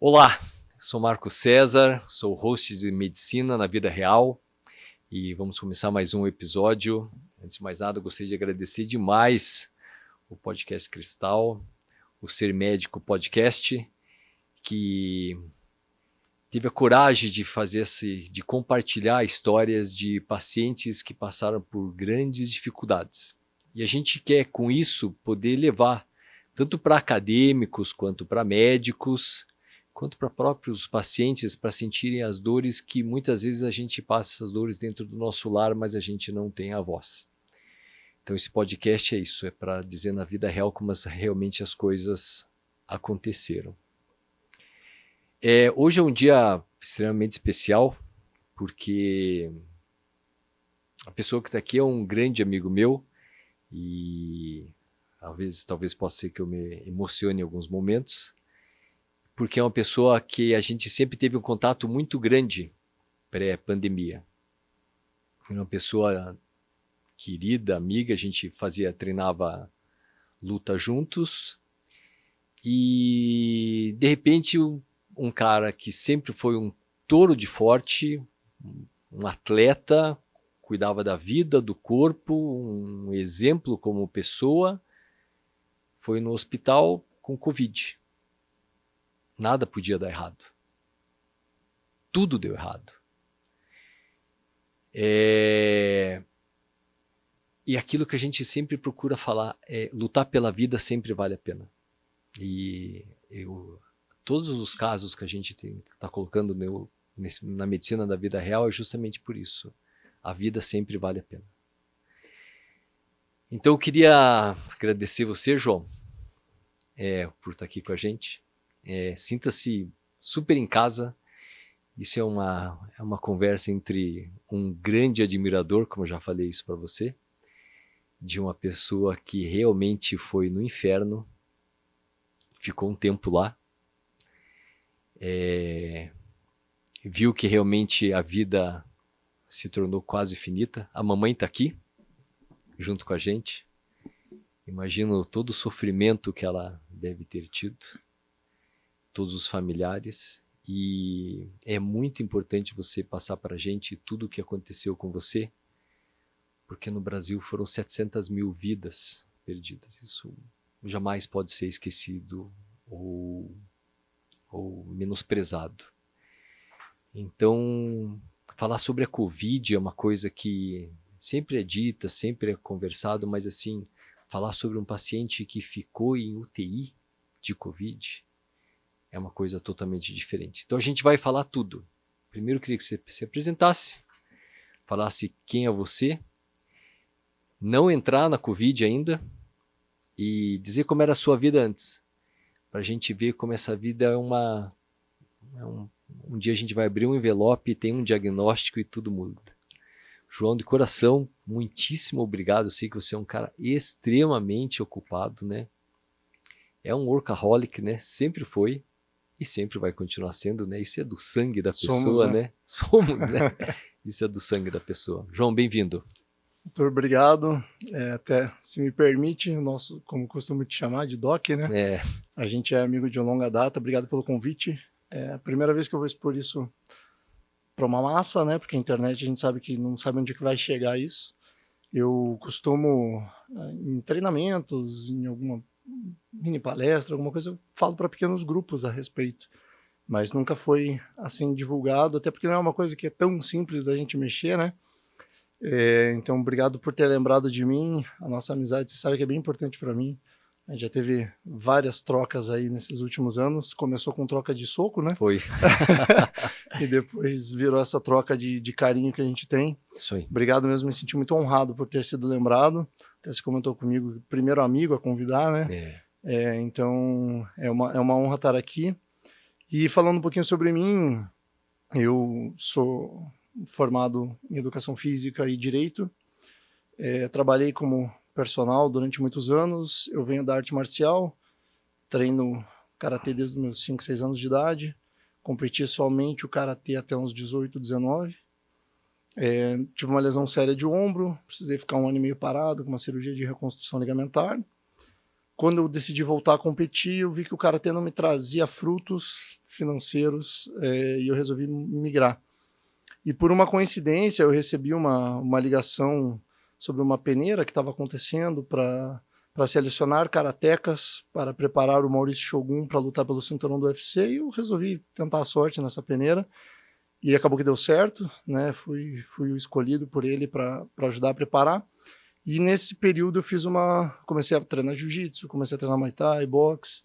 Olá, sou Marco César, sou host de Medicina na Vida Real e vamos começar mais um episódio. Antes de mais nada, eu gostaria de agradecer demais o Podcast Cristal, o Ser Médico Podcast, que teve a coragem de de compartilhar histórias de pacientes que passaram por grandes dificuldades. E a gente quer, com isso, poder levar tanto para acadêmicos quanto para médicos, quanto para próprios pacientes, para sentirem as dores que muitas vezes a gente passa essas dores dentro do nosso lar, mas a gente não tem a voz. Então esse podcast é isso, é para dizer na vida real como realmente as coisas aconteceram. Hoje é um dia extremamente especial, porque a pessoa que está aqui é um grande amigo meu e talvez possa ser que eu me emocione em alguns momentos, porque é uma pessoa que a gente sempre teve um contato muito grande pré-pandemia. É uma pessoa querida, amiga, a gente treinava luta juntos e de repente um cara que sempre foi um touro de forte, um atleta, cuidava da vida, do corpo, um exemplo como pessoa, foi no hospital com Covid. Nada podia dar errado. Tudo deu errado. E aquilo que a gente sempre procura falar é lutar pela vida sempre vale a pena. E todos os casos que a gente está colocando na medicina da vida real é justamente por isso. A vida sempre vale a pena. Então eu queria agradecer você, João, por estar aqui com a gente. Sinta-se super em casa. Isso é uma conversa entre um grande admirador, como eu já falei isso para você, de uma pessoa que realmente foi no inferno, ficou um tempo lá, viu que realmente a vida se tornou quase finita. A mamãe está aqui, junto com a gente. Imagino todo o sofrimento que ela deve ter tido, todos os familiares. E é muito importante você passar para a gente tudo o que aconteceu com você, porque no Brasil foram 700 mil vidas perdidas. Isso jamais pode ser esquecido ou menosprezado. Então, falar sobre a Covid é uma coisa que sempre é dita, sempre é conversado, mas assim, falar sobre um paciente que ficou em UTI de Covid é uma coisa totalmente diferente. Então a gente vai falar tudo. Primeiro eu queria que você se apresentasse, falasse quem é você, não entrar na Covid ainda e dizer como era a sua vida antes, para a gente ver como essa vida é um dia a gente vai abrir um envelope e tem um diagnóstico e tudo muda. João, de coração, muitíssimo obrigado. Eu sei que você é um cara extremamente ocupado, né? É um workaholic, né? Sempre foi e sempre vai continuar sendo, né? Isso é do sangue da pessoa, né? Somos, né? Isso é do sangue da pessoa. João, bem-vindo. Doutor, obrigado. Até, se me permite, o nosso, como costumo te chamar, de Doc, né? A gente é amigo de longa data. Obrigado pelo convite. É a primeira vez que eu vou expor isso para uma massa, né? Porque a internet a gente sabe que não sabe onde que vai chegar isso. Eu costumo, em treinamentos, em alguma mini palestra, alguma coisa, eu falo para pequenos grupos a respeito. Mas nunca foi assim divulgado, até porque não é uma coisa que é tão simples da gente mexer, né? Então, obrigado por ter lembrado de mim. A nossa amizade, você sabe que é bem importante para mim. A gente já teve várias trocas aí nesses últimos anos. Começou com troca de soco, né? Foi. E depois virou essa troca de carinho que a gente tem. Isso aí. Obrigado mesmo, me senti muito honrado por ter sido lembrado. Até você comentou comigo, primeiro amigo a convidar, né? Então, é uma honra estar aqui. E falando um pouquinho sobre mim, eu sou formado em Educação Física e Direito. Trabalhei como personal durante muitos anos. Eu venho da arte marcial, treino karatê desde os meus 5, 6 anos de idade. Competi somente o karatê até uns 18, 19. Tive uma lesão séria de ombro, precisei ficar 1 ano e meio parado com uma cirurgia de reconstrução ligamentar. quando eu decidi voltar a competir, eu vi que o karatê não me trazia frutos financeiros e eu resolvi migrar. E por uma coincidência, eu recebi uma ligação sobre uma peneira que estava acontecendo para selecionar karatecas para preparar o Maurício Shogun para lutar pelo cinturão do UFC, e eu resolvi tentar a sorte nessa peneira. E acabou que deu certo, né? Fui o escolhido por ele para ajudar a preparar. E nesse período eu comecei a treinar jiu-jitsu, comecei a treinar Muay Thai, boxe,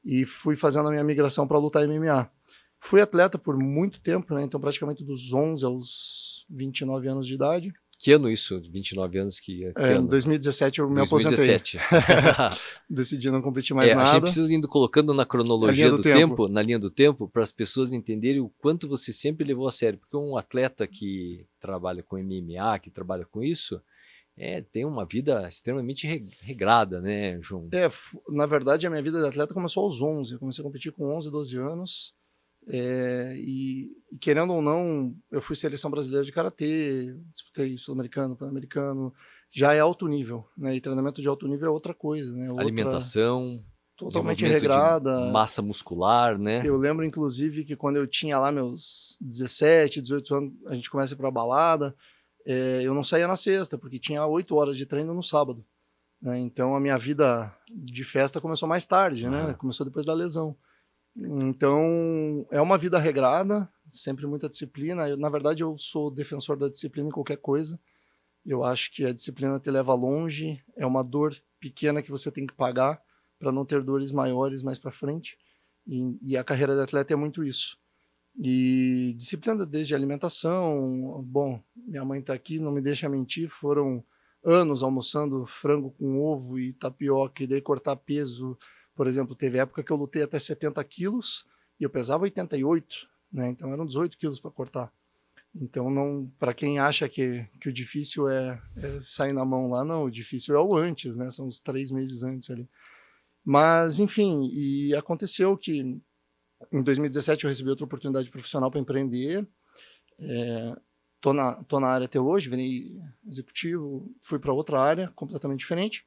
e fui fazendo a minha migração para lutar MMA. Fui atleta por muito tempo, né? Então praticamente dos 11 aos 29 anos de idade. Que ano isso? 29 anos que ano? Em 2017 eu me 2017. aposentei. Decidi não competir mais nada. A gente precisa ir colocando na cronologia do tempo, na linha do tempo, para as pessoas entenderem o quanto você sempre levou a sério. Porque um atleta que trabalha com MMA, que trabalha com isso, tem uma vida extremamente regrada, né, João? Na verdade, a minha vida de atleta começou aos 11. Eu comecei a competir com 11, 12 anos. E querendo ou não, eu fui seleção brasileira de karatê, disputei sul-americano, pan-americano, já é alto nível, né? E treinamento de alto nível é outra coisa, né? Alimentação, totalmente regrada, massa muscular, né? Eu lembro, inclusive, que quando eu tinha lá meus 17, 18 anos, a gente começa a ir pra balada, eu não saía na sexta, porque tinha 8 horas de treino no sábado, né? Então a minha vida de festa começou mais tarde, né? Começou depois da lesão. Então, é uma vida regrada, sempre muita disciplina. Na verdade, eu sou defensor da disciplina em qualquer coisa. Eu acho que a disciplina te leva longe, é uma dor pequena que você tem que pagar para não ter dores maiores mais para frente. E a carreira de atleta é muito isso. E disciplina desde alimentação. Bom, minha mãe está aqui, não me deixa mentir, foram anos almoçando frango com ovo e tapioca, e daí cortar peso. Por exemplo, teve época que eu lutei até 70 quilos e eu pesava 88, né? Então eram 18 quilos para cortar. Então, para quem acha que o difícil é sair na mão lá, não, o difícil é o antes, né? São os 3 meses antes ali. Mas, enfim, e aconteceu que em 2017 eu recebi outra oportunidade profissional para empreender. Tô na área até hoje, virei executivo, fui para outra área completamente diferente.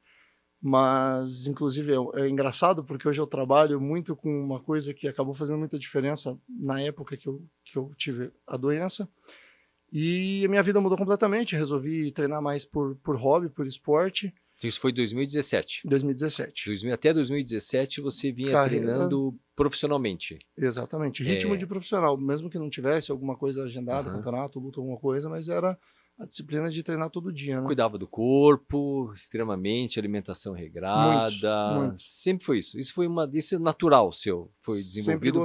Mas, inclusive, é engraçado porque hoje eu trabalho muito com uma coisa que acabou fazendo muita diferença na época que eu tive a doença. E a minha vida mudou completamente. Resolvi treinar mais por hobby, por esporte. Isso foi 2017? 2017. Até 2017 você vinha treinando profissionalmente? Exatamente. Ritmo de profissional. Mesmo que não tivesse alguma coisa agendada, campeonato, luta, alguma coisa, mas era a disciplina de treinar todo dia, né? Cuidava do corpo, extremamente, alimentação regrada. Muito. Sempre foi isso. Isso é natural seu. Foi desenvolvido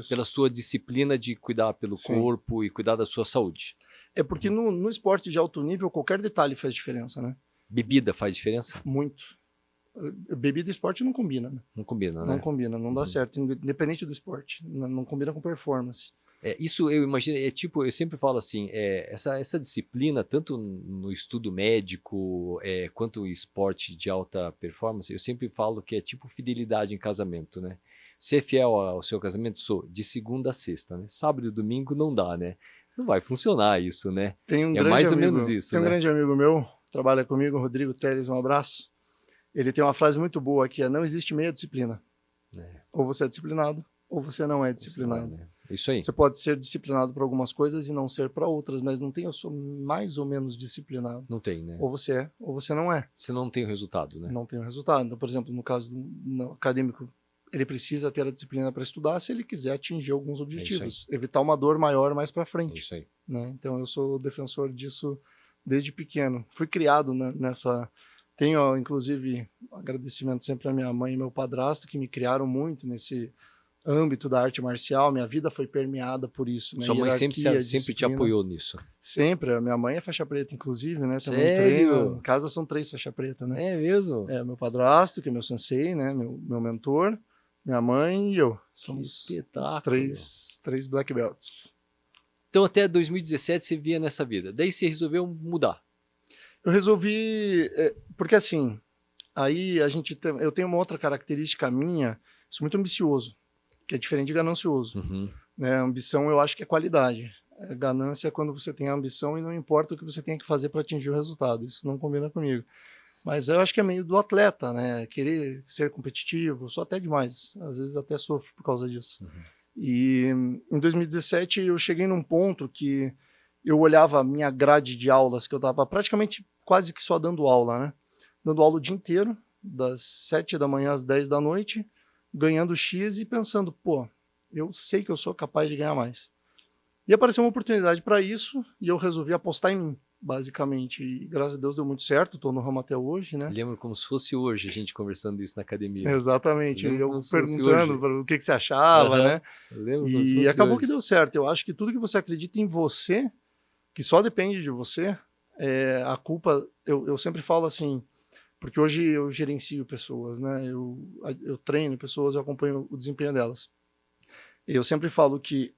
pela sua disciplina de cuidar pelo corpo e cuidar da sua saúde. É porque no esporte de alto nível, qualquer detalhe faz diferença, né? Bebida faz diferença? Muito. Bebida e esporte não combina, né? Não combina, né? Não combina, não dá certo, independente do esporte. Não combina com performance. Isso eu imagino, eu sempre falo assim, essa disciplina, tanto no estudo médico quanto no esporte de alta performance, eu sempre falo que é tipo fidelidade em casamento, né? Ser fiel ao seu casamento, sou de segunda a sexta, né? Sábado e domingo não dá, né? Não vai funcionar isso, né? Mais ou menos isso, Tem um grande amigo meu, trabalha comigo, Rodrigo Teles, um abraço. Ele tem uma frase muito boa que não existe meia disciplina. Ou você é disciplinado, ou você não é disciplinado. Isso aí. Você pode ser disciplinado para algumas coisas e não ser para outras, mas não tem eu sou mais ou menos disciplinado. Não tem, né? Ou você é, ou você não é. Você não tem o resultado, né? Não tem o resultado. Então, por exemplo, no caso do acadêmico, ele precisa ter a disciplina para estudar se ele quiser atingir alguns objetivos. Evitar uma dor maior mais para frente. Isso aí. Né? Então, eu sou defensor disso desde pequeno. Fui criado nessa... Tenho, inclusive, agradecimento sempre à minha mãe e meu padrasto, que me criaram muito nesse âmbito da arte marcial. Minha vida foi permeada por isso. Né? Sua mãe sempre te apoiou nisso? Sempre. A minha mãe é faixa preta, inclusive, né? Também Sério? treino. Em casa são 3 faixa preta, né? É mesmo? Meu padrasto, que é meu sensei, né? Meu mentor, minha mãe e eu. Somos os três black belts. Então, até 2017 você via nessa vida. Daí você resolveu mudar. Eu resolvi... porque assim, aí eu tenho uma outra característica minha, sou muito ambicioso, que é diferente de ganancioso. Né? Ambição eu acho que é qualidade. Ganância é quando você tem a ambição e não importa o que você tenha que fazer para atingir o resultado. Isso não combina comigo. Mas eu acho que é meio do atleta, né? Querer ser competitivo, sou até demais. Às vezes até sofro por causa disso. E em 2017 eu cheguei num ponto que eu olhava a minha grade de aulas, que eu estava praticamente quase que só dando aula, né? Dando aula o dia inteiro, das 7 da manhã às 10 da noite, ganhando X e pensando, pô, eu sei que eu sou capaz de ganhar mais. E apareceu uma oportunidade para isso e eu resolvi apostar em mim, basicamente. E graças a Deus deu muito certo, estou no ramo até hoje, né? Lembro como se fosse hoje a gente conversando isso na academia. Exatamente. Lembro Eu como se fosse perguntando hoje. o que você achava, né? Lembro como se E fosse acabou hoje. que deu certo. Eu acho que tudo que você acredita em você, que só depende de você, a culpa, eu sempre falo assim, porque hoje eu gerencio pessoas, né? Eu treino pessoas, eu acompanho o desempenho delas. Eu sempre falo que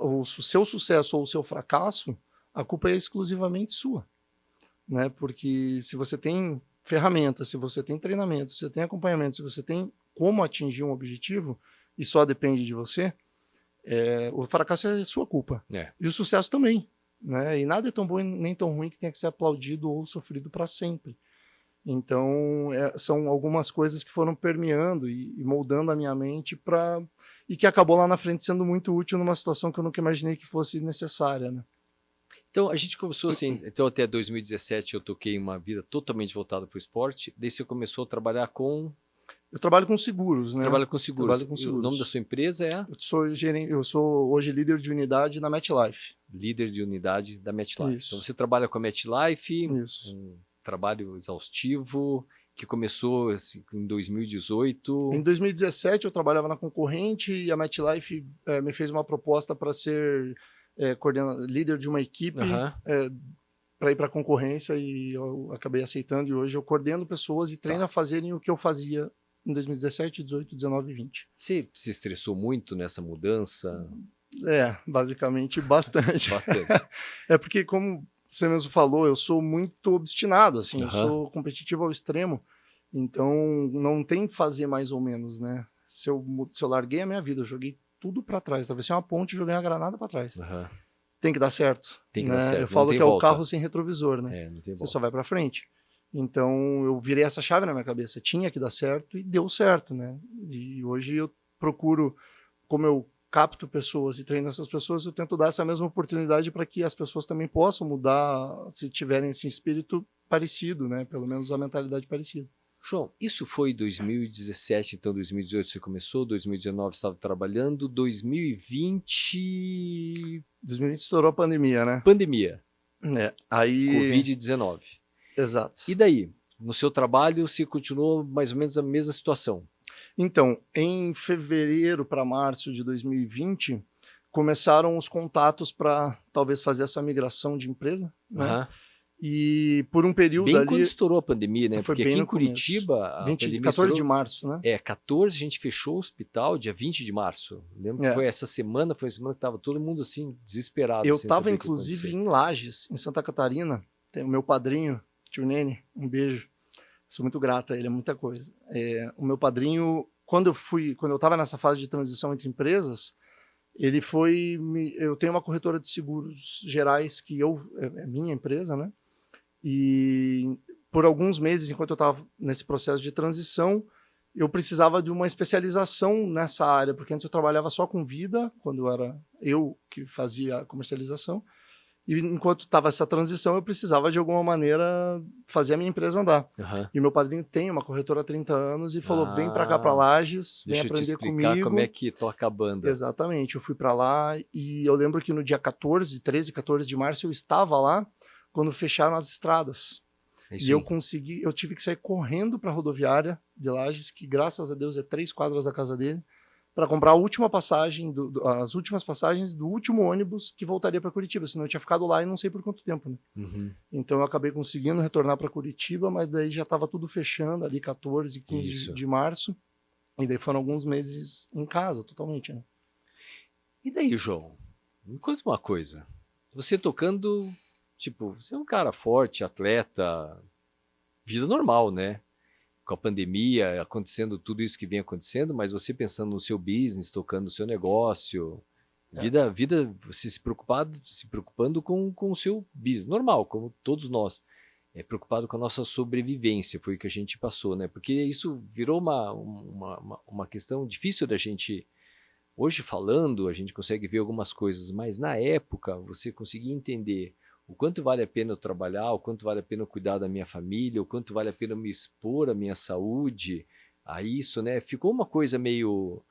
o seu sucesso ou o seu fracasso, a culpa é exclusivamente sua, né? Porque se você tem ferramentas, se você tem treinamento, se você tem acompanhamento, se você tem como atingir um objetivo e só depende de você, o fracasso é sua culpa. E o sucesso também, né? E nada é tão bom nem tão ruim que tenha que ser aplaudido ou sofrido para sempre. Então, são algumas coisas que foram permeando e moldando a minha mente e que acabou lá na frente sendo muito útil numa situação que eu nunca imaginei que fosse necessária, né? Então, a gente começou assim, então até 2017 eu toquei uma vida totalmente voltada para o esporte, daí você começou a trabalhar com... Eu trabalho com seguros, né? Trabalha com seguros. Trabalho com seguros. O nome da sua empresa é? Eu sou hoje líder de unidade na MetLife. Líder de unidade da MetLife. Isso. Então você trabalha com a MetLife, Isso. um trabalho exaustivo, que começou assim, em 2018. Em 2017 eu trabalhava na concorrente e a MetLife me fez uma proposta para ser líder de uma equipe para ir para a concorrência e eu acabei aceitando e hoje eu coordeno pessoas e treino a fazerem o que eu fazia em 2017, 18, 19 e 20. Você se estressou muito nessa mudança? Basicamente bastante. Bastante. É porque, como você mesmo falou, eu sou muito obstinado, assim, eu sou competitivo ao extremo, então não tem fazer mais ou menos, né? Se eu larguei a minha vida, eu joguei tudo para trás, talvez seja uma ponte, joguei uma granada para trás. Tem que dar certo. Tem que dar certo. Eu falo que é o carro sem retrovisor, né? Não tem você só vai para frente. Então eu virei essa chave na minha cabeça, tinha que dar certo e deu certo, né? E hoje eu procuro, como eu capto pessoas e treino essas pessoas, eu tento dar essa mesma oportunidade para que as pessoas também possam mudar, se tiverem esse espírito parecido, né? Pelo menos a mentalidade parecida. João, isso foi 2017, então 2018 você começou, 2019 você estava trabalhando, 2020... 2020 estourou a pandemia, né? Pandemia. Aí... Covid-19. Exato. E daí? No seu trabalho, você continuou mais ou menos a mesma situação? Então, em fevereiro para março de 2020, começaram os contatos para talvez fazer essa migração de empresa, né? E por um período bem ali... quando estourou a pandemia, né? Foi porque bem aqui em Curitiba... a pandemia 14 de março, né? 14 a gente fechou o hospital dia 20 de março. Lembro que foi essa semana, foi a semana que estava todo mundo assim, desesperado. Eu estava inclusive em Lages, em Santa Catarina, tem o meu padrinho, tio Nene, um beijo. Sou muito grato a ele, é muita coisa. O meu padrinho, quando eu estava nessa fase de transição entre empresas, ele eu tenho uma corretora de seguros gerais que é minha empresa, né? E por alguns meses, enquanto eu estava nesse processo de transição, eu precisava de uma especialização nessa área, porque antes eu trabalhava só com vida, quando era eu que fazia a comercialização, e enquanto estava essa transição, eu precisava de alguma maneira fazer a minha empresa andar. E meu padrinho tem uma corretora há 30 anos e falou, vem para cá para Lages, vem aprender comigo. Deixa eu te explicar como é que toca a banda. Exatamente, eu fui para lá e eu lembro que no dia 13, 14 de março eu estava lá quando fecharam as estradas. E eu tive que sair correndo para a rodoviária de Lages, que graças a Deus é 3 quadras da casa dele, para comprar a última passagem, as últimas passagens do último ônibus que voltaria para Curitiba, senão eu tinha ficado lá e não sei por quanto tempo, né? Então eu acabei conseguindo retornar para Curitiba, mas daí já estava tudo fechando ali 14, 15 de março, e daí foram alguns meses em casa, totalmente, né? E daí, João? Me conta uma coisa. Você tocando, tipo, você é um cara forte, atleta, vida normal, né? Com a pandemia, acontecendo tudo isso que vem acontecendo, mas você pensando no seu business, tocando o seu negócio, vida você se preocupando com o seu business, normal, como todos nós. preocupado com a nossa sobrevivência, foi o que a gente passou, né? Porque isso virou uma questão difícil da gente... Hoje falando, a gente consegue ver algumas coisas, mas na época você conseguia entender o quanto vale a pena eu trabalhar, o quanto vale a pena eu cuidar da minha família, o quanto vale a pena eu me expor à minha saúde, a isso, né? Ficou uma coisa meio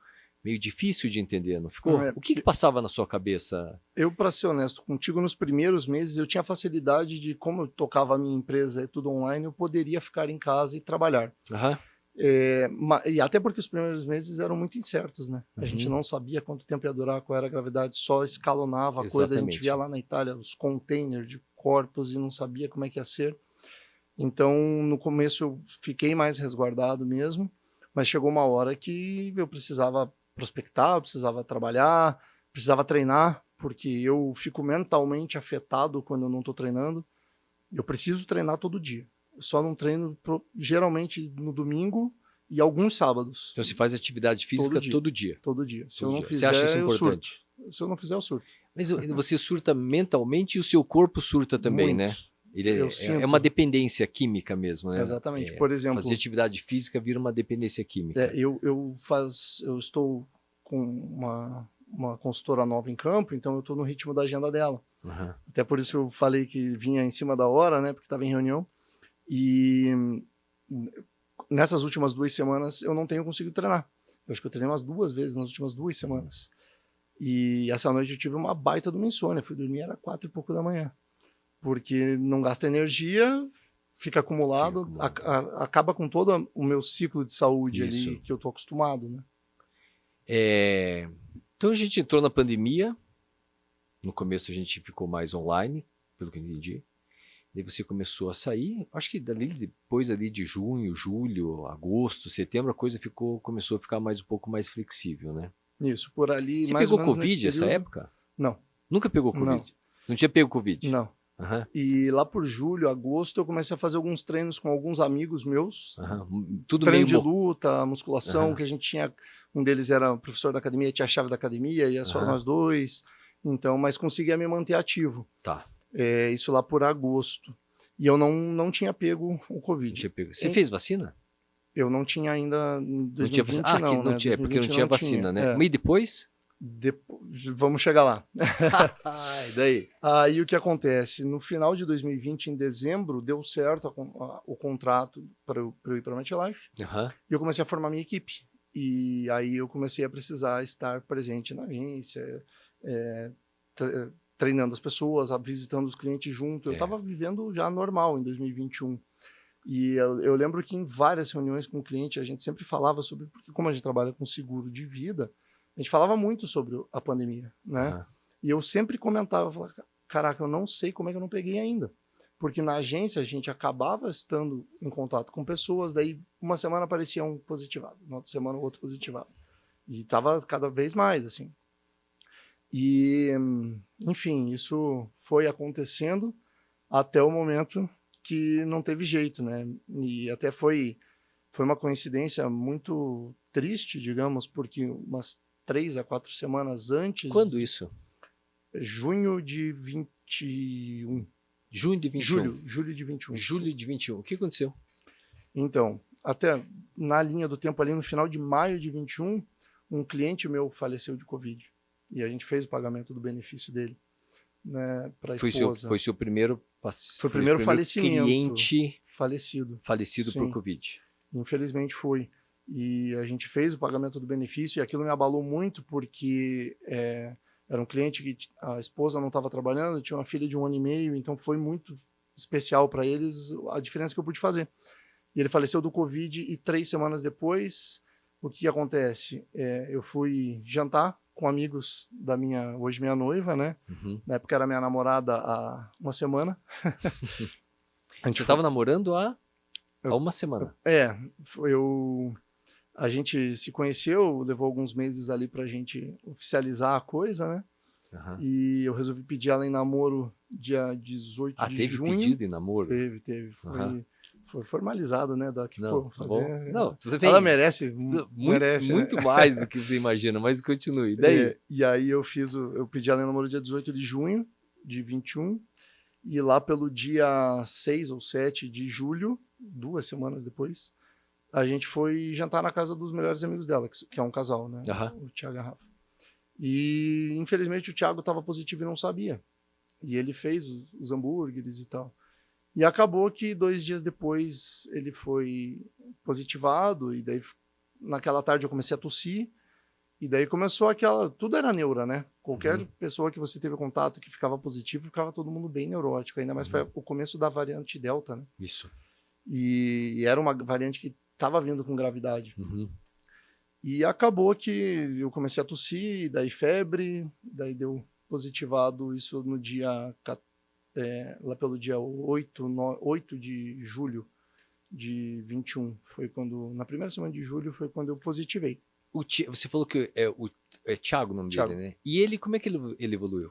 difícil de entender, não ficou? O que passava na sua cabeça? Eu, para ser honesto contigo, nos primeiros meses eu tinha facilidade de, como eu tocava a minha empresa, é tudo online, eu poderia ficar em casa e trabalhar. Uhum. E até porque os primeiros meses eram muito incertos, né? A gente não sabia quanto tempo ia durar, qual era a gravidade, só escalonava a coisa. A gente via lá na Itália os containers de corpos e não sabia como é que ia ser. Então, no começo eu fiquei mais resguardado mesmo, mas chegou uma hora que eu precisava prospectar, eu precisava trabalhar, precisava treinar, porque eu fico mentalmente afetado quando eu não estou treinando. Eu preciso treinar todo dia. Só não treino geralmente no domingo e alguns sábados. Então você faz atividade física todo dia? Todo dia. Se eu não fizer, você acha isso importante? Se eu não fizer, eu surto. Mas você surta mentalmente e o seu corpo surta também, muito. Né? Ele é uma dependência química mesmo, né? Exatamente. Por exemplo, fazer atividade física vira uma dependência química. Eu estou com uma consultora nova em campo, então eu estou no ritmo da agenda dela. Uhum. Até por isso eu falei que vinha em cima da hora, né? Porque estava em reunião. E nessas últimas 2 semanas eu não tenho conseguido treinar. Eu acho que eu treinei umas 2 vezes nas últimas 2 semanas. E essa noite eu tive uma baita de uma insônia. Fui dormir, era 4 e pouco da manhã. Porque não gasta energia, fica acumulado, acaba com todo o meu ciclo de saúde ali que eu tô acostumado, né? Então a gente entrou na pandemia. No começo a gente ficou mais online, pelo que eu entendi. Daí você começou a sair, acho que depois ali de junho, julho, agosto, setembro, a coisa começou a ficar um pouco mais flexível, né? Isso, por ali. Você pegou Covid nessa época? Não. Nunca pegou Covid? Não. Você não tinha pego Covid? Não. Uhum. E lá por julho, agosto, eu comecei a fazer alguns treinos com alguns amigos meus. Uhum. Tudo treino meio de luta, musculação, que a gente tinha. Um deles era professor da academia, tinha a chave da academia, ia só nós dois. Então, mas conseguia me manter ativo. Tá. Isso lá por agosto. E eu não tinha pego o Covid. Não tinha pego. Você fez vacina? Eu não tinha ainda em 2020, não tinha, porque não tinha vacina, né? E depois? Vamos chegar lá. E daí? Aí o que acontece? No final de 2020, em dezembro, deu certo o contrato para eu ir para a MetLife. E eu comecei a formar minha equipe. E aí eu comecei a precisar estar presente na agência, treinando as pessoas, visitando os clientes junto. Eu estava vivendo já normal em 2021. E eu lembro que em várias reuniões com o cliente, a gente sempre falava sobre... Porque como a gente trabalha com seguro de vida, a gente falava muito sobre a pandemia, né? E eu sempre comentava, falava, caraca, eu não sei como é que eu não peguei ainda. Porque na agência a gente acabava estando em contato com pessoas, daí uma semana aparecia um positivado, na outra semana outro positivado. E estava cada vez mais, assim. E, enfim, isso foi acontecendo até o momento que não teve jeito, né? E até foi uma coincidência muito triste, digamos, porque umas 3 a 4 semanas antes... Quando isso? Junho de 21. Junho de 21? Julho de 21. Julho de 21. O que aconteceu? Então, até na linha do tempo ali, no final de maio de 21, um cliente meu faleceu de Covid. E a gente fez o pagamento do benefício dele, né, para a esposa. Foi seu primeiro... Foi o primeiro falecimento. Cliente falecido por Covid. Infelizmente foi. E a gente fez o pagamento do benefício e aquilo me abalou muito porque era um cliente que a esposa não estava trabalhando, tinha uma filha de 1 ano e meio, então foi muito especial para eles a diferença que eu pude fazer. E ele faleceu do Covid e 3 semanas depois, o que acontece? Eu fui jantar com amigos da hoje minha noiva, né? Na época era minha namorada há 1 semana. Você estava namorando há 1 semana? A gente se conheceu, levou alguns meses ali pra gente oficializar a coisa, né? E eu resolvi pedir ela em namoro dia 18 de junho. Teve pedido em namoro? Teve. Foi formalizado, né, Doc? Não, não, tudo bem. Ela merece. Muito mais do que você imagina, mas continue. Daí? E aí eu pedi ela em namoro dia 18 de junho de 21. E lá pelo dia 6 ou 7 de julho, 2 semanas depois, a gente foi jantar na casa dos melhores amigos dela, que é um casal, né? O Thiago e a Rafa. E, infelizmente, o Thiago estava positivo e não sabia. E ele fez os hambúrgueres e tal. E acabou que 2 dias depois ele foi positivado, e daí naquela tarde eu comecei a tossir, e daí começou aquela... Tudo era neura, né? Qualquer pessoa que você teve contato que ficava positivo, ficava todo mundo bem neurótico. Ainda mais foi o começo da variante Delta, né? Isso. E era uma variante que estava vindo com gravidade. E acabou que eu comecei a tossir, daí febre, daí deu positivado isso no dia... lá pelo dia 8 de julho de 21. Foi quando... Na primeira semana de julho foi quando eu positivei. Você falou que é Thiago o nome dele, né? E ele, como é que ele evoluiu?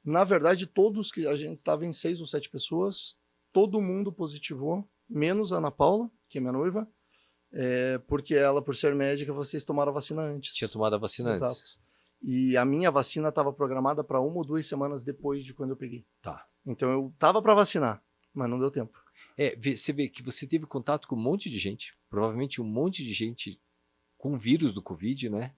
Na verdade, todos que a gente estava em 6 ou 7 pessoas, todo mundo positivou, menos a Ana Paula, que é minha noiva, porque ela, por ser médica, vocês tomaram a vacina antes. Tinha tomado a vacina antes. Exato. E a minha vacina estava programada para 1 ou 2 semanas depois de quando eu peguei. Tá. Então eu estava para vacinar, mas não deu tempo. Você vê que você teve contato com um monte de gente, provavelmente um monte de gente com o vírus do Covid, né?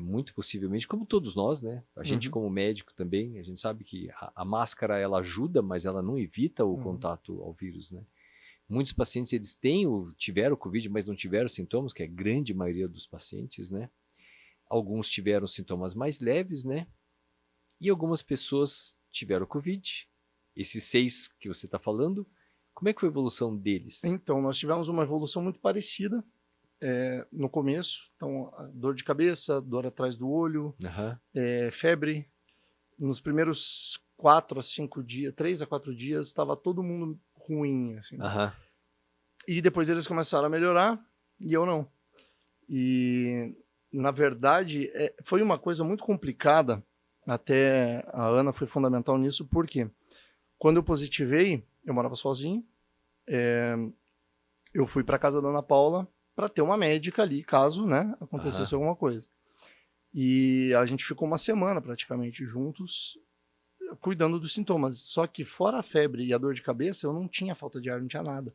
Muito possivelmente, como todos nós, né? A gente como médico também, a gente sabe que a máscara ela ajuda, mas ela não evita o contato ao vírus, né? Muitos pacientes eles tiveram o Covid, mas não tiveram sintomas, que é a grande maioria dos pacientes, né? Alguns tiveram sintomas mais leves, né? E algumas pessoas tiveram Covid. Esses 6 que você está falando, como é que foi a evolução deles? Então, nós tivemos uma evolução muito parecida no começo. Então, dor de cabeça, dor atrás do olho, febre. Nos primeiros 4 a 5 dias, 3 a 4 dias, estava todo mundo ruim, assim. E depois eles começaram a melhorar e eu não. E, na verdade, foi uma coisa muito complicada. Até a Ana foi fundamental nisso, porque quando eu positivei, eu morava sozinho, eu fui para casa da Ana Paula para ter uma médica ali, caso, né, acontecesse alguma coisa. E a gente ficou uma semana praticamente juntos, cuidando dos sintomas. Só que fora a febre e a dor de cabeça, eu não tinha falta de ar, não tinha nada.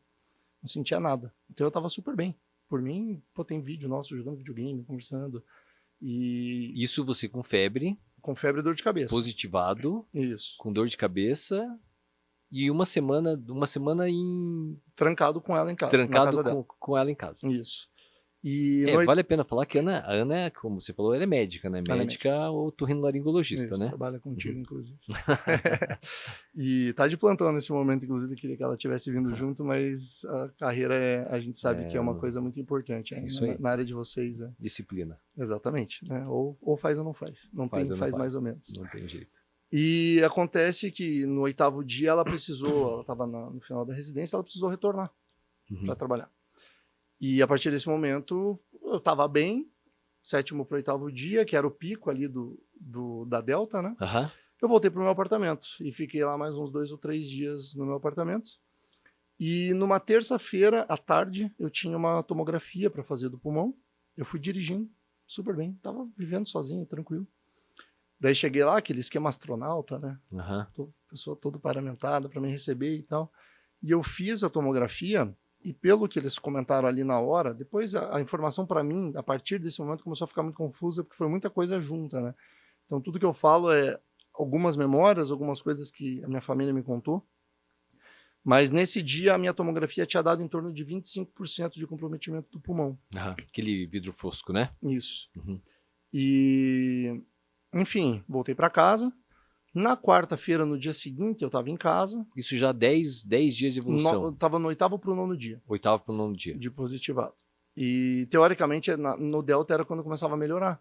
Não sentia nada. Então eu estava super bem. Por mim, tem vídeo nosso jogando videogame, conversando. E... Isso você com febre? Com febre e dor de cabeça. Positivado. Isso. Com dor de cabeça. E uma semana trancado com ela em casa. Trancado na casa dela. Com ela em casa. Isso. E vale a pena falar que a Ana, como você falou, ela é médica, né? Médica ou otorrinolaringologista, né? Trabalha contigo, inclusive. E tá de plantão nesse momento, inclusive, queria que ela tivesse vindo junto, mas a carreira a gente sabe que é uma coisa muito importante, né? Na área de vocês. Disciplina. Exatamente, né? Ou faz ou não faz. Não faz mais ou menos. Não tem jeito. E acontece que no 8º dia ela estava no final da residência, ela precisou retornar para trabalhar. E a partir desse momento, eu estava bem, 7º para o 8º dia, que era o pico ali da Delta, né? Eu voltei para o meu apartamento e fiquei lá mais uns 2 ou 3 dias no meu apartamento. E numa terça-feira, à tarde, eu tinha uma tomografia para fazer do pulmão. Eu fui dirigindo, super bem, estava vivendo sozinho, tranquilo. Daí cheguei lá, aquele esquema astronauta, né? Pessoa toda paramentada para me receber e tal. E eu fiz a tomografia. E pelo que eles comentaram ali na hora, depois a informação para mim, a partir desse momento, começou a ficar muito confusa, porque foi muita coisa junta, né? Então tudo que eu falo é algumas memórias, algumas coisas que a minha família me contou. Mas nesse dia a minha tomografia tinha dado em torno de 25% de comprometimento do pulmão. Aquele vidro fosco, né? Isso. E, enfim, voltei para casa. Na quarta-feira, no dia seguinte, eu estava em casa. Isso já 10 dias de evolução? Eu estava no 8º para o 9º dia. 8º para o 9º dia. De positivado. E, teoricamente, no Delta era quando começava a melhorar.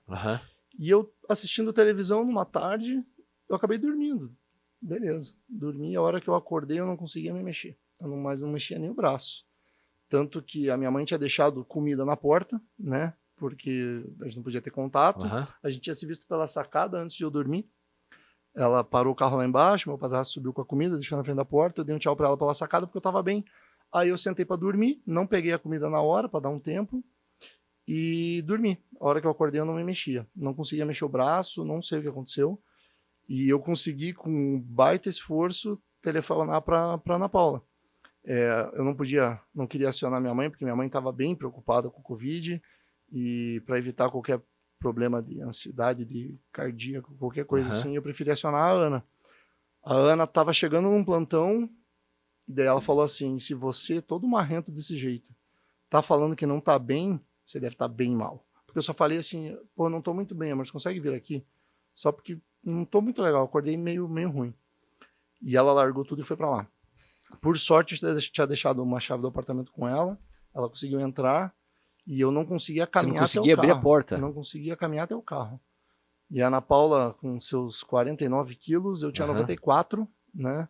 E eu, assistindo televisão numa tarde, eu acabei dormindo. Beleza. Dormi, a hora que eu acordei, eu não conseguia me mexer. Eu não mexia nem o braço. Tanto que a minha mãe tinha deixado comida na porta, né? Porque a gente não podia ter contato. A gente tinha se visto pela sacada antes de eu dormir. Ela parou o carro lá embaixo, meu padrasto subiu com a comida, deixou na frente da porta, eu dei um tchau pra ela pela sacada porque eu tava bem. Aí eu sentei pra dormir, não peguei a comida na hora pra dar um tempo e dormi. A hora que eu acordei eu não me mexia, não conseguia mexer o braço, não sei o que aconteceu. E eu consegui com um baita esforço telefonar para Ana Paula. Eu não queria acionar minha mãe, porque minha mãe estava bem preocupada com o Covid, e para evitar qualquer problema de ansiedade, de cardíaco, qualquer coisa assim, eu preferi acionar a Ana. A Ana estava chegando num plantão, e daí ela falou assim, se você, todo marrento desse jeito, tá falando que não tá bem, você deve estar bem mal. Porque eu só falei assim, pô, não tô muito bem, amor, você consegue vir aqui? Só porque não tô muito legal, acordei meio ruim. E ela largou tudo e foi para lá. Por sorte, eu tinha deixado uma chave do apartamento com ela conseguiu entrar, e eu não conseguia caminhar até o carro. Você não conseguia abrir a porta? Não conseguia caminhar até o carro. E a Ana Paula, com seus 49 quilos, eu tinha 94, né?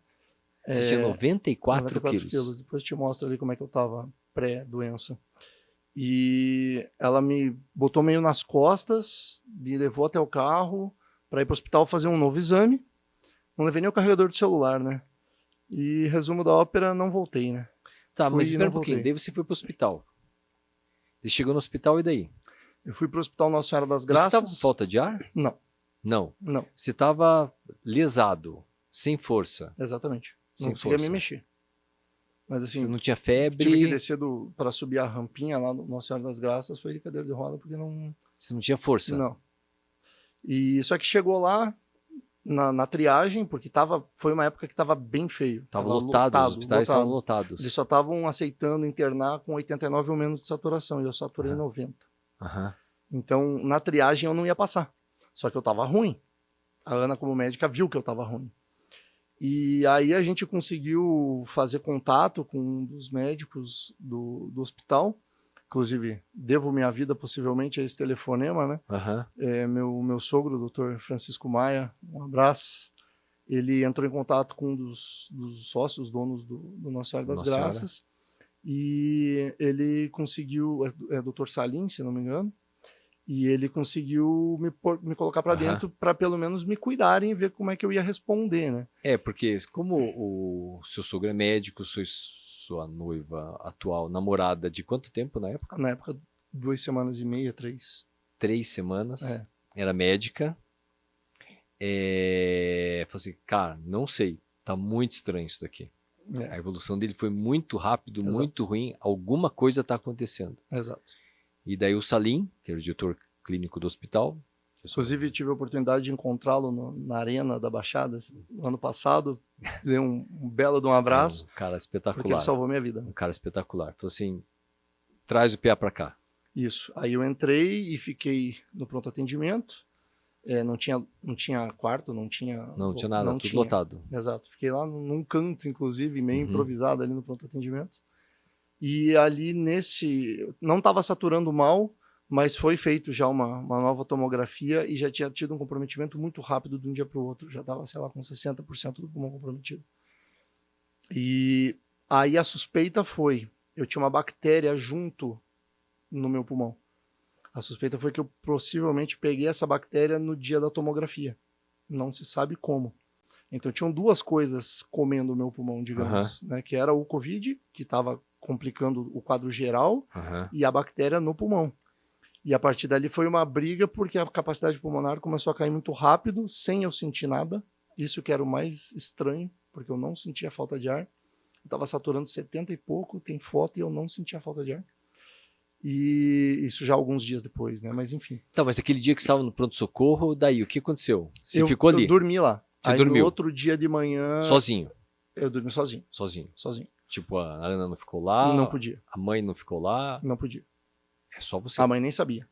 Você tinha 94 quilos. Depois eu te mostro ali como é que eu tava pré-doença. E ela me botou meio nas costas, me levou até o carro para ir para o hospital fazer um novo exame. Não levei nem o carregador do celular, né? E resumo da ópera, não voltei, né? Tá, mas espera um pouquinho. Daí você foi para o hospital. Ele chegou no hospital e daí? Eu fui para o hospital Nossa Senhora das Graças. Você estava com falta de ar? Não. Não? Não. Você estava lesado, sem força? Exatamente. Não conseguia me mexer. Mas assim, você não tinha febre? Tive que descer para subir a rampinha lá no Nossa Senhora das Graças, foi de cadeira de roda, porque não... Você não tinha força? Não. E só que chegou lá, na triagem, porque foi uma época que estava bem feio. Tava lotado, os hospitais estavam lotados. Eles só estavam aceitando internar com 89 ou menos de saturação, e eu saturei 90. Então, na triagem eu não ia passar. Só que eu estava ruim. A Ana, como médica, viu que eu estava ruim. E aí a gente conseguiu fazer contato com um dos médicos do hospital. Inclusive, devo minha vida possivelmente a esse telefonema, né? Meu sogro, o doutor Francisco Maia, um abraço. Ele entrou em contato com um dos sócios, donos do Nossa Senhora das Graças. E ele conseguiu, doutor Salim, se não me engano, e ele conseguiu me colocar para dentro para pelo menos me cuidarem e ver como é que eu ia responder, né? Porque como o seu sogro é médico, sua noiva atual, namorada, de quanto tempo na época? Na época, 2 semanas e meia, 3. 3 semanas. Era médica. Falei assim, cara, não sei, tá muito estranho isso daqui. A evolução dele foi muito rápido, muito ruim, alguma coisa tá acontecendo. Exato. E daí o Salim, que era o diretor clínico do hospital. Inclusive, tive a oportunidade de encontrá-lo na Arena da Baixada, no ano passado. Dei um belo de um abraço. Um cara espetacular. Porque ele salvou minha vida. Um cara espetacular. Falou assim, traz o PA para cá. Isso. Aí eu entrei e fiquei no pronto atendimento. Não tinha quarto, não tinha nada, tudo lotado. Exato. Fiquei lá num canto, inclusive, meio improvisado ali no pronto atendimento. E ali não estava saturando mal, mas foi feito já uma nova tomografia e já tinha tido um comprometimento muito rápido de um dia para o outro. Já estava, sei lá, com 60% do pulmão comprometido. E aí a suspeita foi, eu tinha uma bactéria junto no meu pulmão. A suspeita foi que eu possivelmente peguei essa bactéria no dia da tomografia. Não se sabe como. Então tinham 2 coisas comendo o meu pulmão, digamos, né? Que era o Covid, que estava complicando o quadro geral, e a bactéria no pulmão. E a partir dali foi uma briga, porque a capacidade pulmonar começou a cair muito rápido, sem eu sentir nada. Isso que era o mais estranho, porque eu não sentia falta de ar. Eu estava saturando 70 e pouco, tem foto, e eu não sentia falta de ar. E isso já alguns dias depois, né? Mas enfim. Tá, mas aquele dia que você estava no pronto-socorro, daí o que aconteceu? Você ficou ali? Eu dormi lá. Você dormiu? No outro dia de manhã... Sozinho? Eu dormi sozinho. Sozinho. Tipo, a Ana não ficou lá? Não podia. A mãe não ficou lá? Não podia. É só você? A mãe nem sabia.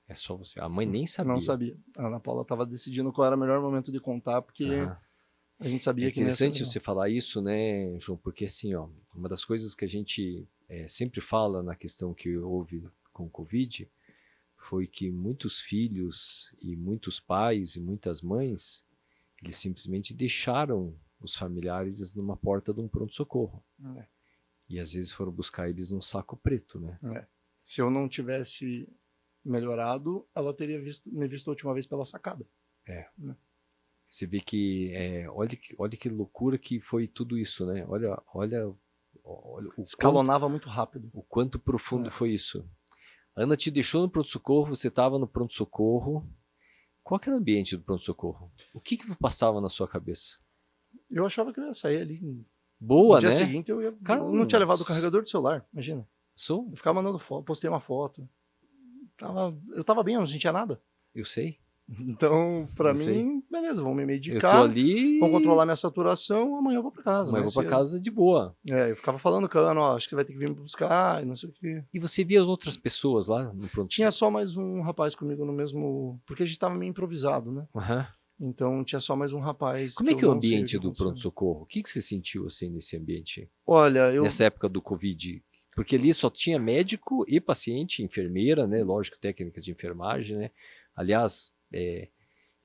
É só você. A mãe nem sabia? Não sabia. A Ana Paula estava decidindo qual era o melhor momento de contar, porque a gente sabia que... É interessante você falar isso, né, João? Porque assim, ó, uma das coisas que a gente sempre fala na questão que houve com o Covid foi que muitos filhos e muitos pais e muitas mães, eles simplesmente deixaram os familiares numa porta de um pronto-socorro. E às vezes foram buscar eles num saco preto, né? Se eu não tivesse melhorado, ela teria me visto a última vez pela sacada. Né? Você vê que, olha que loucura que foi tudo isso, né? Olha escalonava muito rápido. O quanto profundo foi isso. A Ana te deixou no pronto-socorro, você estava no pronto-socorro. Qual que era o ambiente do pronto-socorro? O que passava na sua cabeça? Eu achava que eu ia sair ali. Boa, no dia né? seguinte eu não tinha levado o carregador do celular, imagina. Sou? Eu ficava mandando foto, postei uma foto. Eu tava bem, eu não sentia nada. Eu sei. Então, pra Eu sei. mim, beleza, vão me Eu tô medicar, ali. vão controlar minha saturação, amanhã eu vou pra casa. Amanhã eu mais vou pra cedo. casa de boa. Eu ficava falando, Cano, ó, acho que você vai ter que vir me buscar, e não sei o quê. E você via as outras pessoas lá no pronto? Tinha só mais um rapaz comigo no mesmo... Porque a gente tava meio improvisado, né? Aham. Então tinha só mais um rapaz. Como é que é o eu não sei ambiente que do aconteceu. pronto-socorro? O que você sentiu assim nesse ambiente? Olha, Nessa época do Covid? Porque ali só tinha médico e paciente, enfermeira, né? Lógico, técnica de enfermagem, né? Aliás, é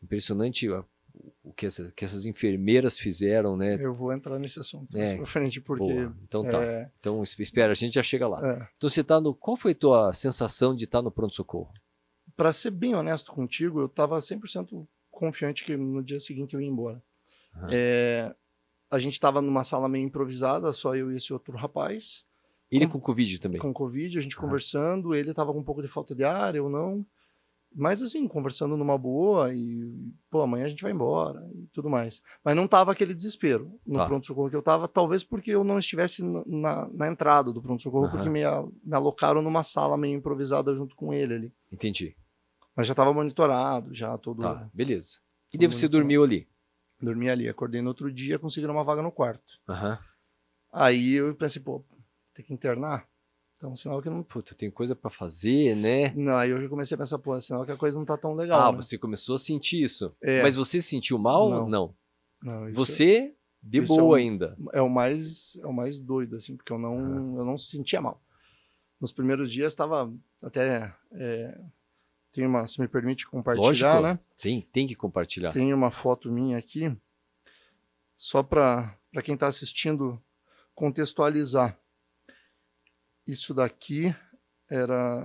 impressionante o que essas enfermeiras fizeram, né? Eu vou entrar nesse assunto mais pra frente, porque... Boa. Então tá. Então espera, a gente já chega lá. É. Então você tá no... Qual foi a tua sensação de estar no pronto-socorro? Pra ser bem honesto contigo, eu tava 100% confiante que no dia seguinte eu ia embora. Uhum. A gente estava numa sala meio improvisada, só eu e esse outro rapaz. Ele com Covid também? Com Covid, a gente conversando, ele estava com um pouco de falta de ar, eu não. Mas assim, conversando numa boa e, pô, amanhã a gente vai embora e tudo mais. Mas não tava aquele desespero no pronto-socorro que eu tava, talvez porque eu não estivesse na entrada do pronto-socorro, porque me alocaram numa sala meio improvisada junto com ele ali. Entendi. Mas já estava monitorado, já todo... Tá, beleza. E daí você dormiu ali? Dormi ali, acordei no outro dia, consegui uma vaga no quarto. Aham. Aí eu pensei, pô, tem que internar? Então, sinal que não... Puta, tem coisa pra fazer, né? Não, aí eu já comecei a pensar, pô, sinal que a coisa não tá tão legal, Ah, né? você começou a sentir isso. Mas você se sentiu mal? Não. Você, de boa ainda. É o mais doido, assim, porque eu não sentia mal. Nos primeiros dias estava até... se me permite compartilhar, Lógico, né? Tem que compartilhar. Tem uma foto minha aqui, só para quem está assistindo contextualizar. Isso daqui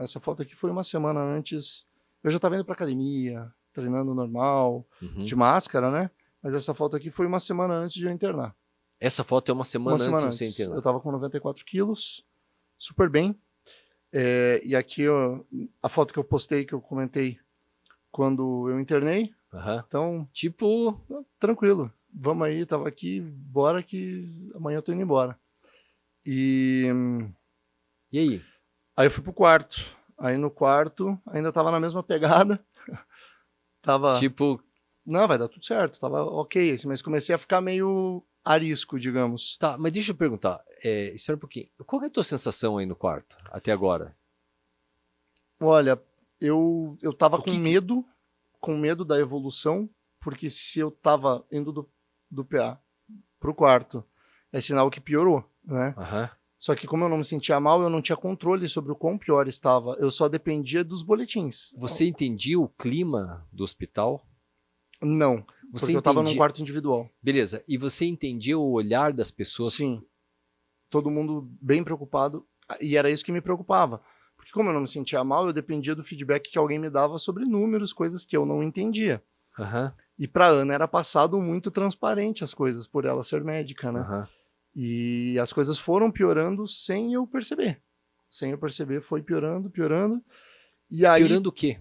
essa foto aqui foi uma semana antes. Eu já estava indo para academia, treinando normal, de máscara, né? Mas essa foto aqui foi uma semana antes de eu internar. Essa foto é uma semana antes de você internar. Eu estava com 94 quilos, super bem. E aqui a foto que eu postei, que eu comentei quando eu internei. Então, tipo, tranquilo. Vamos aí, tava aqui, bora que amanhã eu tô indo embora. E aí? Aí eu fui pro quarto. Aí no quarto ainda tava na mesma pegada. Tava... Tipo... Não, vai dar tudo certo. Tava ok, assim, mas comecei a ficar meio arisco, digamos. Tá, mas deixa eu perguntar. Espera um pouquinho. Qual é a tua sensação aí no quarto, até agora? Olha, eu tava com medo da evolução, porque se eu tava indo do PA pro quarto, é sinal que piorou, né? Só que como eu não me sentia mal, eu não tinha controle sobre o quão pior estava. Eu só dependia dos boletins. Você entendia o clima do hospital? Não, porque eu estava num quarto individual. Beleza. E você entendia o olhar das pessoas? Sim. Todo mundo bem preocupado. E era isso que me preocupava. Porque como eu não me sentia mal, eu dependia do feedback que alguém me dava sobre números, coisas que eu não entendia. E para Ana era passado muito transparente as coisas, por ela ser médica, né? E as coisas foram piorando sem eu perceber. Sem eu perceber, foi piorando. E aí, piorando o quê?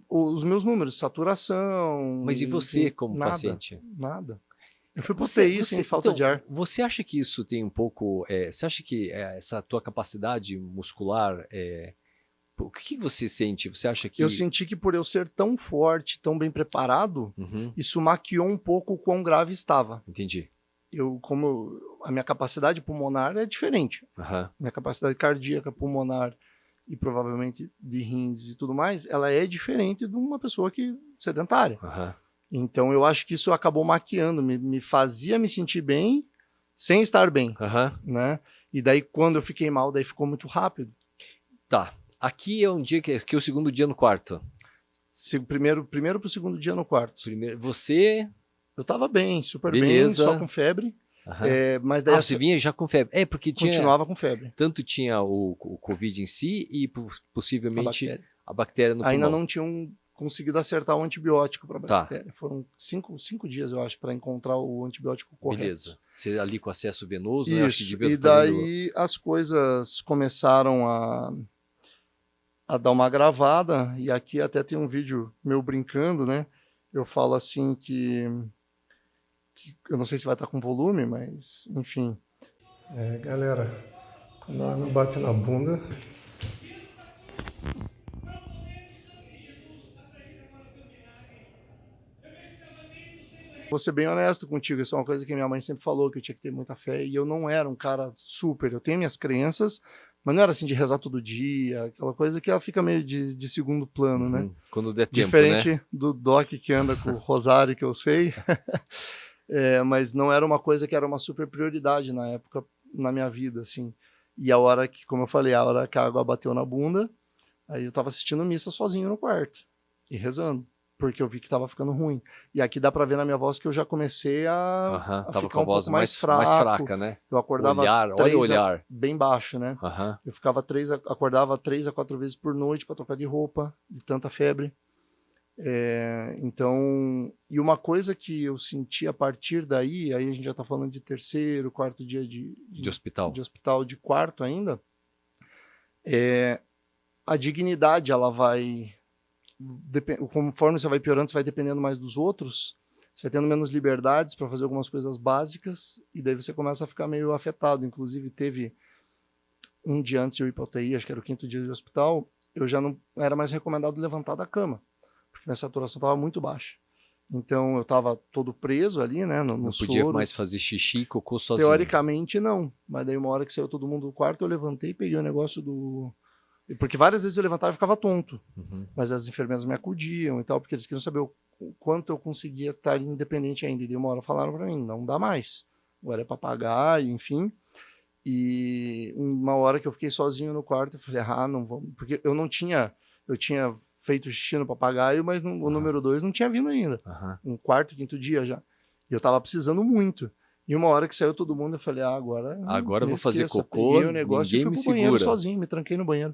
Os meus números, saturação... Mas e você como paciente? Nada. Eu fui pro UTI sem falta de ar. Você acha que isso tem um pouco... você acha que essa tua capacidade muscular... o que você sente? Você acha que... Eu senti que por eu ser tão forte, tão bem preparado, isso maquiou um pouco o quão grave estava. Entendi. A minha capacidade pulmonar é diferente. Minha capacidade cardíaca, pulmonar e provavelmente de rins e tudo mais, ela é diferente de uma pessoa sedentária. Então eu acho que isso acabou maquiando, me fazia me sentir bem sem estar bem, né? E daí quando eu fiquei mal, daí ficou muito rápido. Tá. Aqui é um dia que é o segundo dia no quarto. Primeiro pro segundo dia no quarto. Você... Eu tava bem, super bem, só com febre. Mas daí você vinha já com febre. Porque continuava com febre. Tanto tinha o Covid em si e possivelmente a bactéria no pulmão. Ainda não tinham conseguido acertar o antibiótico para a bactéria. Foram cinco dias, eu acho, para encontrar o antibiótico correto. Beleza. Você ali com acesso venoso, isso, né? Acho que devia e daí as coisas começaram a dar uma agravada, e aqui até tem um vídeo meu brincando, né? Eu falo assim que eu não sei se vai estar com volume, mas enfim. Galera, quando a água bate na bunda... Vou ser bem honesto contigo, isso é uma coisa que minha mãe sempre falou, que eu tinha que ter muita fé, e eu não era um cara super, eu tenho minhas crenças, mas não era assim de rezar todo dia, aquela coisa que ela fica meio de segundo plano, né? Quando der tempo, diferente, né? Do Doc que anda com o rosário, que eu sei, mas não era uma coisa que era uma super prioridade na época, na minha vida, assim. E a hora que, como eu falei, a hora que a água bateu na bunda, aí eu tava assistindo missa sozinho no quarto, e rezando, porque eu vi que tava ficando ruim. E aqui dá pra ver na minha voz que eu já comecei a tava ficar com a um voz pouco mais fraco. mais fraca, né? Eu acordava olha o olhar. Bem baixo, né? Eu ficava acordava 3 a 4 vezes por noite para trocar de roupa, de tanta febre. Então, e uma coisa que eu senti a partir daí, aí a gente já tá falando de terceiro, quarto dia de hospital. De hospital, de quarto ainda, a dignidade, ela vai... Conforme você vai piorando, você vai dependendo mais dos outros, você vai tendo menos liberdades para fazer algumas coisas básicas, e daí você começa a ficar meio afetado. Inclusive, teve um dia antes de eu ir para a UTI, acho que era o 5º dia de hospital, eu já não era mais recomendado levantar da cama, porque minha saturação estava muito baixa. Então, eu estava todo preso ali, né, no não podia soro. mais fazer xixi, cocô sozinho. Teoricamente, não. Mas daí, uma hora que saiu todo mundo do quarto, eu levantei, peguei o negócio do... Porque várias vezes eu levantava e ficava tonto. Mas as enfermeiras me acudiam e tal, porque eles queriam saber o quanto eu conseguia estar independente ainda. E de uma hora falaram para mim, não dá mais. Agora é para pagar, enfim. E uma hora que eu fiquei sozinho no quarto, eu falei, não vamos... Porque eu tinha feito xixi no papagaio, mas o número 2 não tinha vindo ainda. Um quarto, 5º dia já. E eu tava precisando muito. E uma hora que saiu todo mundo, eu falei, agora eu vou fazer cocô, peguei o negócio e fui pro banheiro sozinho, me tranquei no banheiro.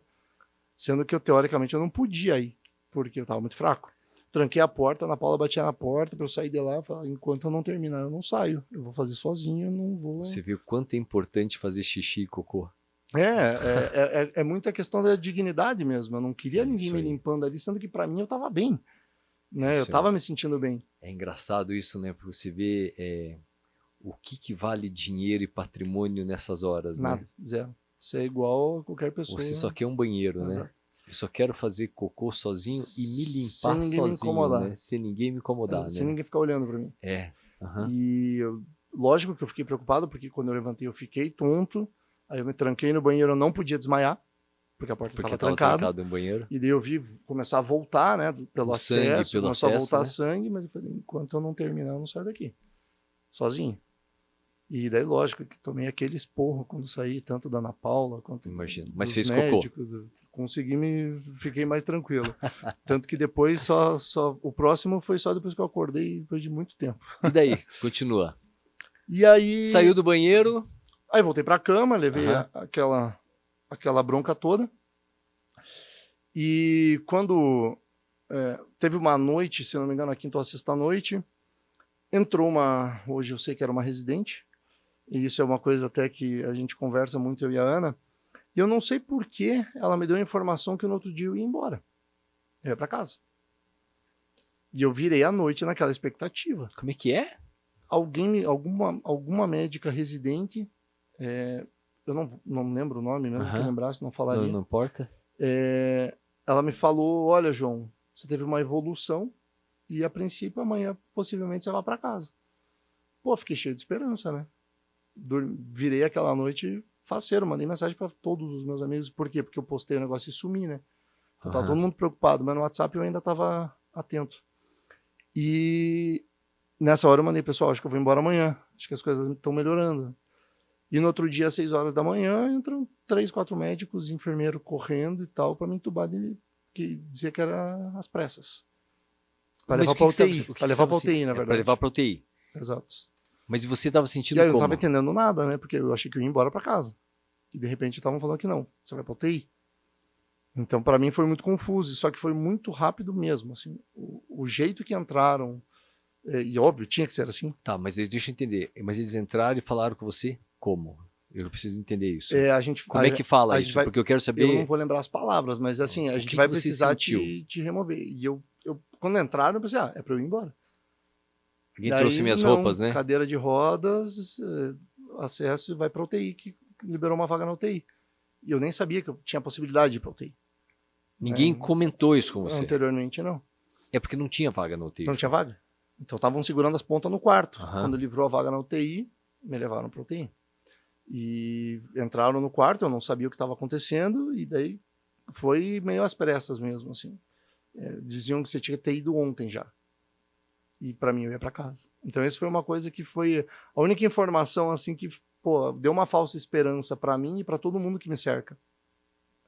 Sendo que teoricamente eu não podia ir, porque eu estava muito fraco. Tranquei a porta, a Ana Paula batia na porta para eu sair de lá, falava, enquanto eu não terminar, eu não saio. Eu vou fazer sozinho, eu não vou... Você viu quanto é importante fazer xixi e cocô? É muita questão da dignidade mesmo. Eu não queria ninguém me limpando ali, sendo que para mim eu estava bem. Né? Eu estava me sentindo bem. É engraçado isso, né? Porque você vê o que vale dinheiro e patrimônio nessas horas, Nada, né? Zero. Você é igual a qualquer pessoa. Você só quer um banheiro, né? Eu só quero fazer cocô sozinho e me limpar sozinho, né? Sem ninguém me incomodar, né? Sem ninguém ficar olhando para mim. E lógico que eu fiquei preocupado, porque quando eu levantei eu fiquei tonto, aí eu me tranquei no banheiro, eu não podia desmaiar, porque a porta estava trancada. No banheiro. E daí eu vi começar a voltar, né? Pelo acesso, começou a voltar sangue, mas eu falei, enquanto eu não terminar, eu não saio daqui. Sozinho. E daí, lógico, que tomei aquele esporro quando saí, tanto da Ana Paula quanto mas fez médicos. Cocô. Fiquei mais tranquilo. Tanto que depois, o próximo foi só depois que eu acordei, depois de muito tempo. E daí? Continua. E aí... Saiu do banheiro. Aí voltei pra cama, levei aquela bronca toda. E quando teve uma noite, se eu não me engano, na quinta ou sexta noite, entrou hoje eu sei que era uma residente, e isso é uma coisa até que a gente conversa muito, eu e a Ana, e eu não sei por que ela me deu a informação que no outro dia eu ia embora. Eu ia pra casa. E eu virei à noite naquela expectativa. Como é que é? Alguma médica residente, eu não lembro o nome mesmo, que lembrasse, não falaria. Não importa. Ela me falou, olha, João, você teve uma evolução e a princípio amanhã possivelmente você vai para casa. Pô, fiquei cheio de esperança, né? Virei aquela noite faceiro, mandei mensagem para todos os meus amigos. Por quê? Porque eu postei o negócio e sumi, né? Então tava todo mundo preocupado, mas no WhatsApp eu ainda tava atento. E nessa hora eu mandei, pessoal, acho que eu vou embora amanhã. Acho que as coisas estão melhorando. E no outro dia, às 6 horas da manhã, entram 3, 4 médicos, enfermeiro correndo e tal, para me entubar, que dizia que era às pressas. Para levar para UTI. Para levar para UTI, na verdade. Para levar para UTI. Exato. Mas você estava sentindo como? Eu como? não estava entendendo nada, né? Porque eu achei que eu ia embora para casa. E de repente estavam falando que não, você vai para UTI. Então, para mim foi muito confuso, só que foi muito rápido mesmo, assim. O jeito que entraram, e óbvio, tinha que ser assim. Tá, mas deixa eu entender. Mas eles entraram e falaram com você como? Eu preciso entender isso. Como é que fala isso? Porque eu quero saber... Eu não vou lembrar as palavras, mas assim, a gente vai precisar te remover. E eu, quando entraram, eu pensei, é para eu ir embora. Alguém trouxe minhas roupas, né? Cadeira de rodas, acesso e vai para UTI, que liberou uma vaga na UTI. E eu nem sabia que eu tinha possibilidade de ir para UTI. Ninguém comentou isso com você? Anteriormente, não. É porque não tinha vaga na UTI. Não tinha vaga. Então estavam segurando as pontas no quarto. Quando livrou a vaga na UTI, me levaram para UTI. E entraram no quarto, eu não sabia o que estava acontecendo, e daí foi meio às pressas mesmo, assim. Diziam que você tinha que ter ido ontem já. E para mim eu ia para casa. Então essa foi uma coisa que foi a única informação assim que, pô, deu uma falsa esperança para mim e para todo mundo que me cerca.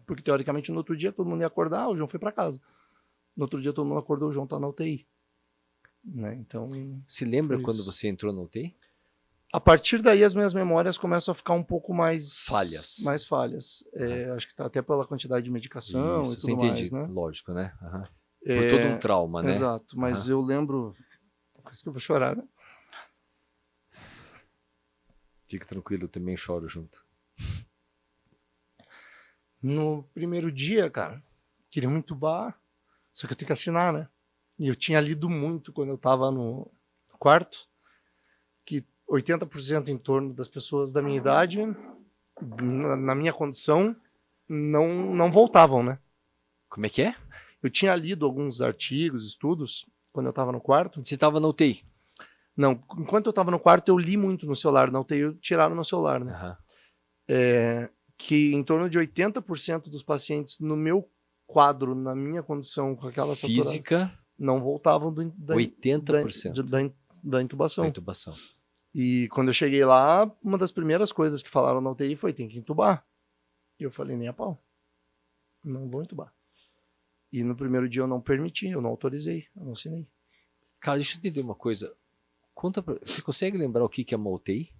Porque teoricamente no outro dia todo mundo ia acordar, o João foi para casa. No outro dia todo mundo acordou, o João tá na UTI. Né? Então, se lembra quando você entrou na UTI? A partir daí as minhas memórias começam a ficar um pouco mais falhas. Acho que tá até pela quantidade de medicação e tudo mais, né? Lógico, né? Por todo um trauma, né? Exato, mas eu lembro... Por isso que eu vou chorar, né? Fique tranquilo, eu também choro junto. No primeiro dia, cara, queria me entubar, só que eu tenho que assinar, né? E eu tinha lido muito quando eu tava no quarto, que 80% em torno das pessoas da minha idade, na minha condição, não voltavam, né? Como é que é? Eu tinha lido alguns artigos, estudos, quando eu estava no quarto. Você estava na UTI? Não, enquanto eu estava no quarto, eu li muito no celular. Na UTI, tiraram meu celular, né? Que em torno de 80% dos pacientes no meu quadro, na minha condição, com aquela física, não voltavam 80% da intubação. Da intubação. E quando eu cheguei lá, uma das primeiras coisas que falaram na UTI foi: tem que entubar. E eu falei: nem a pau. Não vou entubar. E no primeiro dia eu não permiti, eu não autorizei, eu não assinei. Cara, deixa eu entender uma coisa. Você consegue lembrar o que é uma UTI?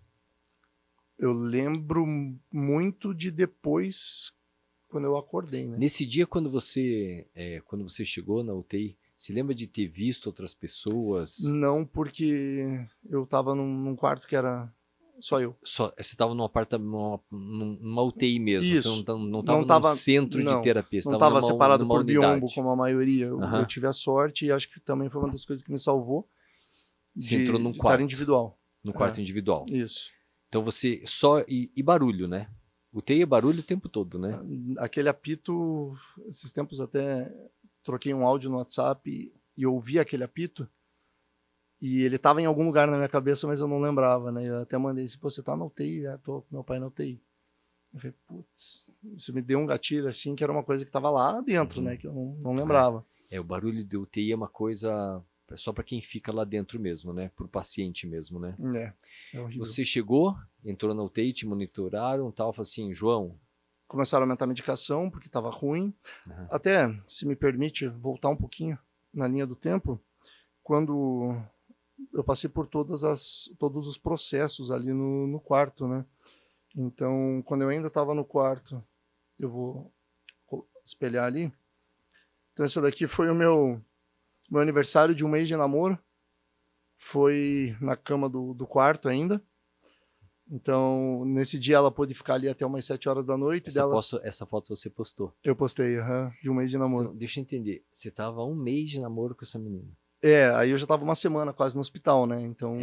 Eu lembro muito de depois, quando eu acordei, né? Nesse dia, quando você chegou na UTI, se lembra de ter visto outras pessoas? Não, porque eu estava num quarto que era só eu. Você estava num apartamento, numa UTI mesmo? Isso. Você não estava num centro de terapia? Não estava separado por unidade. biombo, como a maioria. Eu tive a sorte e acho que também foi uma das coisas que me salvou. Você entrou num quarto individual. No quarto individual. Isso. Então você só... E barulho, né? UTI é barulho o tempo todo, né? Aquele apito, esses tempos até troquei um áudio no WhatsApp e ouvi aquele apito. E ele estava em algum lugar na minha cabeça, mas eu não lembrava, né? Eu até mandei assim: pô, você tá na UTI? Tô com meu pai na UTI. Eu falei: putz, isso me deu um gatilho, assim, que era uma coisa que estava lá dentro, né? Que eu não lembrava. O barulho de UTI é uma coisa só para quem fica lá dentro mesmo, né? Pro paciente mesmo, né? É horrível. Você chegou, entrou na UTI, te monitoraram, tal, falou assim: João... Começaram a aumentar a medicação, porque estava ruim. Até, se me permite, voltar um pouquinho na linha do tempo, quando... eu passei por todos os processos ali no quarto, né? Então, quando eu ainda estava no quarto, eu vou espelhar ali. Então, esse daqui foi o meu aniversário de um mês de namoro. Foi na cama do quarto ainda. Então, nesse dia ela pôde ficar ali até umas 7 horas da noite. Essa foto você postou? Eu postei, de um mês de namoro. Então, deixa eu entender. Você estava um mês de namoro com essa menina? Aí eu já estava uma semana quase no hospital, né? Então,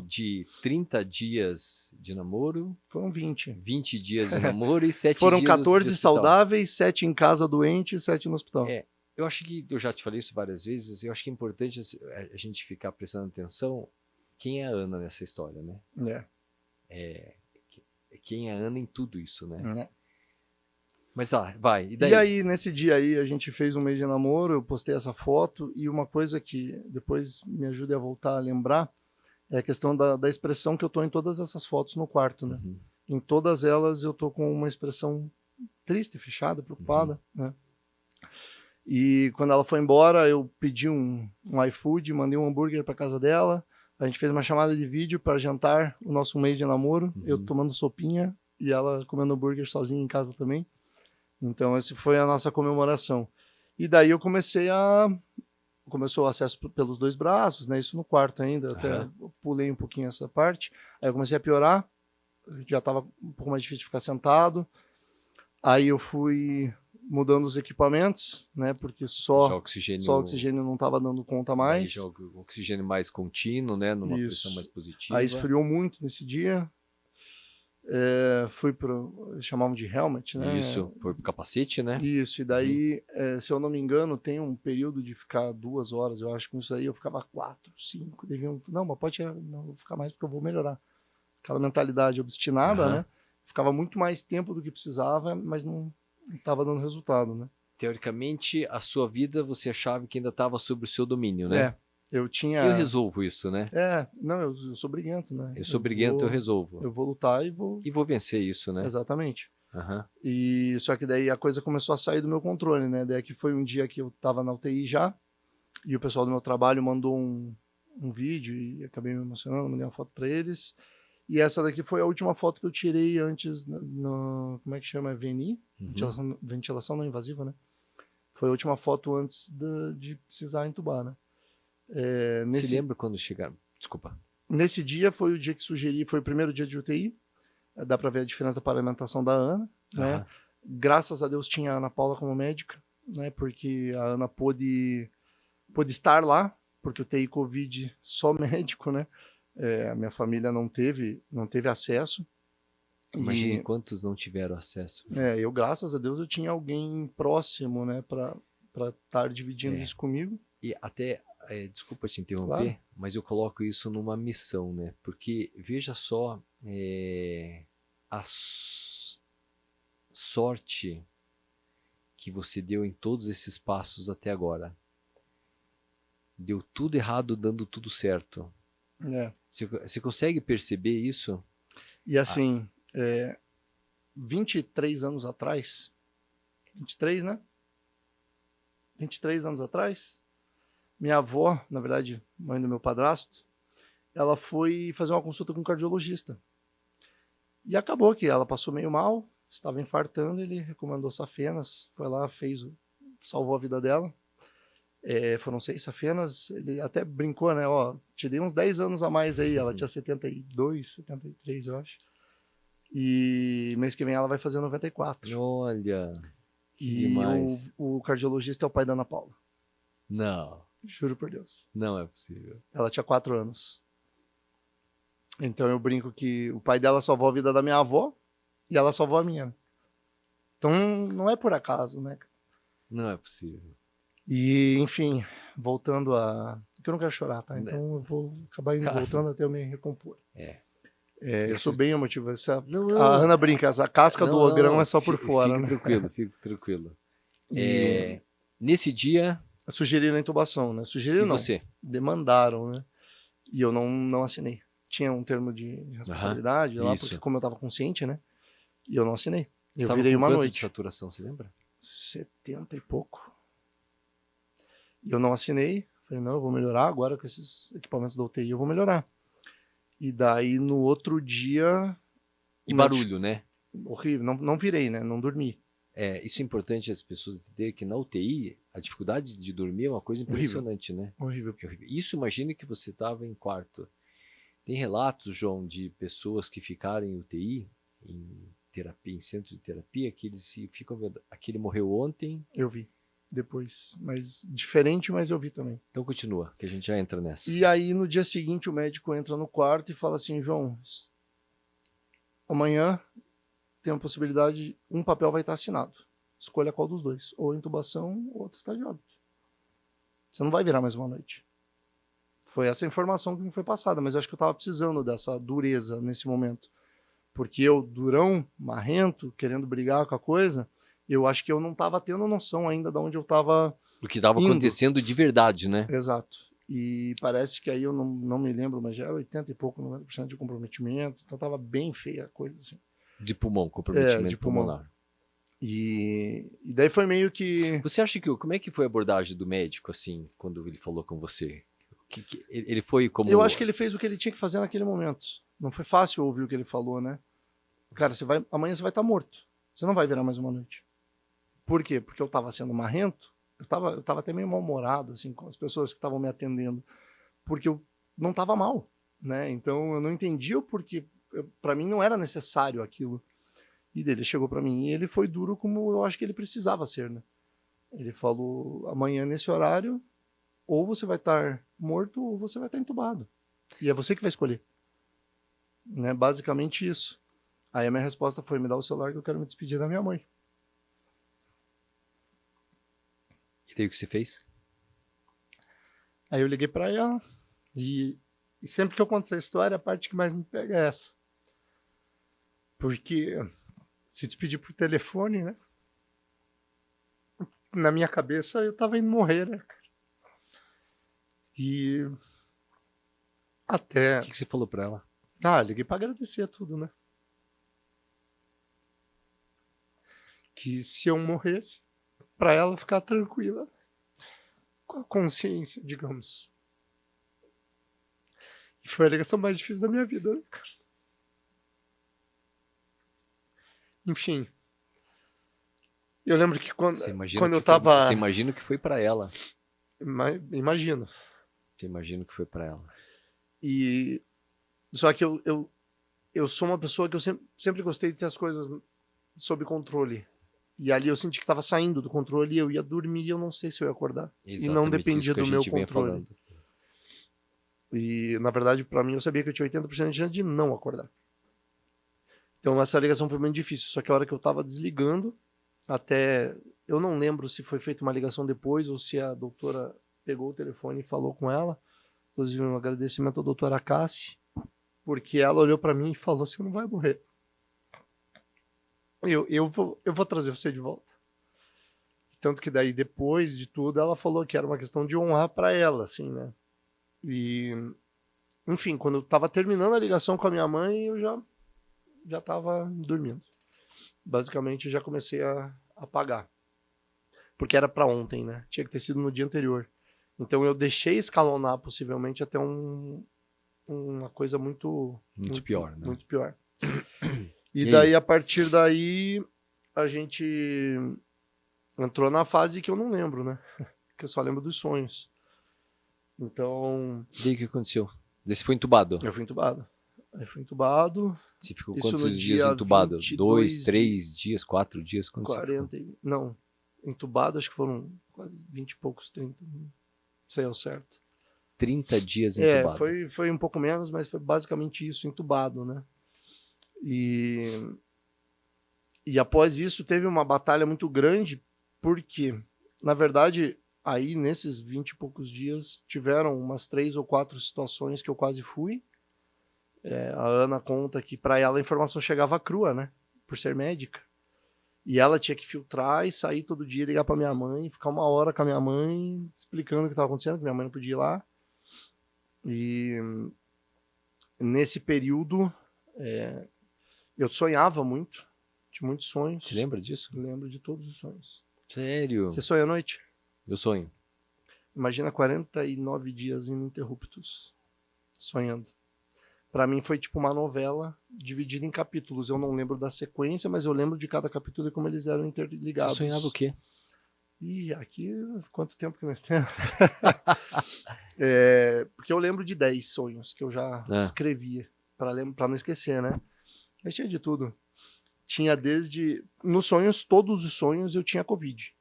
de 30 dias de namoro... Foram 20. 20 dias de namoro e 7 Foram dias 14 saudáveis, 7 em casa doente e 7 no hospital. Eu acho que, eu já te falei isso várias vezes, eu acho que é importante a gente ficar prestando atenção quem é a Ana nessa história, né? Quem é a Ana em tudo isso, né? Mas vai, e daí? E aí, nesse dia aí, a gente fez um mês de namoro, eu postei essa foto, e uma coisa que depois me ajuda a voltar a lembrar é a questão da expressão que eu tô em todas essas fotos no quarto, né? Em todas elas eu tô com uma expressão triste, fechada, preocupada, né? E quando ela foi embora, eu pedi um iFood, mandei um hambúrguer para casa dela, a gente fez uma chamada de vídeo para jantar o nosso mês de namoro, eu tomando sopinha e ela comendo hambúrguer sozinha em casa também. Então, essa foi a nossa comemoração. E daí eu começou o acesso pelos 2 braços, né? Isso no quarto ainda, até pulei um pouquinho essa parte. Aí eu comecei a piorar, já estava um pouco mais difícil de ficar sentado. Aí eu fui mudando os equipamentos, né? Porque só oxigênio não estava dando conta mais. Já o oxigênio mais contínuo, né? Numa pressão mais positiva. Aí esfriou muito nesse dia. Fui pro, eles chamavam de helmet, né? Isso, foi pro capacete, né? Isso, e daí, se eu não me engano, tem um período de ficar 2 horas, eu acho, com isso aí eu ficava 4, 5, não, mas pode tirar, não vou ficar mais porque eu vou melhorar. Aquela mentalidade obstinada, né? Ficava muito mais tempo do que precisava, mas não estava dando resultado, né? Teoricamente, a sua vida, você achava que ainda estava sob o seu domínio, né? Eu tinha... Eu resolvo isso, né? Não, eu sou briguento, né? Eu sou briguento, eu resolvo. Eu vou lutar e vou... E vou vencer isso, né? Exatamente. E só que daí a coisa começou a sair do meu controle, né? Daí que foi um dia que eu tava na UTI já, e o pessoal do meu trabalho mandou um vídeo e acabei me emocionando, mandei uma foto para eles. E essa daqui foi a última foto que eu tirei antes, como é que chama? VNI? Ventilação não invasiva, né? Foi a última foto antes de precisar entubar, né? Você lembra quando chegaram? Desculpa. Nesse dia foi o dia que sugeri, foi o primeiro dia de UTI. Dá para ver a diferença da paramentação da Ana, né? Graças a Deus tinha a Ana Paula como médica, né? Porque a Ana pôde estar lá, porque o TI Covid só médico, né? A minha família não teve acesso. Imagine quantos não tiveram acesso. Eu, graças a Deus, eu tinha alguém próximo, né? Para estar dividindo isso comigo. E até... desculpa te interromper, claro. Mas eu coloco isso numa missão, né? Porque veja só a sorte que você deu em todos esses passos até agora. Deu tudo errado, dando tudo certo. Você consegue perceber isso? E assim, 23 anos atrás, 23, né? 23 anos atrás, minha avó, na verdade, mãe do meu padrasto, ela foi fazer uma consulta com um cardiologista. E acabou que ela passou meio mal, estava infartando, ele recomendou safenas, foi lá, salvou a vida dela. Foram 6 safenas, ele até brincou, né? Ó, te dei uns 10 anos a mais aí, ela tinha 72, 73, eu acho. E mês que vem ela vai fazer 94. Olha, que e demais. O cardiologista é o pai da Ana Paula. Não. Juro por Deus. Não é possível. Ela tinha 4 anos. Então eu brinco que o pai dela salvou a vida da minha avó e ela salvou a minha. Então não é por acaso, né? Não é possível. E, enfim, voltando a... Porque eu não quero chorar, tá? Então eu vou acabar voltando até eu me recompor. Eu sou bem emotivo. A Ana brinca, a casca do ogrão é só por fora. Fique tranquilo. Nesse dia... Sugeriram a intubação, né? Sugeriram não. Você? Demandaram, né? E eu não assinei. Tinha um termo de responsabilidade lá, porque como eu estava consciente, né? E eu não assinei. Eu virei uma noite. De saturação, você lembra? 70 e pouco. E eu não assinei. Falei, não, eu vou melhorar agora com esses equipamentos da UTI, eu vou melhorar. E daí, no outro dia... E barulho, né? Horrível. Não virei, né? Não dormi. Isso é importante as pessoas entenderem que na UTI a dificuldade de dormir é uma coisa impressionante, né? Horrível. Isso, imagine que você estava em quarto. Tem relatos, João, de pessoas que ficaram em UTI, em terapia, em centro de terapia, que eles ficam vendo, aquele morreu ontem. Eu vi depois, mas diferente, mas eu vi também. Então continua, que a gente já entra nessa. E aí no dia seguinte o médico entra no quarto e fala assim, João, amanhã tem uma possibilidade, um papel vai estar assinado. Escolha qual dos dois, ou intubação ou atestado de óbito. Você não vai virar mais uma noite. Foi essa informação que me foi passada, mas eu acho que eu estava precisando dessa dureza nesse momento. Porque eu, durão, marrento, querendo brigar com a coisa, eu acho que eu não estava tendo noção ainda de onde eu estava o que estava acontecendo de verdade, né? Exato. E parece que aí eu não me lembro, mas já era 80 e pouco, 90% de comprometimento, então estava bem feia a coisa, assim. De pulmão, comprometimento de pulmonar. E daí foi meio que... Você acha que... Como é que foi a abordagem do médico, assim, quando ele falou com você? Ele foi como... Eu acho que ele fez o que ele tinha que fazer naquele momento. Não foi fácil ouvir o que ele falou, né? Cara, amanhã você vai estar morto. Você não vai virar mais uma noite. Por quê? Porque eu estava sendo marrento. Eu tava até meio mal-humorado, assim, com as pessoas que estavam me atendendo. Porque eu não estava mal, né? Então eu não entendia o porquê. Para mim não era necessário aquilo. E ele chegou para mim e ele foi duro como eu acho que ele precisava ser, né? Ele falou, amanhã nesse horário, ou você vai estar morto ou você vai estar entubado. E é você que vai escolher. Né? Basicamente isso. Aí a minha resposta foi, me dá o celular que eu quero me despedir da minha mãe. E daí o que você fez? Aí eu liguei para ela e sempre que eu conto essa história, a parte que mais me pega é essa. Porque se despedir por telefone, né? Na minha cabeça eu tava indo morrer, né, cara? E até... O que você falou pra ela? Liguei pra agradecer tudo, né? Que se eu morresse, pra ela ficar tranquila, com a consciência, digamos. E foi a ligação mais difícil da minha vida, né, cara? Enfim. Eu lembro que quando eu tava... Você imagina o que foi pra ela. Imagino. Você imagina o que foi pra ela. E... Só que eu sou uma pessoa que eu sempre gostei de ter as coisas sob controle. E ali eu senti que estava saindo do controle e eu ia dormir e eu não sei se eu ia acordar. Exatamente, e não dependia do meu controle. Falando. E, na verdade, para mim, eu sabia que eu tinha 80% de chance de não acordar. Então, essa ligação foi muito difícil. Só que a hora que eu estava desligando, até... Eu não lembro se foi feita uma ligação depois ou se a doutora pegou o telefone e falou com ela. Inclusive, um agradecimento à doutora Cassi, porque ela olhou para mim e falou, você não vai morrer. Eu vou trazer você de volta. Tanto que daí, depois de tudo, ela falou que era uma questão de honrar para ela, assim, né? E, enfim, quando eu tava terminando a ligação com a minha mãe, eu já tava dormindo. Basicamente, já comecei a apagar. Porque era para ontem, né? Tinha que ter sido no dia anterior. Então, eu deixei escalonar, possivelmente, até uma coisa muito pior, né? Muito pior. E daí, a partir daí, a gente entrou na fase que eu não lembro, né? Que eu só lembro dos sonhos. Então... E aí o que aconteceu? Daí você foi entubado? Eu fui entubado. Você ficou quantos dias entubado? 2, 3 dias, 4 dias? 40... Não. Entubado, acho que foram quase 20 e poucos, 30. Não sei ao certo. 30 dias entubado. Foi um pouco menos, mas foi basicamente isso, entubado, né? E após isso teve uma batalha muito grande, porque, na verdade, aí nesses 20 e poucos dias tiveram umas 3 ou 4 situações que eu quase fui. A Ana conta que para ela a informação chegava crua, né? Por ser médica. E ela tinha que filtrar e sair todo dia, ligar para minha mãe, ficar 1 hora com a minha mãe, explicando o que estava acontecendo, que minha mãe não podia ir lá. E nesse período... eu sonhava muito, tinha muitos sonhos. Você lembra disso? Lembro de todos os sonhos. Sério? Você sonha à noite? Eu sonho. Imagina 49 dias ininterruptos sonhando. Pra mim foi tipo uma novela dividida em capítulos. Eu não lembro da sequência, mas eu lembro de cada capítulo e como eles eram interligados. Você sonhava o quê? Ih, aqui, quanto tempo que nós temos? Porque eu lembro de 10 sonhos que eu já escrevia, pra não esquecer, né? Mas tinha de tudo. Tinha desde... Nos sonhos, todos os sonhos, eu tinha Covid.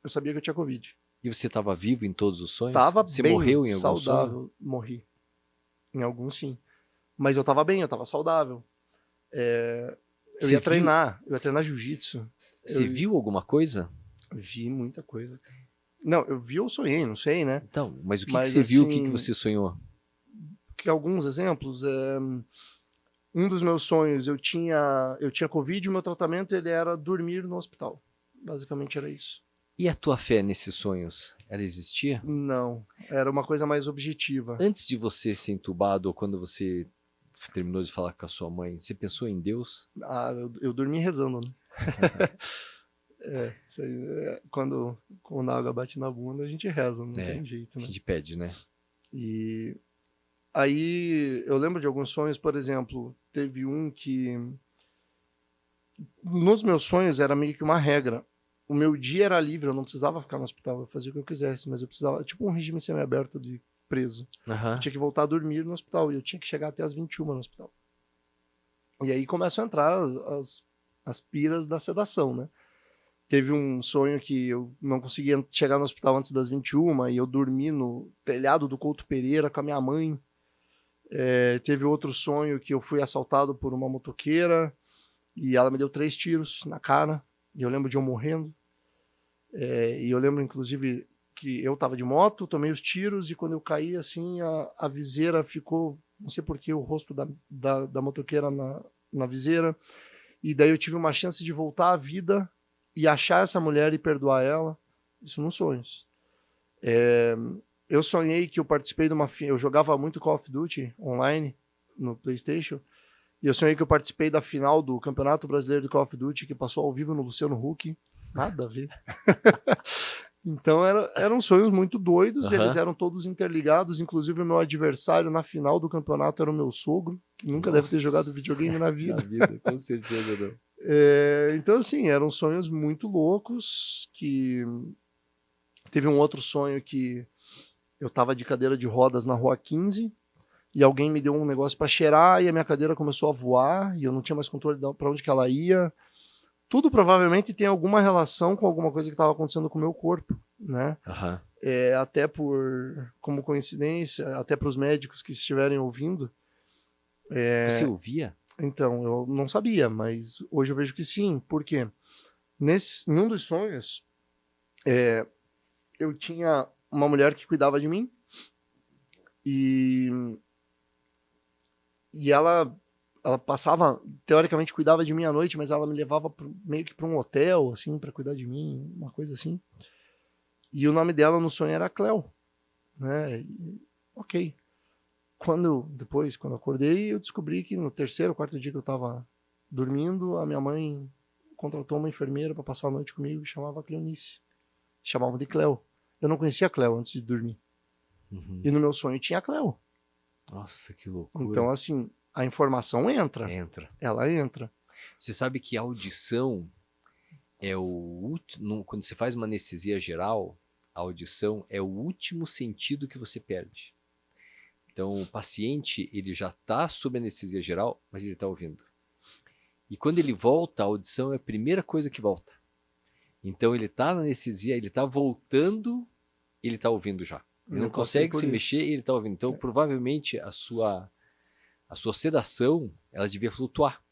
Eu sabia que eu tinha Covid. E você estava vivo em todos os sonhos? Tava você bem morreu em algum saudável. sonho? Morri. Em alguns, sim. Mas eu tava bem, eu tava saudável. Eu ia treinar jiu-jitsu. Você viu alguma coisa? Vi muita coisa. Não, eu vi ou sonhei, não sei, né? Então, mas o que você viu, o que você sonhou? Que alguns exemplos... Um dos meus sonhos, eu tinha Covid, o meu tratamento ele era dormir no hospital. Basicamente era isso. E a tua fé nesses sonhos, ela existia? Não, era uma coisa mais objetiva. Antes de você ser entubado, ou quando você terminou de falar com a sua mãe, você pensou em Deus? Eu dormi rezando, né? Isso aí, quando a água bate na bunda, a gente reza, não tem jeito, né? A gente pede, né? E aí eu lembro de alguns sonhos, por exemplo, teve um que nos meus sonhos era meio que uma regra. O meu dia era livre, eu não precisava ficar no hospital, eu fazia o que eu quisesse, mas eu precisava, tipo um regime semiaberto de preso. Eu tinha que voltar a dormir no hospital e eu tinha que chegar até as 21 no hospital. E aí começam a entrar as piras da sedação, né? Teve um sonho que eu não conseguia chegar no hospital antes das 21 e eu dormi no telhado do Couto Pereira com a minha mãe. Teve outro sonho que eu fui assaltado por uma motoqueira e ela me deu 3 tiros na cara. E eu lembro de eu morrendo. E eu lembro, inclusive, que eu estava de moto, tomei os tiros e quando eu caí, assim, a viseira ficou... Não sei por que o rosto da motoqueira na viseira. E daí eu tive uma chance de voltar à vida e achar essa mulher e perdoar ela. Isso nos sonhos. Eu sonhei que eu participei de uma... Eu jogava muito Call of Duty online no PlayStation. E eu sonhei que eu participei da final do Campeonato Brasileiro de Call of Duty, que passou ao vivo no Luciano Huck. Nada a ver. Então eram sonhos muito doidos, eles eram todos interligados. Inclusive o meu adversário na final do campeonato era o meu sogro, que nunca deve ter jogado videogame na vida. Na vida, com certeza não. Então, assim, eram sonhos muito loucos. Que teve um outro sonho que eu tava de cadeira de rodas na Rua 15 e alguém me deu um negócio para cheirar e a minha cadeira começou a voar e eu não tinha mais controle para onde que ela ia. Tudo provavelmente tem alguma relação com alguma coisa que estava acontecendo com o meu corpo, né? Até como coincidência, até para os médicos que estiverem ouvindo. Você ouvia? Então, eu não sabia, mas hoje eu vejo que sim. Por quê? Em um dos sonhos, eu tinha uma mulher que cuidava de mim e ela passava, teoricamente cuidava de mim à noite, mas ela me levava meio que para um hotel, assim, para cuidar de mim, uma coisa assim. E o nome dela no sonho era Cleo, né? Ok. Quando eu acordei, eu descobri que no 3º ou 4º dia que eu estava dormindo, a minha mãe contratou uma enfermeira para passar a noite comigo e chamava Cleonice. Chamavam de Cleo. Eu não conhecia a Cleo antes de dormir. E no meu sonho tinha a Cleo. Nossa, que loucura. Então, assim, a informação entra. Ela entra. Você sabe que a audição é o último... Quando você faz uma anestesia geral, a audição é o último sentido que você perde. Então, o paciente, ele já está sob anestesia geral, mas ele está ouvindo. E quando ele volta, a audição é a primeira coisa que volta. Então, ele está na anestesia, ele está voltando, ele está ouvindo já. Ele não consegue se mexer e ele está ouvindo. Então, provavelmente, a sua sedação, ela devia flutuar.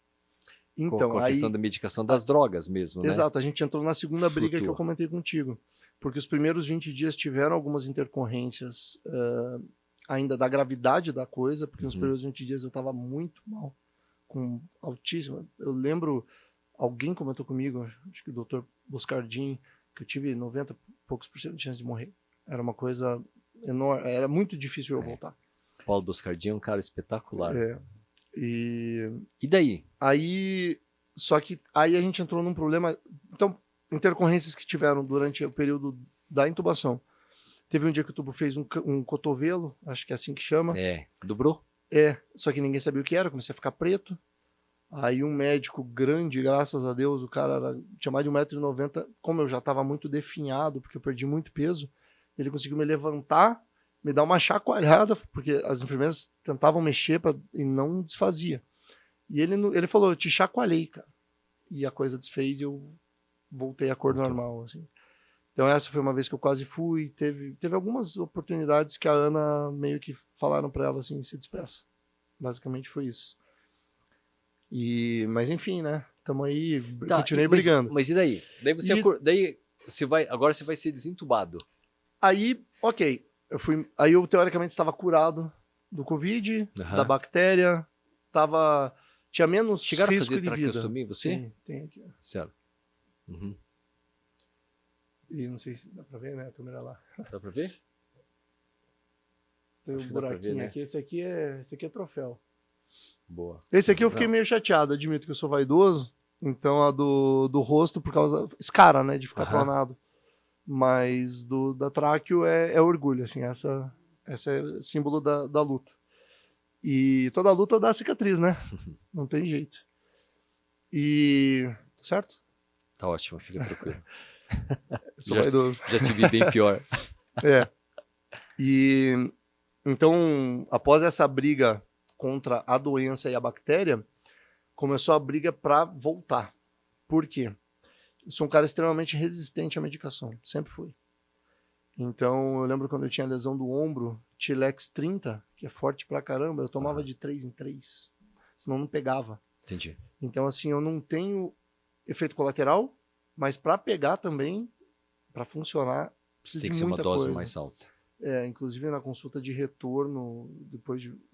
Então, com a questão da medicação das drogas mesmo, né? Exato, a gente entrou na segunda briga que eu comentei contigo. Porque os primeiros 20 dias tiveram algumas intercorrências ainda da gravidade da coisa, porque nos primeiros 20 dias eu estava muito mal, com altíssima. Eu lembro, alguém comentou comigo, acho que o Dr. Boscardin, que eu tive 90 e poucos % de chance de morrer. Era uma coisa enorme, era muito difícil eu voltar. Paulo Boscardin é um cara espetacular. E daí? Só que aí a gente entrou num problema. Então, intercorrências que tiveram durante o período da intubação. Teve um dia que o tubo fez um cotovelo, acho que é assim que chama. Dobrou? Só que ninguém sabia o que era, comecei a ficar preto. Aí um médico grande, graças a Deus, o cara tinha mais de 1,90 m, como eu já estava muito definhado, porque eu perdi muito peso, ele conseguiu me levantar, me dar uma chacoalhada, porque as enfermeiras tentavam mexer e não desfazia. E ele falou, eu te chacoalhei, cara. E a coisa desfez e eu voltei à cor normal, assim. Então essa foi uma vez que eu quase fui. Teve algumas oportunidades que a Ana meio que falaram para ela assim, se despeça. Basicamente foi isso. Mas enfim, né? Tamo aí, continuei brigando. Mas e daí? Daí você vai, agora você vai ser desentubado. Aí, ok. Aí eu teoricamente estava curado do Covid, da bactéria, tinha menos Chegaram risco a fazer de vida. traqueostomia, você? Tem aqui. Certo. E não sei se dá pra ver, né? A câmera lá. Dá pra ver? Tem um buraquinho ver, né? Aqui. Esse aqui é troféu. Boa. Esse aqui eu fiquei meio chateado. Admito que eu sou vaidoso. Então a do rosto, por causa... Escara, né? De ficar pronado. Mas da tráqueo é orgulho, assim. Essa é símbolo da luta. E toda luta dá cicatriz, né? Não tem jeito. Certo? Tá ótimo, fica tranquilo. Sou vaidoso. Já te vi bem pior. Então, após essa briga contra a doença e a bactéria, começou a briga para voltar. Por quê? Eu sou um cara extremamente resistente à medicação, sempre fui. Então, eu lembro quando eu tinha lesão do ombro, Tilex 30, que é forte pra caramba, eu tomava de 3 em 3, senão não pegava. Entendi. Então, assim, eu não tenho efeito colateral, mas para pegar também, para funcionar, precisa Tem de que ser uma muita dose coisa. mais alta. Inclusive na consulta de retorno,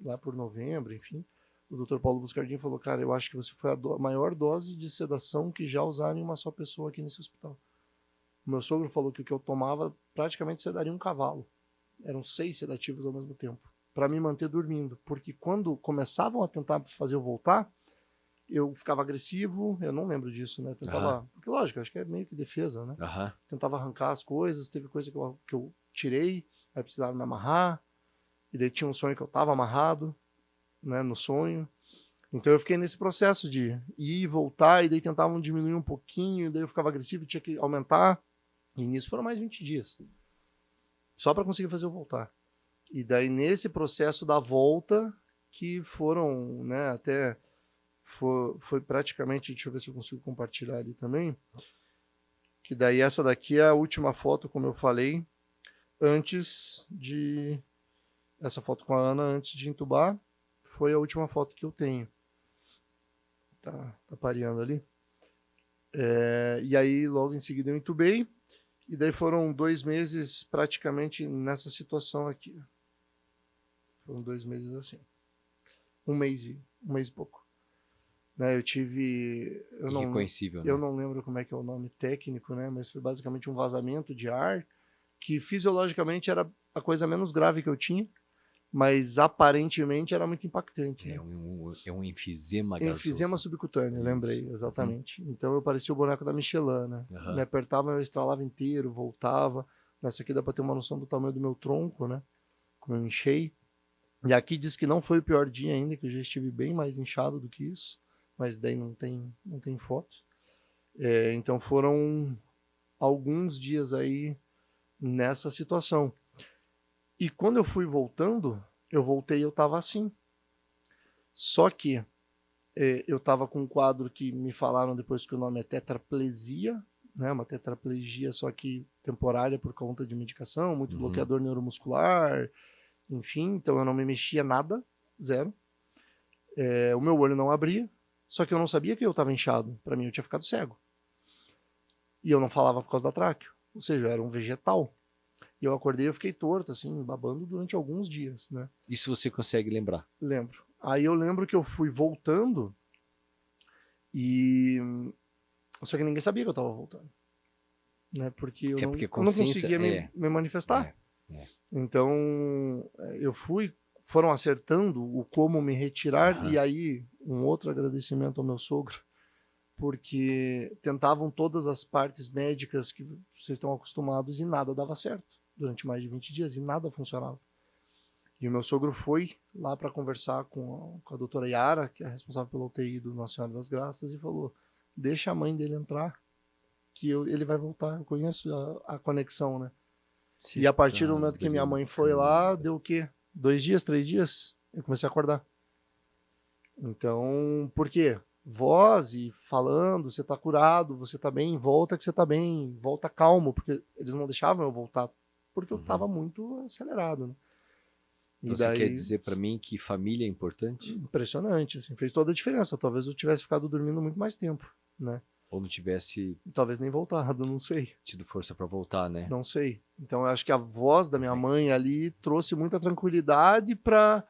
lá por novembro, enfim, o Dr. Paulo Buscardini falou, cara, eu acho que você foi a maior dose de sedação que já usaram em uma só pessoa aqui nesse hospital. O meu sogro falou que o que eu tomava praticamente sedaria um cavalo. Eram 6 sedativos ao mesmo tempo, para me manter dormindo, porque quando começavam a tentar fazer eu voltar, eu ficava agressivo, eu não lembro disso, né? Tentava, porque lógico, acho que é meio que defesa, né? Tentava arrancar as coisas, teve coisa que eu tirei, aí precisava me amarrar, e daí tinha um sonho que eu tava amarrado, né, no sonho. Então eu fiquei nesse processo de ir e voltar, e daí tentavam diminuir um pouquinho, daí eu ficava agressivo, tinha que aumentar, e nisso foram mais 20 dias. Só para conseguir fazer eu voltar. E daí nesse processo da volta, que foram, né, até... Foi praticamente, deixa eu ver se eu consigo compartilhar ali também, que daí essa daqui é a última foto, como eu falei, essa foto com a Ana antes de entubar, foi a última foto que eu tenho. Tá pareando ali. E aí logo em seguida eu entubei, e daí foram 2 meses praticamente nessa situação aqui. Foram 2 meses assim. Um mês e pouco. Né, eu tive... Irreconhecível, né? Eu não lembro como é que é o nome técnico, né? Mas foi basicamente um vazamento de ar, que fisiologicamente era a coisa menos grave que eu tinha, mas aparentemente era muito impactante. É um enfisema gasoso. Enfisema subcutâneo, lembrei, exatamente. Então eu parecia o boneco da Michelin, né? Me apertava, eu estralava inteiro, voltava. Nessa aqui dá para ter uma noção do tamanho do meu tronco, né? Como eu inchei. E aqui diz que não foi o pior dia ainda, que eu já estive bem mais inchado do que isso. Mas daí não tem foto. Então foram alguns dias aí nessa situação. E quando eu fui voltando, eu voltei e eu estava assim. Só que eu estava com um quadro que me falaram depois que o nome é tetraplegia, né? Uma tetraplegia só que temporária por conta de medicação, muito bloqueador neuromuscular, enfim. Então eu não me mexia nada, zero. O meu olho não abria. Só que eu não sabia que eu estava inchado. Para mim, eu tinha ficado cego. E eu não falava por causa da tráqueo. Ou seja, eu era um vegetal. E eu acordei e eu fiquei torto, assim, babando durante alguns dias, né? Isso você consegue lembrar? Lembro. Aí eu lembro que eu fui voltando e... Só que ninguém sabia que eu estava voltando. Né? Porque eu não conseguia me manifestar. Então, eu fui... Foram acertando o como me retirar, e aí um outro agradecimento ao meu sogro, porque tentavam todas as partes médicas que vocês estão acostumados e nada dava certo durante mais de 20 dias e nada funcionava. E o meu sogro foi lá para conversar com a doutora Yara, que é responsável pela UTI do Nossa Senhora das Graças, e falou, deixa a mãe dele entrar, que ele vai voltar, eu conheço a conexão, né? E a partir do momento que minha mãe foi lá, deu o quê? 2 dias, 3 dias, eu comecei a acordar. Então, por quê? Voz e falando, você tá curado, você tá bem, volta que você tá bem, volta calmo, porque eles não deixavam eu voltar, porque eu tava muito acelerado, né? Então você quer dizer para mim que família é importante? Impressionante, assim, fez toda a diferença. Talvez eu tivesse ficado dormindo muito mais tempo, né? Ou não tivesse... Talvez nem voltado, não sei. Tido força para voltar, né? Não sei. Então eu acho que a voz da minha mãe ali trouxe muita tranquilidade pra...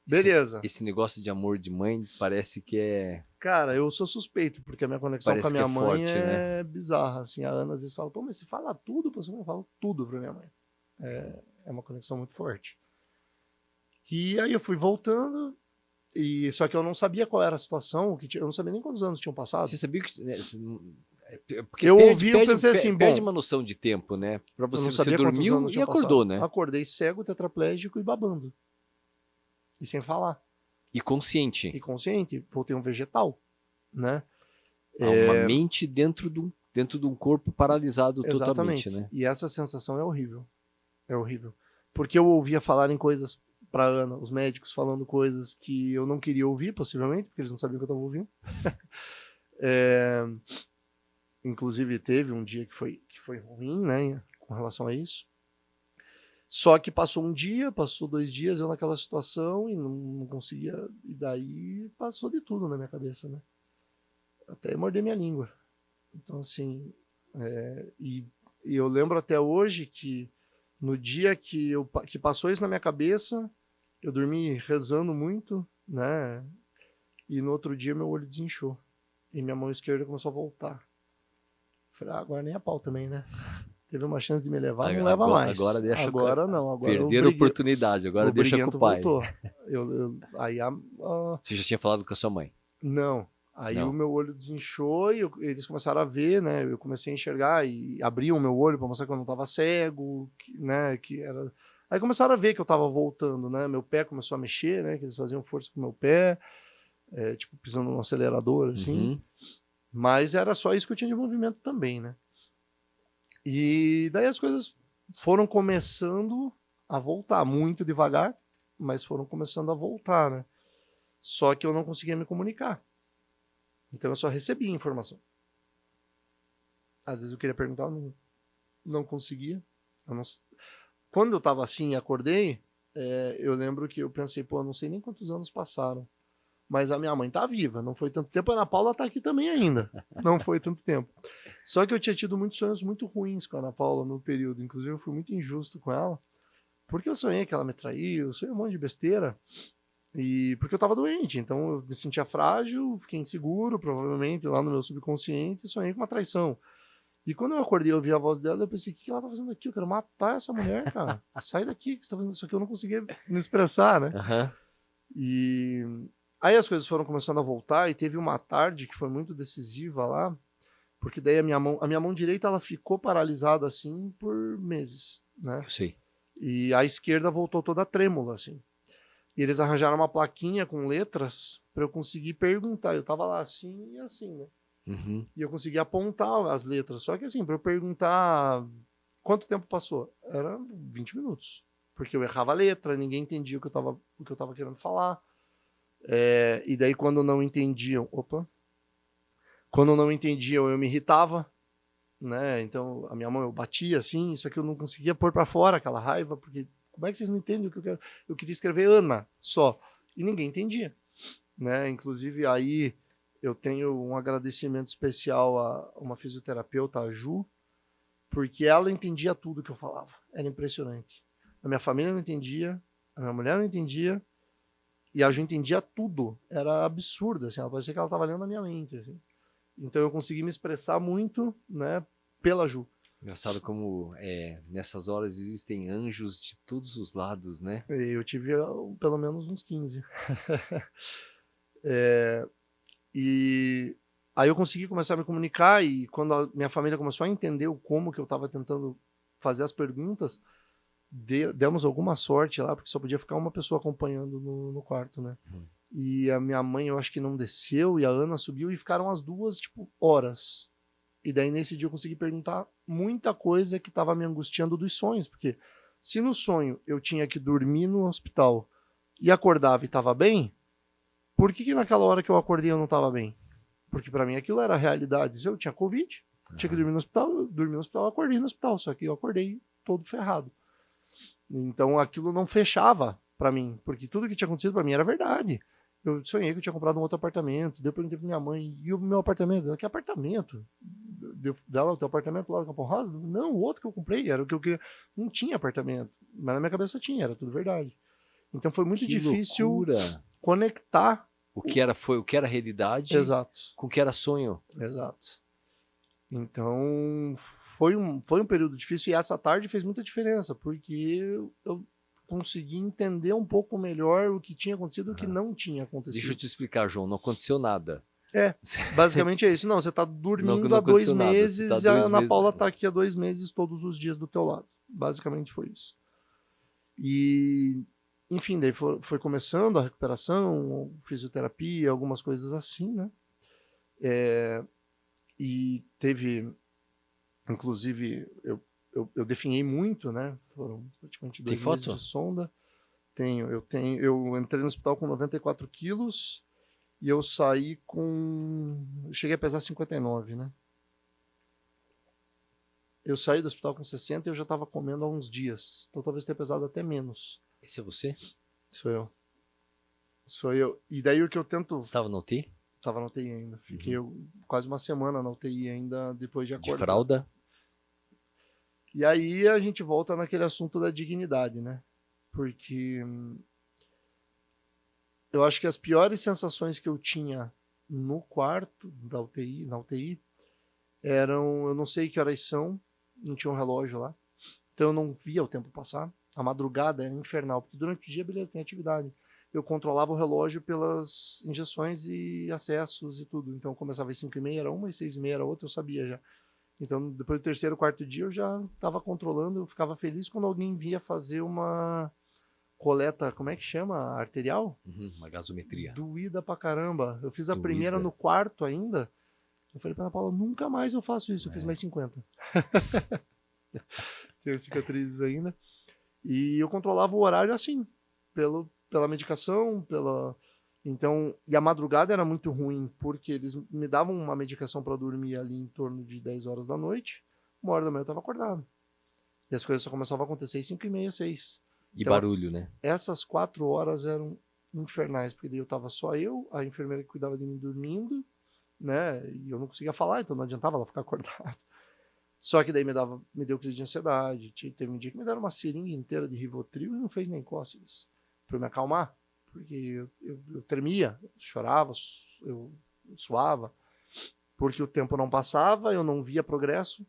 Beleza. Esse negócio de amor de mãe parece que é... Cara, eu sou suspeito, porque a minha conexão com a minha mãe forte, é bizarra, assim. A Ana às vezes fala, pô, mas você fala tudo pra sua mãe? Eu falo tudo pra minha mãe. É uma conexão muito forte. E aí eu fui voltando, só que eu não sabia qual era a situação, eu não sabia nem quantos anos tinham passado. Você sabia que... Porque eu ouvi, eu pensei assim, perde uma noção de tempo, né? Pra você dormiu e acordou, né? Acordei cego, tetraplégico e babando. E sem falar. E consciente. E consciente, voltei um vegetal, né? Uma mente dentro de um corpo paralisado totalmente, né? E essa sensação é horrível. É horrível. Porque eu ouvia falarem coisas pra Ana, os médicos falando coisas que eu não queria ouvir, possivelmente, porque eles não sabiam que eu estava ouvindo. inclusive teve um dia que foi ruim, né, com relação a isso. Só que passou um dia, passou 2 dias eu naquela situação e não conseguia, e daí passou de tudo na minha cabeça, né? Até morder minha língua. Então, assim, e eu lembro até hoje que no dia que passou isso na minha cabeça, eu dormi rezando muito, né? E no outro dia meu olho desinchou. E minha mão esquerda começou a voltar. Falei, agora nem a pau também, né? Teve uma chance de me levar, não leva mais. Agora deixa agora não. Agora perder a oportunidade, agora deixa com o pai. Voltou. Você já tinha falado com a sua mãe? Não. Aí o meu olho desinchou e eles começaram a ver, né? Eu comecei a enxergar e abriam o meu olho para mostrar que eu não estava cego, né? Aí começaram a ver que eu estava voltando, né? Meu pé começou a mexer, né? Que eles faziam força com o meu pé, tipo pisando no acelerador, assim. Mas era só isso que eu tinha de movimento também, né? E daí as coisas foram começando a voltar, muito devagar, mas foram começando a voltar, né? Só que eu não conseguia me comunicar. Então eu só recebia informação. Às vezes eu queria perguntar, não conseguia. Quando eu estava assim e acordei, eu lembro que eu pensei, pô, não sei nem quantos anos passaram, mas a minha mãe tá viva, não foi tanto tempo, a Ana Paula tá aqui também ainda, não foi tanto tempo. Só que eu tinha tido muitos sonhos muito ruins com a Ana Paula no período, inclusive eu fui muito injusto com ela, porque eu sonhei que ela me traiu, eu sonhei um monte de besteira, e porque eu tava doente, então eu me sentia frágil, fiquei inseguro, provavelmente lá no meu subconsciente, e sonhei com uma traição. E quando eu acordei e ouvi a voz dela, eu pensei, o que ela tá fazendo aqui? Eu quero matar essa mulher, cara. Sai daqui, que você tá fazendo isso aqui. Eu não conseguia me expressar, né? E aí as coisas foram começando a voltar e teve uma tarde que foi muito decisiva lá, porque daí a minha mão direita ela ficou paralisada assim por meses, né? Eu sei. E a esquerda voltou toda trêmula, assim. E eles arranjaram uma plaquinha com letras para eu conseguir perguntar. Eu tava lá assim e assim, né? E eu consegui apontar as letras. Só que assim, para eu perguntar quanto tempo passou, era 20 minutos. Porque eu errava a letra, ninguém entendia o que eu tava querendo falar. E daí quando não entendiam, quando não entendiam eu me irritava, né? Então a minha mão eu batia assim, só que eu não conseguia pôr para fora aquela raiva, porque como é que vocês não entendem o que eu quero? Eu queria escrever Ana só, e ninguém entendia, né? Inclusive aí eu tenho um agradecimento especial a uma fisioterapeuta, a Ju, porque ela entendia tudo que eu falava. Era impressionante. A minha família não entendia, a minha mulher não entendia, e a Ju entendia tudo. Era absurdo, assim, ela parecia que ela estava lendo na minha mente. Assim. Então eu consegui me expressar muito, né, pela Ju. Engraçado como nessas horas existem anjos de todos os lados, né? Eu tive pelo menos uns 15. E aí eu consegui começar a me comunicar e quando a minha família começou a entender como que eu estava tentando fazer as perguntas, demos alguma sorte lá, porque só podia ficar uma pessoa acompanhando no quarto, né? E a minha mãe, eu acho que não desceu, e a Ana subiu, e ficaram as duas, tipo, horas. E daí, nesse dia, eu consegui perguntar muita coisa que estava me angustiando dos sonhos, porque se no sonho eu tinha que dormir no hospital e acordava e estava bem, por que naquela hora que eu acordei eu não estava bem? Porque para mim aquilo era a realidade. Se eu tinha Covid, tinha que dormir no hospital, eu dormi no hospital, acordei no hospital, só que eu acordei todo ferrado. Então aquilo não fechava para mim, porque tudo que tinha acontecido para mim era verdade. Eu sonhei que eu tinha comprado um outro apartamento, daí eu perguntei pra minha mãe, e o meu apartamento? Ela, que apartamento? Dela, o teu apartamento lá do Capão Rosa? Não, o outro que eu comprei, era o que eu queria. Não tinha apartamento, mas na minha cabeça tinha, era tudo verdade. Então foi muito difícil conectar o que era realidade. Exato. Com o que era sonho. Exato. Então foi um período difícil e essa tarde fez muita diferença, porque eu consegui entender um pouco melhor o que tinha acontecido e o que não tinha acontecido. Deixa eu te explicar, João, não aconteceu nada. Basicamente é isso. Não, você está dormindo há 2 meses e a Ana Paula está aqui há 2 meses todos os dias do teu lado. Basicamente foi isso. E, enfim, daí foi começando a recuperação, fisioterapia, algumas coisas assim, né? E teve, inclusive, eu definhei muito, né? Foram praticamente 2 meses de sonda. Eu entrei no hospital com 94 quilos e eu saí com... Eu cheguei a pesar 59, né? Eu saí do hospital com 60 e eu já estava comendo há uns dias. Então talvez tenha pesado até menos. Esse é você? Sou eu. Sou eu. E daí o que eu tento... Você estava na UTI? Estava na UTI ainda. Fiquei quase uma semana na UTI ainda depois de acordar. De fralda? E aí a gente volta naquele assunto da dignidade, né? Porque eu acho que as piores sensações que eu tinha no quarto da UTI, na UTI, eram, eu não sei que horas são, não tinha um relógio lá, então eu não via o tempo passar. A madrugada era infernal, porque durante o dia, beleza, tem atividade. Eu controlava o relógio pelas injeções e acessos e tudo. Então começava às 5h30, era uma, e 6h30 era outra, eu sabia já. Então depois do terceiro, quarto dia eu já estava controlando, eu ficava feliz quando alguém via fazer uma coleta, como é que chama? Arterial? Uma gasometria. Doída pra caramba. Eu fiz a Doída. primeira no quarto ainda. Eu falei pra Ana Paula, nunca mais eu faço isso. Eu fiz mais 50. Tenho cicatrizes ainda. E eu controlava o horário assim, pela medicação, Então, e a madrugada era muito ruim, porque eles me davam uma medicação para dormir ali em torno de 10 horas da noite, 1h da manhã eu estava acordado. E as coisas só começavam a acontecer às 5h30, 6. E então, barulho, né? Essas 4 horas eram infernais, porque daí eu estava só eu, a enfermeira que cuidava de mim dormindo, né? E eu não conseguia falar, então não adiantava ela ficar acordada. Só que daí me deu crise de ansiedade. Teve um dia que me deram uma seringa inteira de Rivotril e não fez nem cócegas para me acalmar, porque eu tremia, chorava, eu suava, porque o tempo não passava, eu não via progresso.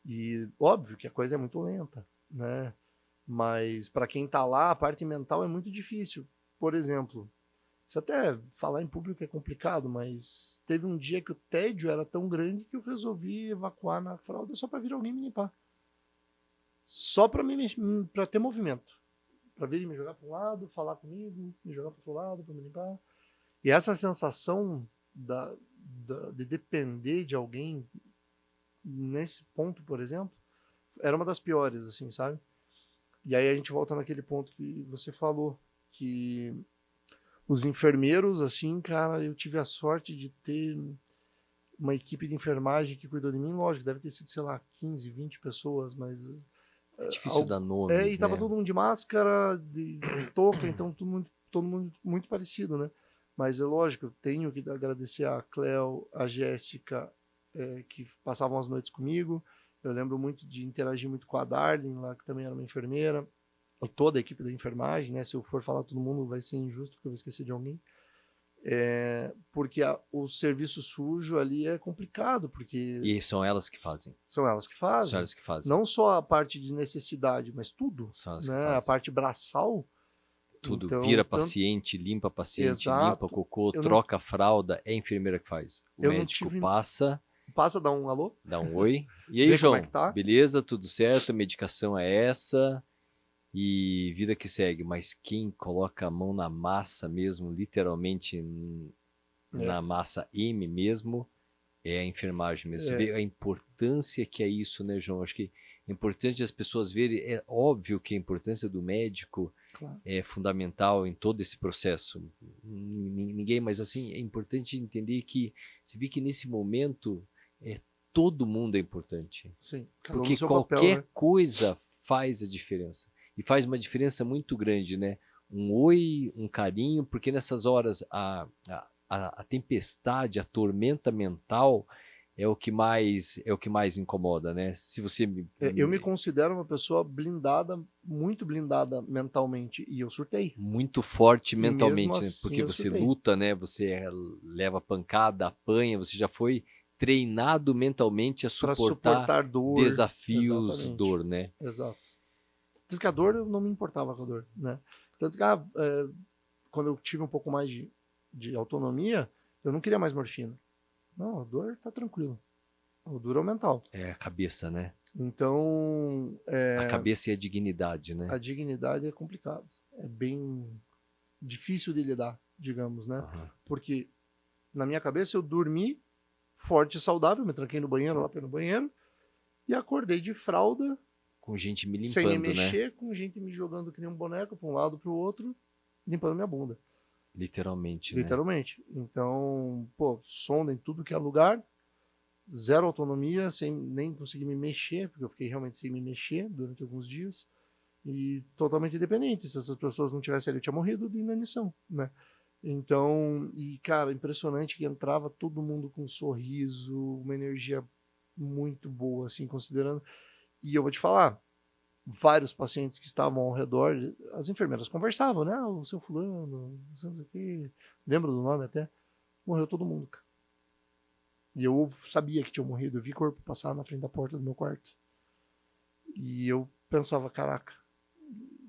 E óbvio que a coisa é muito lenta, né? Mas para quem está lá, a parte mental é muito difícil. Por exemplo, isso até falar em público é complicado, mas teve um dia que o tédio era tão grande que eu resolvi evacuar na fralda só para vir alguém me limpar. Só para ter movimento. Para vir me jogar para um lado, falar comigo, me jogar para o outro lado, para me limpar. E essa sensação de depender de alguém nesse ponto, por exemplo, era uma das piores, assim, sabe? E aí a gente volta naquele ponto que você falou, que os enfermeiros, assim, cara, eu tive a sorte de ter uma equipe de enfermagem que cuidou de mim, lógico, deve ter sido, sei lá, 15, 20 pessoas, mas... É difícil dar nomes, e tava né? todo mundo de máscara, de touca, então todo mundo muito parecido, né? Mas é lógico, eu tenho que agradecer a Cleo, a Jéssica, que passavam as noites comigo. Eu lembro muito de interagir muito com a Darlene lá, que também era uma enfermeira, e toda a equipe da enfermagem, né? Se eu for falar todo mundo vai ser injusto, porque eu vou esquecer de alguém. Porque o serviço sujo ali é complicado, porque... E são elas que fazem. São elas que fazem. São elas que fazem. Não só a parte de necessidade, mas tudo. São elas né? que fazem. A parte braçal. Tudo. Então, Vira paciente, limpa paciente, limpa cocô, troca fralda. É a enfermeira que faz. O médico passa... Passa, dá um alô. Dá um oi. E aí, João? Como é que tá? Beleza? Tudo certo? A medicação é essa. E vida que segue. Mas quem coloca a mão na massa mesmo, literalmente na massa M mesmo, é a enfermagem mesmo. Você vê a importância que é isso, né, João? Acho que é importante as pessoas verem. É óbvio que a importância do médico é fundamental em todo esse processo. Ninguém, mas assim, é importante entender que você vê que nesse momento todo mundo é importante. Sim. Porque qualquer coisa faz a diferença. E faz uma diferença muito grande, né? Um oi, um carinho, porque nessas horas a tempestade, a tormenta mental é o que mais incomoda, né? Se você eu me considero uma pessoa blindada, muito blindada mentalmente, e eu surtei. Muito forte mentalmente, assim, né? Porque você luta, né? Você leva pancada, apanha, você já foi treinado mentalmente a suportar dor, desafios, exatamente. dor, né? Exato. Tanto que a dor, eu não me importava com a dor, né? Tanto que quando eu tive um pouco mais de autonomia, eu não queria mais morfina. Não, a dor tá tranquilo. O duro é o mental. É a cabeça, né? Então... a cabeça e a dignidade, né? A dignidade é complicado. É bem difícil de lidar, digamos, né? Porque na minha cabeça eu dormi forte e saudável, me tranquei no banheiro, lá no banheiro, e acordei de fralda, com gente me limpando, sem me mexer, né? com gente me jogando que nem um boneco para um lado para o outro, limpando minha bunda. Literalmente, Literalmente. Então, sonda em tudo que é lugar, zero autonomia, sem nem conseguir me mexer, porque eu fiquei realmente sem me mexer durante alguns dias, e totalmente independente. Se essas pessoas não tivessem ali, eu tinha morrido de inanição, né? Então, e cara, impressionante que entrava todo mundo com um sorriso, uma energia muito boa, assim, considerando. E eu vou te falar, vários pacientes que estavam ao redor, as enfermeiras conversavam, né? O seu fulano, não sei o quê, lembro do nome até, morreu todo mundo, cara. E eu sabia que tinha morrido, eu vi o corpo passar na frente da porta do meu quarto. E eu pensava, caraca,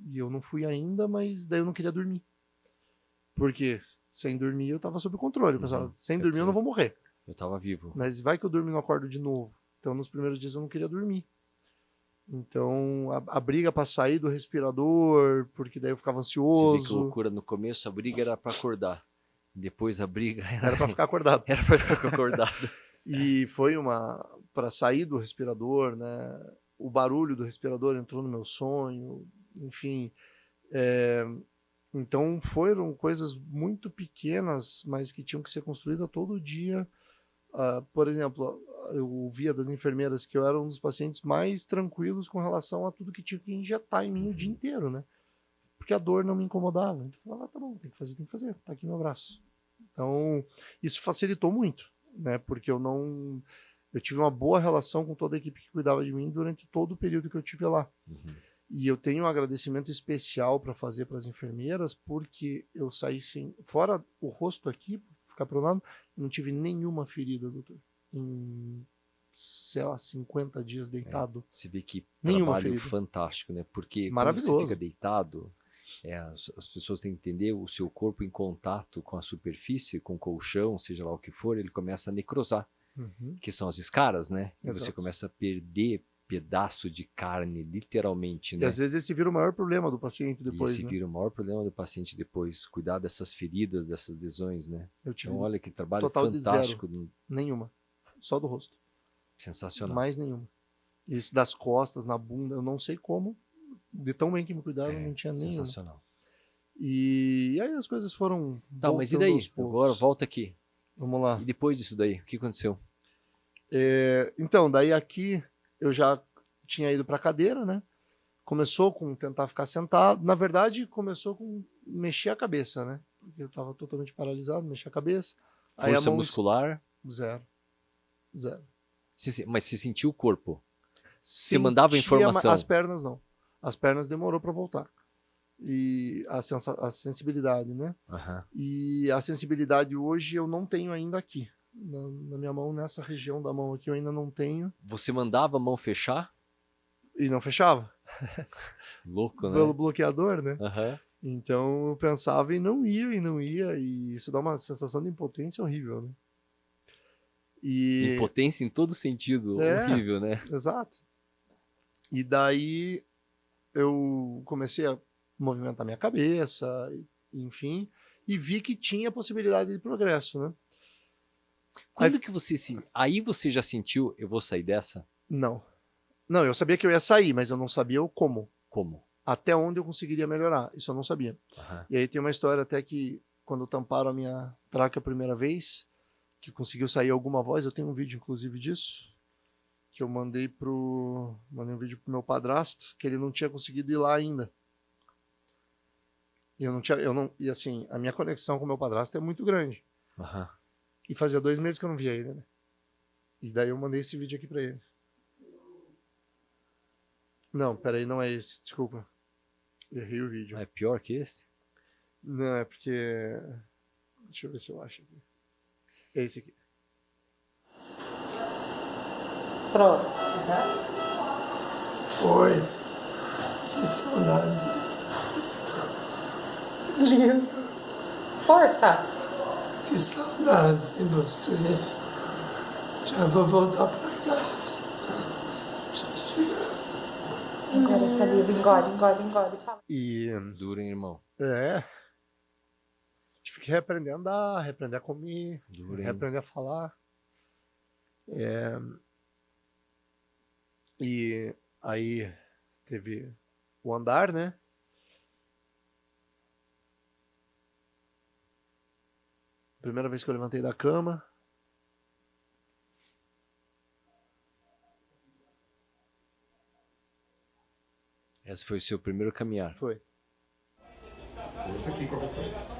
e eu não fui ainda, mas daí eu não queria dormir. Porque sem dormir eu tava sob controle. Eu pensava, sem dormir eu não vou morrer. Eu tava vivo. Mas vai que eu durmo e não acordo de novo. Então nos primeiros dias eu não queria dormir. Então a briga para sair do respirador, porque daí eu ficava ansioso. Você vê que loucura, no começo a briga era para acordar. Depois a briga era para ficar acordado. Era para ficar acordado. E foi para sair do respirador, né? O barulho do respirador entrou no meu sonho, enfim. Então foram coisas muito pequenas, mas que tinham que ser construídas todo dia. Por exemplo, eu ouvia das enfermeiras que eu era um dos pacientes mais tranquilos com relação a tudo que tinha que injetar em mim o dia inteiro, né? Porque a dor não me incomodava. Então eu falava, tá bom, tem que fazer, tá aqui meu braço. Então, isso facilitou muito, né? Porque eu tive uma boa relação com toda a equipe que cuidava de mim durante todo o período que eu tive lá. E eu tenho um agradecimento especial para fazer para as enfermeiras, porque eu saí sem, fora o rosto aqui, ficar pronado, não tive nenhuma ferida, doutor. Em, sei lá, 50 dias deitado. Você vê que nenhuma trabalho ferida. fantástico, né? Porque quando você fica deitado, as pessoas têm que entender o seu corpo em contato com a superfície, com o colchão, seja lá o que for, ele começa a necrosar, que são as escaras, né? E você começa a perder pedaço de carne, literalmente, né? E às vezes esse vira o maior problema do paciente depois, esse vira o maior problema do paciente depois, cuidar dessas feridas, dessas lesões, né? Então olha que trabalho fantástico. De zero. Nenhuma, só do rosto. Sensacional. Mais nenhuma. Isso das costas, na bunda, eu não sei como, de tão bem que me cuidaram, não tinha nenhuma. Sensacional. E aí as coisas foram... Tá, mas e daí? Agora volta aqui. Vamos lá. E depois disso daí, o que aconteceu? Então, daí aqui eu já tinha ido para a cadeira, né? Começou com tentar ficar sentado. Na verdade, começou com mexer a cabeça, né? Porque eu estava totalmente paralisado, mexer a cabeça. Força muscular? Zero. Mas você sentiu o corpo? Você mandava informação? As pernas não. As pernas demorou para voltar. E a sensibilidade, né? E a sensibilidade hoje eu não tenho ainda aqui. Na minha mão, nessa região da mão aqui, eu ainda não tenho. Você mandava a mão fechar? E não fechava. Louco, né? Pelo bloqueador, né? Então eu pensava e não ia. E isso dá uma sensação de impotência horrível, né? Impotência em todo sentido, horrível, né? Exato. E daí eu comecei a movimentar minha cabeça, enfim, e vi que tinha possibilidade de progresso, né? Quando que aí você já sentiu, eu vou sair dessa? Não, eu sabia que eu ia sair, mas eu não sabia o como. Como? Até onde eu conseguiria melhorar, isso eu não sabia. E aí tem uma história até que, quando tamparam a minha tráquea a primeira vez, que conseguiu sair alguma voz, eu tenho um vídeo inclusive disso, que eu mandei um vídeo pro meu padrasto, que ele não tinha conseguido ir lá ainda. E assim, a minha conexão com o meu padrasto é muito grande. E fazia 2 meses que eu não via ele, né? E daí eu mandei esse vídeo aqui pra ele. Não, peraí, não é esse, desculpa. Errei o vídeo. É pior que esse? Não, é porque... Deixa eu ver se eu acho aqui. É esse aqui. Pronto. Foi. Que saudades. Lindo. Força. Que saudades de você. Já vou voltar pra casa. Engole saliva, engole. E... Duro, hein, irmão? Tive que reaprender a andar, reaprender a comer, reaprender a falar. E aí teve o andar, né? Primeira vez que eu levantei da cama. Esse foi o seu primeiro caminhar? Foi. Força aqui, qualquer coisa.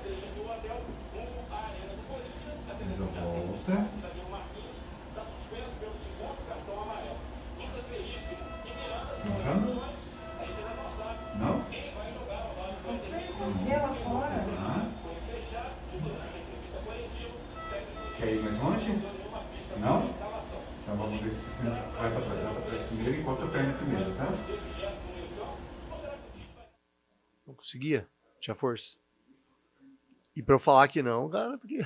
Volta. Pensando? Não? Lá fora. Quer ir mais longe? Não? Então vamos ver se você vai para trás primeiro e encosta a perna primeiro, tá? Não conseguia, tinha força. E pra eu falar que não, cara, porque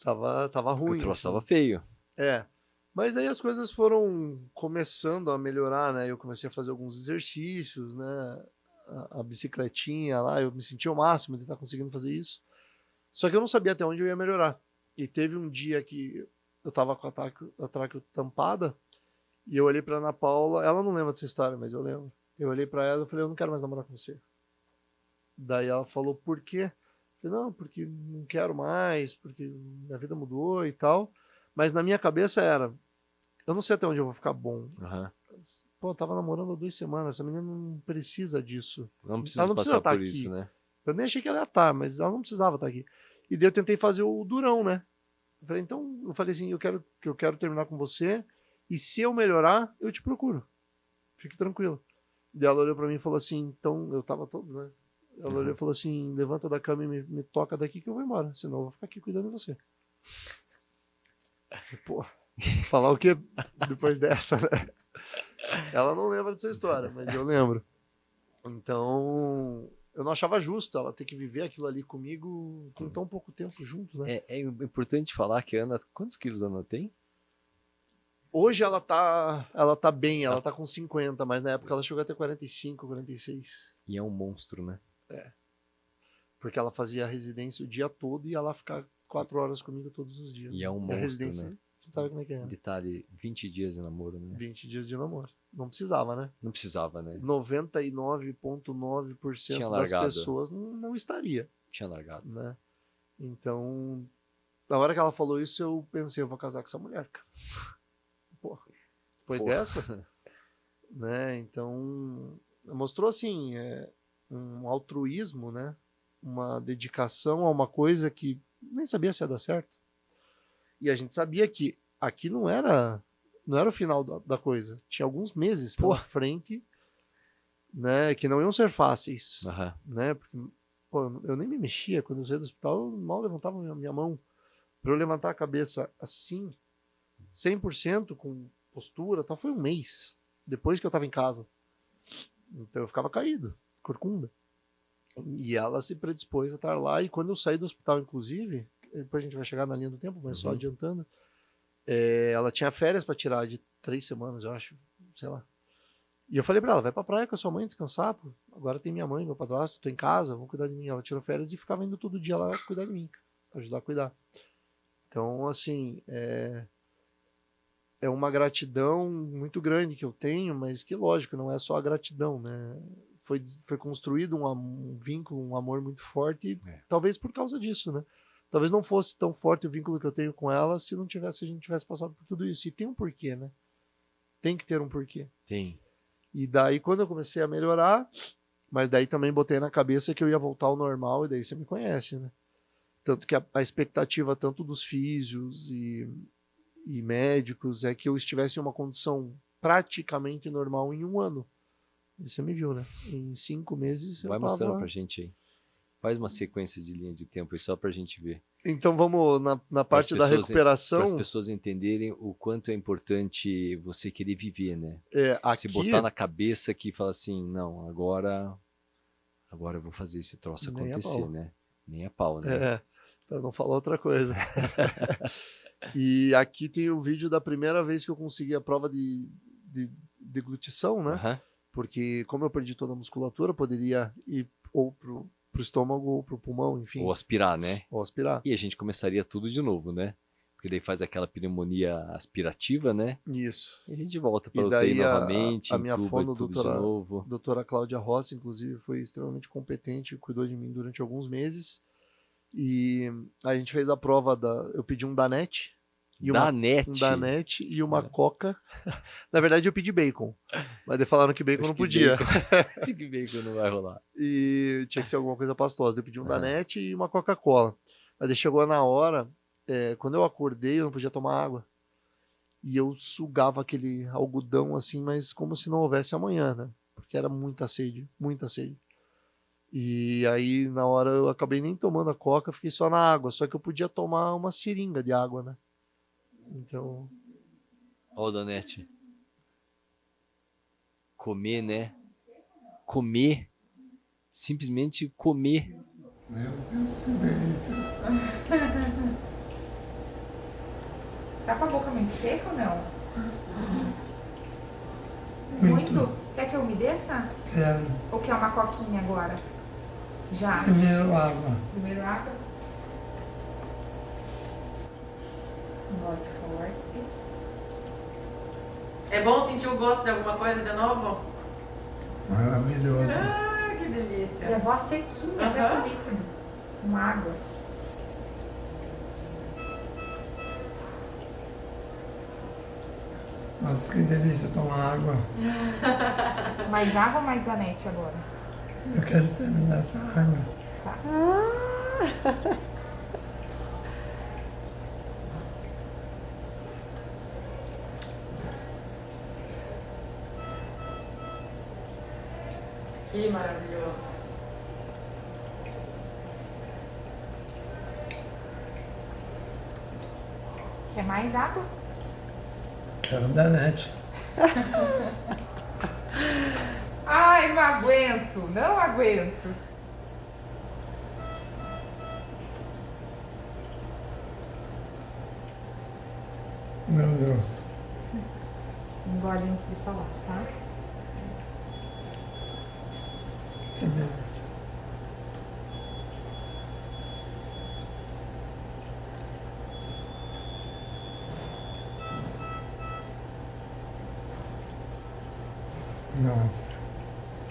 tava ruim. O troço tava feio. É. Mas aí as coisas foram começando a melhorar, né? Eu comecei a fazer alguns exercícios, né? A bicicletinha lá, eu me senti o máximo de estar conseguindo fazer isso. Só que eu não sabia até onde eu ia melhorar. E teve um dia que eu tava com a tráqueo tampada e eu olhei pra Ana Paula, ela não lembra dessa história, mas eu lembro. Eu olhei pra ela e falei, eu não quero mais namorar com você. Daí ela falou, por quê? Eu falei, não, porque não quero mais, porque minha vida mudou e tal. Mas na minha cabeça era, eu não sei até onde eu vou ficar bom. Uhum. Pô, eu tava namorando há 2 semanas, essa menina não precisa disso. Não precisa Ela não passar estar por aqui. isso, né? Eu nem achei que ela ia estar, mas ela não precisava estar aqui. E daí eu tentei fazer o durão, né? Eu falei assim, eu quero terminar com você, e se eu melhorar, eu te procuro. Fique tranquilo. Daí ela olhou pra mim e falou assim, então, eu tava todo, né? Ela olhou e falou assim, levanta da cama e me toca daqui que eu vou embora, senão eu vou ficar aqui cuidando de você. Pô, falar o que depois dessa, né? Ela não lembra dessa história, mas eu lembro. Então, eu não achava justo ela ter que viver aquilo ali comigo com tão pouco tempo juntos, né? É importante falar que a Ana... Quantos quilos a Ana tem? Hoje ela tá bem, ela tá com 50, mas na época ela chegou até 45, 46. E é um monstro, né? Porque ela fazia a residência o dia todo e ia lá ficar 4 horas comigo todos os dias. E é um a monstro, residência, né? Você sabe como é que é, né? Detalhe, 20 dias de namoro, né? 20 dias de namoro. Não precisava, né? Não precisava, né? 99,9% Tinha das largado. pessoas não estaria, Tinha largado. né? Então, na hora que ela falou isso, eu pensei, eu vou casar com essa mulher, cara. Porra. Depois dessa, né? Então, mostrou assim, um altruísmo, né? Uma dedicação a uma coisa que nem sabia se ia dar certo. E a gente sabia que aqui não era o final da coisa. Tinha alguns meses pela frente, né, que não iam ser fáceis, Uhum. né? Porque, pô, eu nem me mexia quando eu saía do hospital, eu mal levantava minha mão. Para eu levantar a cabeça assim, 100% com postura, tal, foi um mês depois que eu estava em casa. Então eu ficava caído, corcunda. E ela se predispôs a estar lá, e quando eu saí do hospital, inclusive, depois a gente vai chegar na linha do tempo, mas só adiantando, ela tinha férias para tirar de 3 semanas, eu acho, sei lá. E eu falei para ela, vai pra praia com a sua mãe descansar, pô. Agora tem minha mãe, meu padrasto, tô em casa, vão cuidar de mim. Ela tirou férias e ficava indo todo dia lá cuidar de mim, ajudar a cuidar. Então, assim, é uma gratidão muito grande que eu tenho, mas que, lógico, não é só a gratidão, né? Foi construído um vínculo, um amor muito forte, talvez por causa disso, né? Talvez não fosse tão forte o vínculo que eu tenho com ela se a gente tivesse passado por tudo isso. E tem um porquê, né? Tem que ter um porquê. Tem. E daí, quando eu comecei a melhorar, mas daí também botei na cabeça que eu ia voltar ao normal, e daí você me conhece, né? Tanto que a expectativa tanto dos físios e médicos é que eu estivesse em uma condição praticamente normal em 1 ano. E você me viu, né? Em 5 meses Vai eu mostrando tava... pra gente aí. Faz uma sequência de linha de tempo aí só pra gente ver. Então vamos na parte da recuperação. Para as pessoas entenderem o quanto é importante você querer viver, né? Aqui... Se botar na cabeça que fala assim, não, agora eu vou fazer esse troço acontecer, né? Nem a pau, né? Para não falar outra coisa. E aqui tem o vídeo da primeira vez que eu consegui a prova de deglutição, né? Uhum. Porque como eu perdi toda a musculatura, poderia ir ou pro estômago ou pro pulmão, enfim. Ou aspirar, né? Ou aspirar. E a gente começaria tudo de novo, né? Porque daí faz aquela pneumonia aspirativa, né? Isso. E a gente volta para o daí UTI novamente, a minha fono, tudo de novo. doutora Cláudia Rossi, inclusive, foi extremamente competente, cuidou de mim durante alguns meses. E a gente fez a prova eu pedi um Danette, E Danete. Um Danete e uma Coca. Na verdade, eu pedi bacon. Mas daí falaram que bacon não podia. Acho que bacon não vai rolar. E tinha que ser alguma coisa pastosa. Eu pedi um Danete e uma Coca-Cola. Mas daí chegou na hora, quando eu acordei, eu não podia tomar água. E eu sugava aquele algodão assim, mas como se não houvesse amanhã, né? Porque era muita sede, muita sede. E aí, na hora, eu acabei nem tomando a Coca, fiquei só na água. Só que eu podia tomar uma seringa de água, né? Então... Ó o Danete. Comer, né? Comer. Simplesmente comer. Meu Deus, que delícia. Tá com a boca muito seca ou não? Muito. Quer que eu umedeça? Quero. Ou quer uma coquinha agora? Já. Primeiro água. Primeiro água. Engole forte. É bom sentir o gosto de alguma coisa de novo? Maravilhoso. Ah, que E a delícia. voz sequinha, até Aham. com líquido. Com água. Nossa, que delícia tomar água. Mais água ou mais Danete agora? Eu quero terminar essa água. Que maravilhoso. Quer mais água? Quero Danete. Ai, não aguento, não aguento. Meu Deus. Engole antes de falar, tá? Que delícia. Nossa.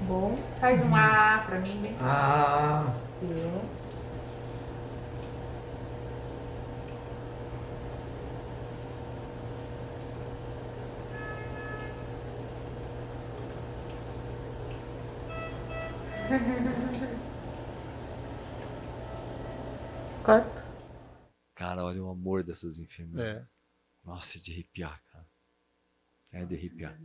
Bom, faz um A pra mim, bem. Ah, Eu. Corta. Cara, olha o amor dessas enfermeiras. É. Nossa, é de arrepiar, cara. É de arrepiar.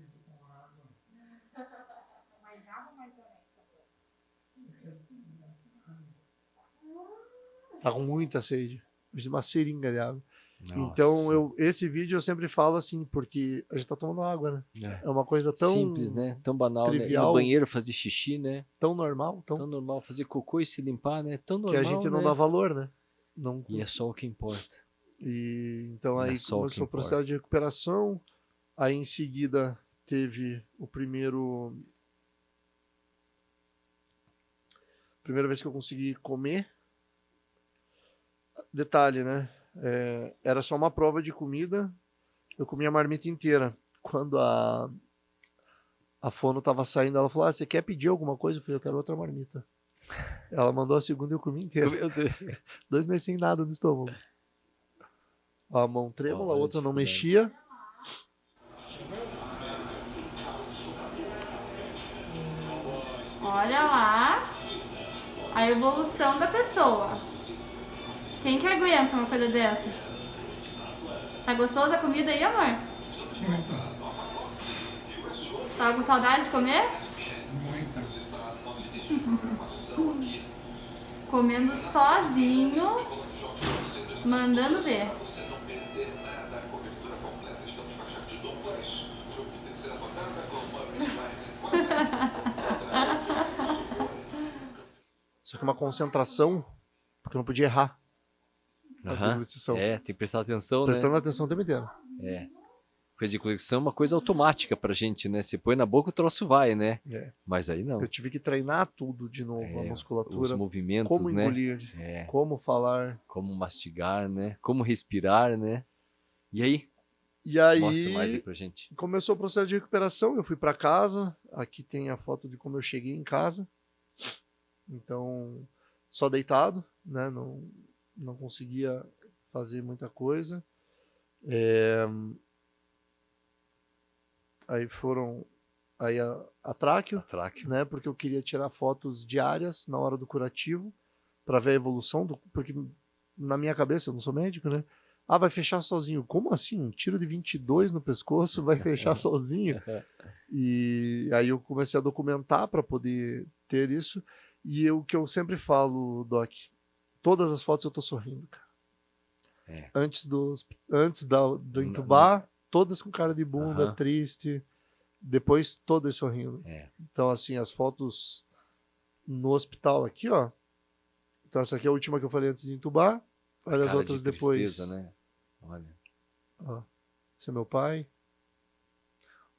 Tá com muita sede. Fiz uma seringa de água. Nossa. Então, esse vídeo eu sempre falo assim, porque a gente tá tomando água, né? É uma coisa tão simples, né? Tão banal, né? Ir trivial, no banheiro fazer xixi, né? tão normal, Tão normal. Fazer cocô e se limpar, né? Tão que normal, a gente não né? dá valor, né? Não... E é só o que importa. E então É aí só o que começou o importa. processo de recuperação. Aí em seguida teve primeira vez que eu consegui comer. Detalhe, né? Era só uma prova de comida. Eu comi a marmita inteira. Quando a fono tava saindo, ela falou: você quer pedir alguma coisa? Eu falei: eu quero outra marmita. Ela mandou a segunda e eu comi inteira. Meu Deus. 2 meses sem nada no estômago. A mão trêmula, a Olha a outra não dificuldade. mexia. Olha lá a evolução da pessoa. Quem que aguenta uma coisa dessas? Tá gostosa a comida aí, amor? Tava com saudade de comer? Comendo sozinho, mandando ver. Só que uma concentração, porque eu não podia errar a Aham. deglutição. É, tem que prestar atenção, Prestando né? atenção o tempo inteiro. É. Coisa de conexão é uma coisa automática pra gente, né? Você põe na boca, o troço vai, né? É. Mas aí não. Eu tive que treinar tudo de novo, a Os musculatura, movimentos, como né? engolir, É. como falar. Como mastigar, né? Como respirar, né? E aí? E aí Mostra mais aí pra gente. começou o processo de recuperação, eu fui para casa, aqui tem a foto de como eu cheguei em casa. Então, só deitado, né? Não conseguia fazer muita coisa. Aí foram a tráqueo, Tráqueo. né? Porque eu queria tirar fotos diárias na hora do curativo para ver a evolução porque na minha cabeça, eu não sou médico, né? Vai fechar sozinho. Como assim? Um tiro de 22 no pescoço vai fechar sozinho? E aí eu comecei a documentar para poder ter isso. E o que eu sempre falo, Doc, todas as fotos eu tô sorrindo, cara. Antes do entubar, todas com cara de bunda, triste. Depois todas sorrindo. Então, assim, as fotos no hospital aqui, ó. Então, essa aqui é a última que eu falei antes de entubar. Olha as outras depois. Né? Olha. Ó, esse é meu pai.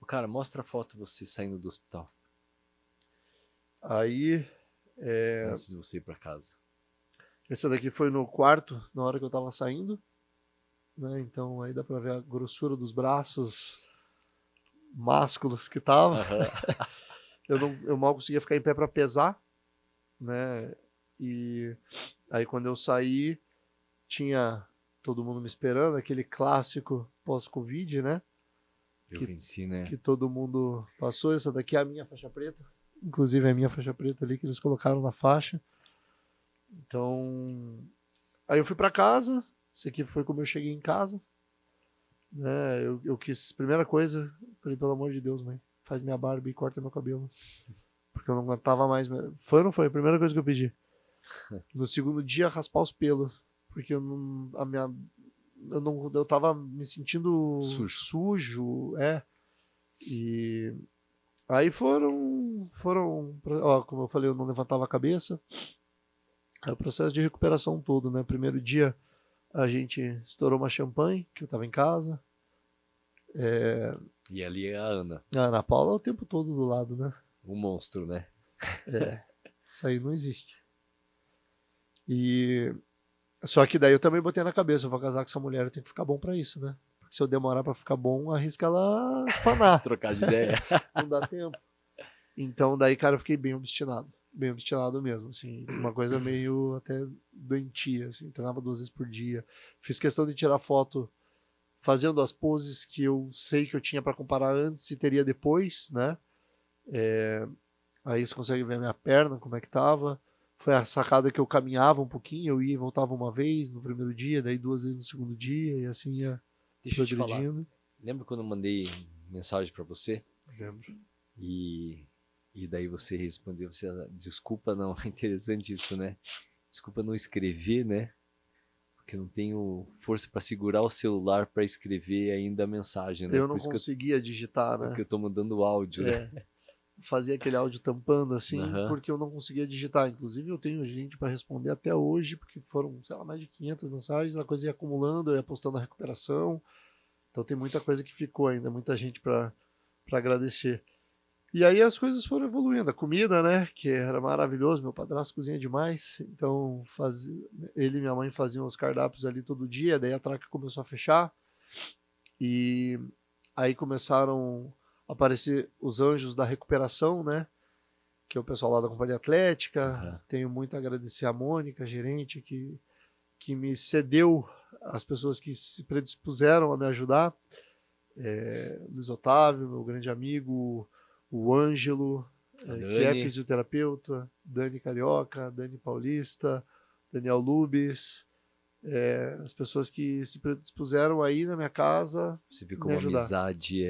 Cara, mostra a foto de você saindo do hospital. Aí. Antes de você ir pra casa. Essa daqui foi no quarto, na hora que eu tava saindo. Né? Então, aí dá pra ver a grossura dos braços másculos que tava. Eu mal conseguia ficar em pé pra pesar. Né? E aí, quando eu saí, tinha todo mundo me esperando, aquele clássico pós-Covid, né? Eu venci, né? Que todo mundo passou. Essa daqui é a minha faixa preta. Inclusive é a minha faixa preta ali que eles colocaram na faixa. Então, aí eu fui pra casa. Esse aqui foi como eu cheguei em casa. Né? Eu quis, primeira coisa, falei, pelo amor de Deus, mãe, faz minha barba e corta meu cabelo. Porque eu não aguentava mais. Foi ou não foi? A primeira coisa que eu pedi. No segundo dia, raspar os pelos. Porque eu tava me sentindo sujo. E aí foram, ó, como eu falei, eu não levantava a cabeça. É o processo de recuperação todo, né? Primeiro dia a gente estourou uma champanhe, que eu tava em casa. E ali é a Ana. A Ana Paula o tempo todo do lado, né? Um monstro, né? Isso aí não existe. E só que daí eu também botei na cabeça, eu vou casar com essa mulher, eu tenho que ficar bom pra isso, né? Porque se eu demorar pra ficar bom, arrisca ela espanar. Trocar de ideia. Não dá tempo. Então daí, cara, eu fiquei bem obstinado mesmo, assim, uma coisa meio até doentia, assim, treinava 2 vezes por dia. Fiz questão de tirar foto fazendo as poses que eu sei que eu tinha pra comparar antes e teria depois, né? Aí você consegue ver a minha perna, como é que tava. Foi a sacada que eu caminhava um pouquinho, eu ia e voltava uma vez no primeiro dia, daí 2 vezes no segundo dia, e assim ia Deixa eu te falar. progredindo. Lembra quando eu mandei mensagem pra você? Lembro. E daí você respondeu, desculpa não, é interessante isso, né? Desculpa não escrever, né? Porque eu não tenho força pra segurar o celular pra escrever ainda a mensagem, né? Eu não conseguia digitar, né? Porque eu tô mandando áudio, né? Fazia aquele áudio tampando assim, porque eu não conseguia digitar. Inclusive eu tenho gente para responder até hoje, porque foram, sei lá, mais de 500 mensagens, a coisa ia acumulando, eu ia postando a recuperação. Então tem muita coisa que ficou ainda, muita gente para agradecer. E aí as coisas foram evoluindo. A comida, né, que era maravilhoso, meu padrasto cozinha demais, então ele e minha mãe faziam os cardápios ali todo dia, daí a Traca começou a fechar, e aí começaram a aparecer os anjos da recuperação, né, que é o pessoal lá da Companhia Atlética. Tenho muito a agradecer a Mônica, a gerente, que me cedeu as pessoas que se predispuseram a me ajudar, Luiz Otávio, meu grande amigo, o Ângelo, que é fisioterapeuta, Dani Carioca, Dani Paulista, Daniel Lubes, as pessoas que se predispuseram aí na minha casa. Você vê como a amizade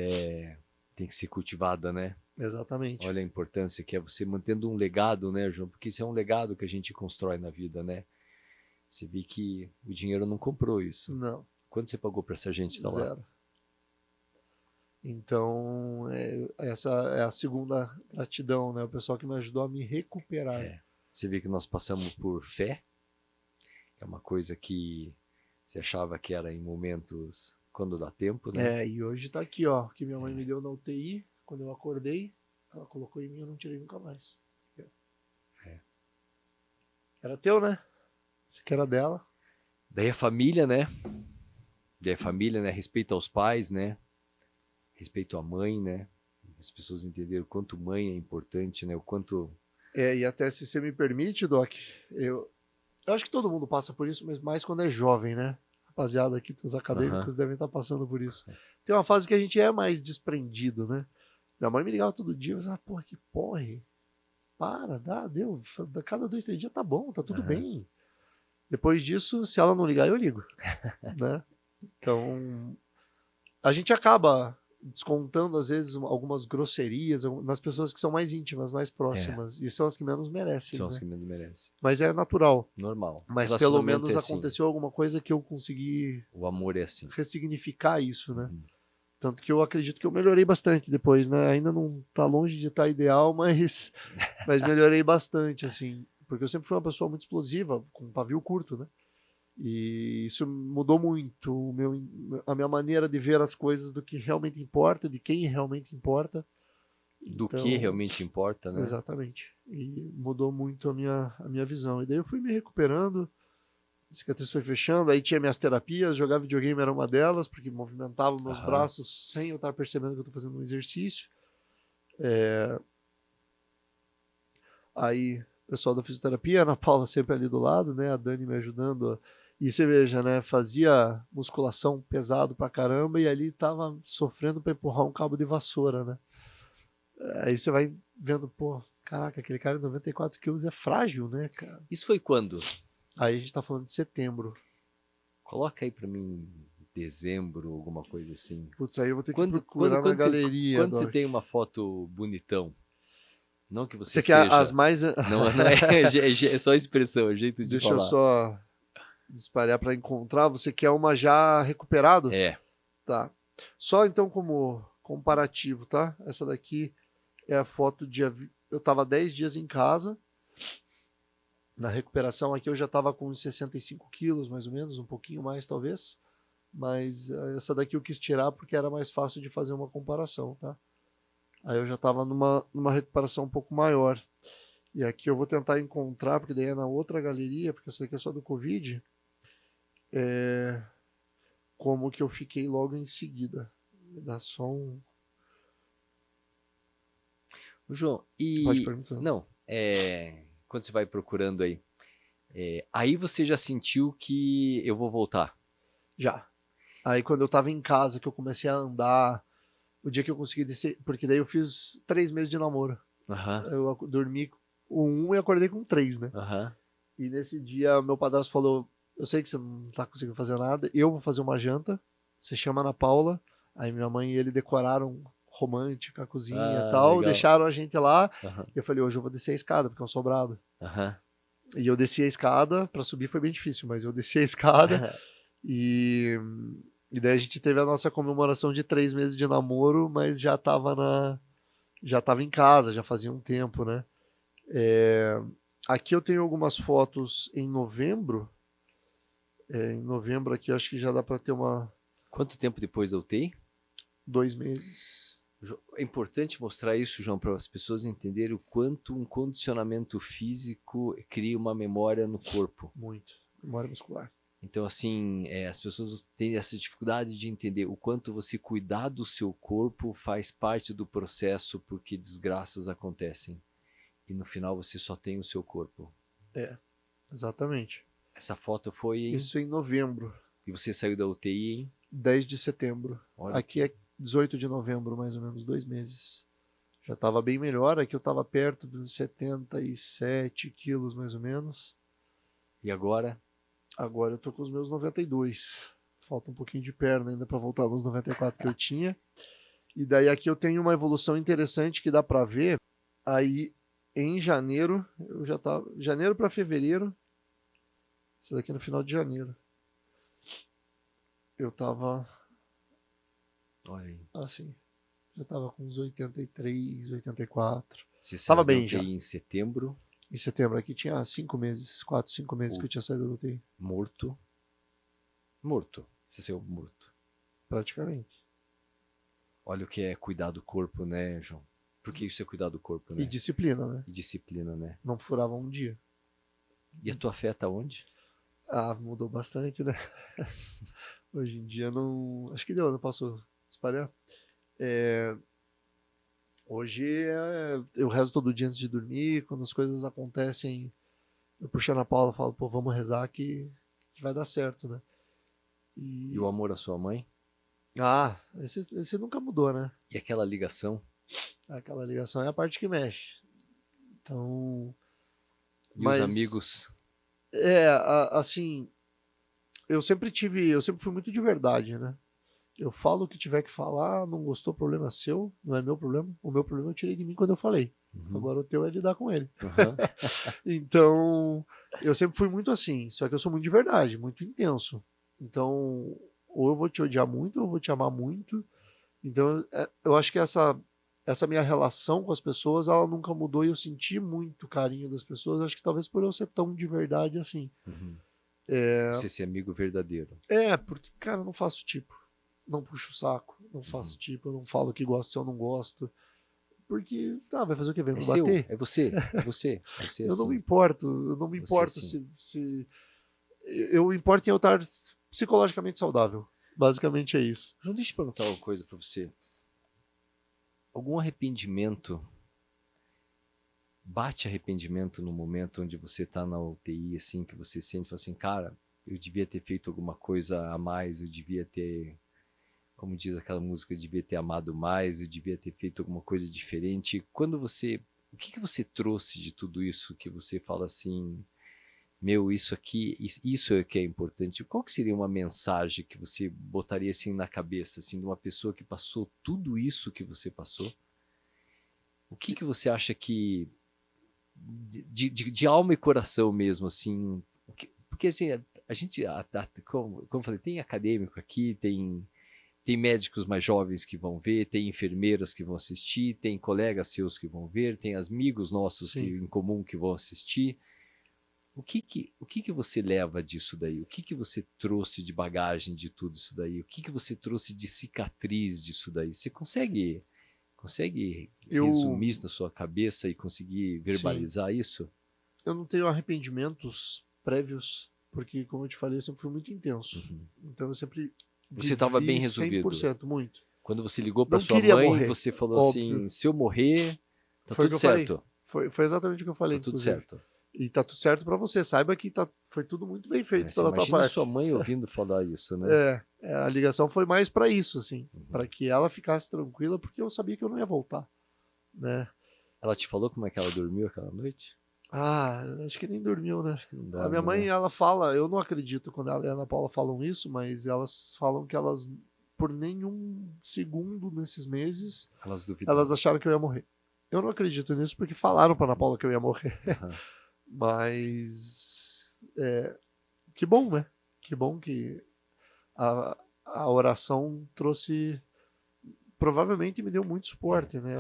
tem que ser cultivada, né? Exatamente. Olha a importância que é você mantendo um legado, né, João? Porque isso é um legado que a gente constrói na vida, né? Você vê que o dinheiro não comprou isso. Não. Quanto você pagou para essa gente estar lá? 0. Então, essa é a segunda gratidão, né? O pessoal que me ajudou a me recuperar. Você vê que nós passamos por fé, é uma coisa que você achava que era em momentos quando dá tempo, né? E hoje tá aqui, ó, que minha mãe me deu na UTI, quando eu acordei, ela colocou em mim e eu não tirei nunca mais. Era teu, né? Esse aqui era dela. Daí a família, né? Respeito aos pais, né? Respeito à mãe, né? As pessoas entenderam o quanto mãe é importante, né? O quanto... E até se você me permite, Doc, eu acho que todo mundo passa por isso, mas mais quando é jovem, né? rapaziada aqui, os acadêmicos devem estar passando por isso. Tem uma fase que a gente é mais desprendido, né? Minha mãe me ligava todo dia, eu falava, porra, que porre. Para, deu. Cada 2, 3 dias tá bom, tá tudo bem. Depois disso, se ela não ligar, eu ligo. Né? Então, a gente acaba descontando, às vezes, algumas grosserias nas pessoas que são mais íntimas, mais próximas. E são as que menos merecem. São né? as que menos merecem. Mas é natural. Normal. Mas pelo menos aconteceu alguma coisa que eu consegui o amor é assim. ressignificar isso, né? Tanto que eu acredito que eu melhorei bastante depois, né? Ainda não tá longe de estar ideal, mas melhorei bastante, assim. Porque eu sempre fui uma pessoa muito explosiva, com pavio curto, né? E isso mudou muito a minha maneira de ver as coisas do que realmente importa, de quem realmente importa. Do que realmente importa, né? Exatamente. E mudou muito a minha visão. E daí eu fui me recuperando, a cicatriz foi fechando, aí tinha minhas terapias, jogar videogame era uma delas, porque movimentava meus braços sem eu estar percebendo que eu estou fazendo um exercício. Aí, o pessoal da fisioterapia, a Ana Paula sempre ali do lado, né? A Dani me ajudando. E você veja, né? Fazia musculação pesado pra caramba e ali tava sofrendo para empurrar um cabo de vassoura, né? Aí você vai vendo, pô, caraca, aquele cara de 94 quilos é frágil, né, cara? Isso foi quando? Aí a gente tá falando de setembro. Coloca aí pra mim dezembro, alguma coisa assim. Putz, aí eu vou ter que procurar na galeria. Quando você tem uma foto bonitão, não que você quer seja... as mais... Não é só expressão, é jeito de Deixa falar. eu só disparar para encontrar. Você quer uma já recuperado? É. Tá. Só então como comparativo, tá? Essa daqui é a foto de... Eu tava 10 dias em casa. Na recuperação aqui eu já tava com uns 65 quilos, mais ou menos, um pouquinho mais talvez. Mas essa daqui eu quis tirar porque era mais fácil de fazer uma comparação, tá? Aí eu já tava numa recuperação um pouco maior. E aqui eu vou tentar encontrar, porque daí é na outra galeria, porque essa daqui é só do Covid. Como que eu fiquei logo em seguida. Me dá só um... João, e... Pode perguntar. Não, quando você vai procurando aí, aí você já sentiu que eu vou voltar? Já. Aí quando eu tava em casa, que eu comecei a andar, o dia que eu consegui descer, porque daí eu fiz 3 meses de namoro. Eu dormi com 1 e acordei com 3, né? E nesse dia meu padrasto falou, eu sei que você não tá conseguindo fazer nada, eu vou fazer uma janta, você chama a Ana Paula, aí minha mãe e ele decoraram romântica a cozinha e tal, legal. deixaram a gente lá, e eu falei, hoje eu vou descer a escada, porque é um sobrado. E eu desci a escada, pra subir foi bem difícil, mas eu desci a escada, e daí a gente teve a nossa comemoração de 3 meses de namoro, mas já tava em casa, já fazia um tempo, né? Aqui eu tenho algumas fotos em novembro. Em novembro aqui acho que já dá pra ter uma... Quanto tempo depois da UTI? 2 meses. É importante mostrar isso, João, para as pessoas entenderem o quanto um condicionamento físico cria uma memória no corpo. Muito. Memória muscular. Então, assim, as pessoas têm essa dificuldade de entender o quanto você cuidar do seu corpo faz parte do processo, porque desgraças acontecem. E no final você só tem o seu corpo. Exatamente. Essa foto foi Isso em novembro. E você saiu da UTI em 10 de setembro. Olha. Aqui é 18 de novembro, mais ou menos, 2 meses. Já estava bem melhor, aqui eu estava perto dos 77 quilos, mais ou menos. E agora? Agora eu tô com os meus 92. Falta um pouquinho de perna ainda para voltar nos 94 que eu tinha. E daí aqui eu tenho uma evolução interessante que dá para ver. Aí em janeiro, eu já tava... Janeiro para fevereiro. Isso daqui é no final de janeiro. Eu tava... Olha aí. Assim. Já tava com uns 83, 84. Você saiu Tava da bem UTI já. em setembro. Em setembro aqui tinha 5 meses, 4, 5 meses que eu tinha saído do UTI. Morto. Morto. Você saiu morto. Praticamente. Olha o que é cuidar do corpo, né, João? Porque isso é cuidar do corpo, né? E disciplina, né? E disciplina, né? Não furava um dia. E a tua fé tá onde? Ah, mudou bastante, né? Hoje em dia não... Acho que deu, não posso espalhar. Hoje eu rezo todo dia antes de dormir. Quando as coisas acontecem, eu puxo a Ana Paula e falo, pô, vamos rezar que vai dar certo, né? E o amor à sua mãe? Esse nunca mudou, né? E aquela ligação? Aquela ligação é a parte que mexe. Então... E os amigos? Assim, eu sempre fui muito de verdade, né? Eu falo o que tiver que falar, não gostou, problema seu, não é meu problema. O meu problema eu tirei de mim quando eu falei. Agora o teu é lidar com ele. Então, eu sempre fui muito assim, só que eu sou muito de verdade, muito intenso. Então, ou eu vou te odiar muito, ou eu vou te amar muito. Então, eu acho que essa minha relação com as pessoas, ela nunca mudou e eu senti muito carinho das pessoas, acho que talvez por eu ser tão de verdade assim. Você ser amigo verdadeiro. Porque, cara, eu não faço tipo. Não puxo o saco, não faço tipo, eu não falo que gosto se eu não gosto. Porque, vai fazer o que? Vem me bater? É você. Eu assim. não me importo assim. se... Eu importo em eu estar psicologicamente saudável. Basicamente é isso. João, deixa eu perguntar uma coisa pra você. Algum arrependimento, bate arrependimento no momento onde você tá na UTI, assim, que você sente, fala assim, cara, eu devia ter feito alguma coisa a mais, eu devia ter, como diz aquela música, eu devia ter amado mais, eu devia ter feito alguma coisa diferente. O que você trouxe de tudo isso que você fala assim, meu, isso aqui, isso é que é importante. Qual que seria uma mensagem que você botaria assim na cabeça, assim, de uma pessoa que passou tudo isso que você passou? O que você acha que, de alma e coração mesmo, assim, porque assim, a gente, como eu falei, tem acadêmico aqui, tem médicos mais jovens que vão ver, tem enfermeiras que vão assistir, tem colegas seus que vão ver, tem amigos nossos em comum que vão assistir. O que você leva disso daí? O que você trouxe de bagagem de tudo isso daí? O que você trouxe de cicatriz disso daí? Você consegue resumir isso na sua cabeça e conseguir verbalizar isso? Eu não tenho arrependimentos prévios, porque, como eu te falei, eu sempre fui muito intenso. Então eu sempre... Você estava bem resolvido. 100%, muito. Quando você ligou para sua mãe, morrer, você falou óbvio. assim, se eu morrer, tá Foi tudo certo. Foi exatamente o que eu falei. Tá tudo certo. E tá tudo certo para você. Saiba que foi tudo muito bem feito pela tua parte. Imagina sua mãe ouvindo falar isso, né? A ligação foi mais para isso, assim. Para que ela ficasse tranquila, porque eu sabia que eu não ia voltar, né? Ela te falou como é que ela dormiu aquela noite? Acho que nem dormiu, né? Dorme, a minha mãe, né? Ela fala, eu não acredito quando ela e a Ana Paula falam isso, mas elas falam que elas, por nenhum segundo nesses meses, elas acharam que eu ia morrer. Eu não acredito nisso porque falaram pra Ana Paula que eu ia morrer. Mas que bom, né? Que bom que a oração trouxe, provavelmente me deu muito suporte, né?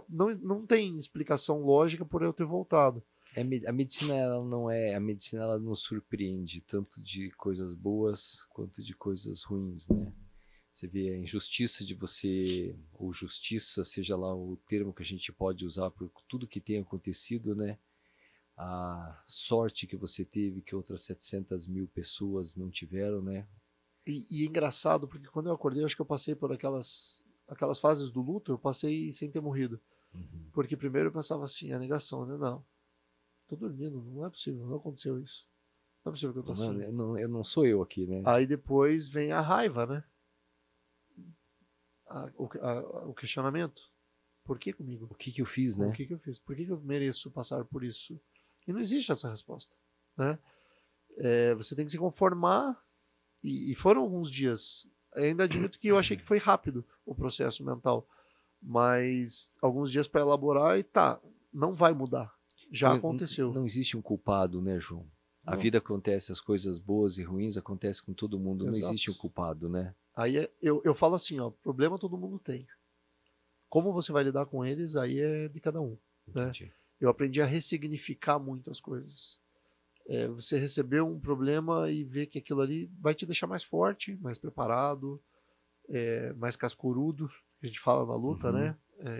Não tem explicação lógica por eu ter voltado. A medicina ela nos surpreende tanto de coisas boas quanto de coisas ruins, né? Você vê a injustiça de você, ou justiça, seja lá o termo que a gente pode usar por tudo que tem acontecido, né? A sorte que você teve que outras 700 mil pessoas não tiveram, né? E é engraçado, porque quando eu acordei, acho que eu passei por aquelas fases do luto, eu passei sem ter morrido. Porque primeiro eu pensava assim, a negação, né? Não, tô dormindo, não é possível, não aconteceu isso. Não é possível que eu tô assim. Eu não sou eu aqui, né? Aí depois vem a raiva, né? O questionamento. Por que comigo? O que eu fiz, né? O que eu fiz? Por que eu mereço passar por isso? E não existe essa resposta, né? Você tem que se conformar, e foram alguns dias. Eu ainda admito que eu achei que foi rápido o processo mental, mas alguns dias para elaborar e não vai mudar. Já aconteceu. Não existe um culpado, né, João? A vida acontece, as coisas boas e ruins acontecem com todo mundo. Exato. Não existe um culpado, né? Aí eu falo assim, problema todo mundo tem. Como você vai lidar com eles, aí é de cada um. Né? Eu aprendi a ressignificar muito as coisas. Você receber um problema e ver que aquilo ali vai te deixar mais forte, mais preparado, mais cascurudo, que a gente fala na luta, né?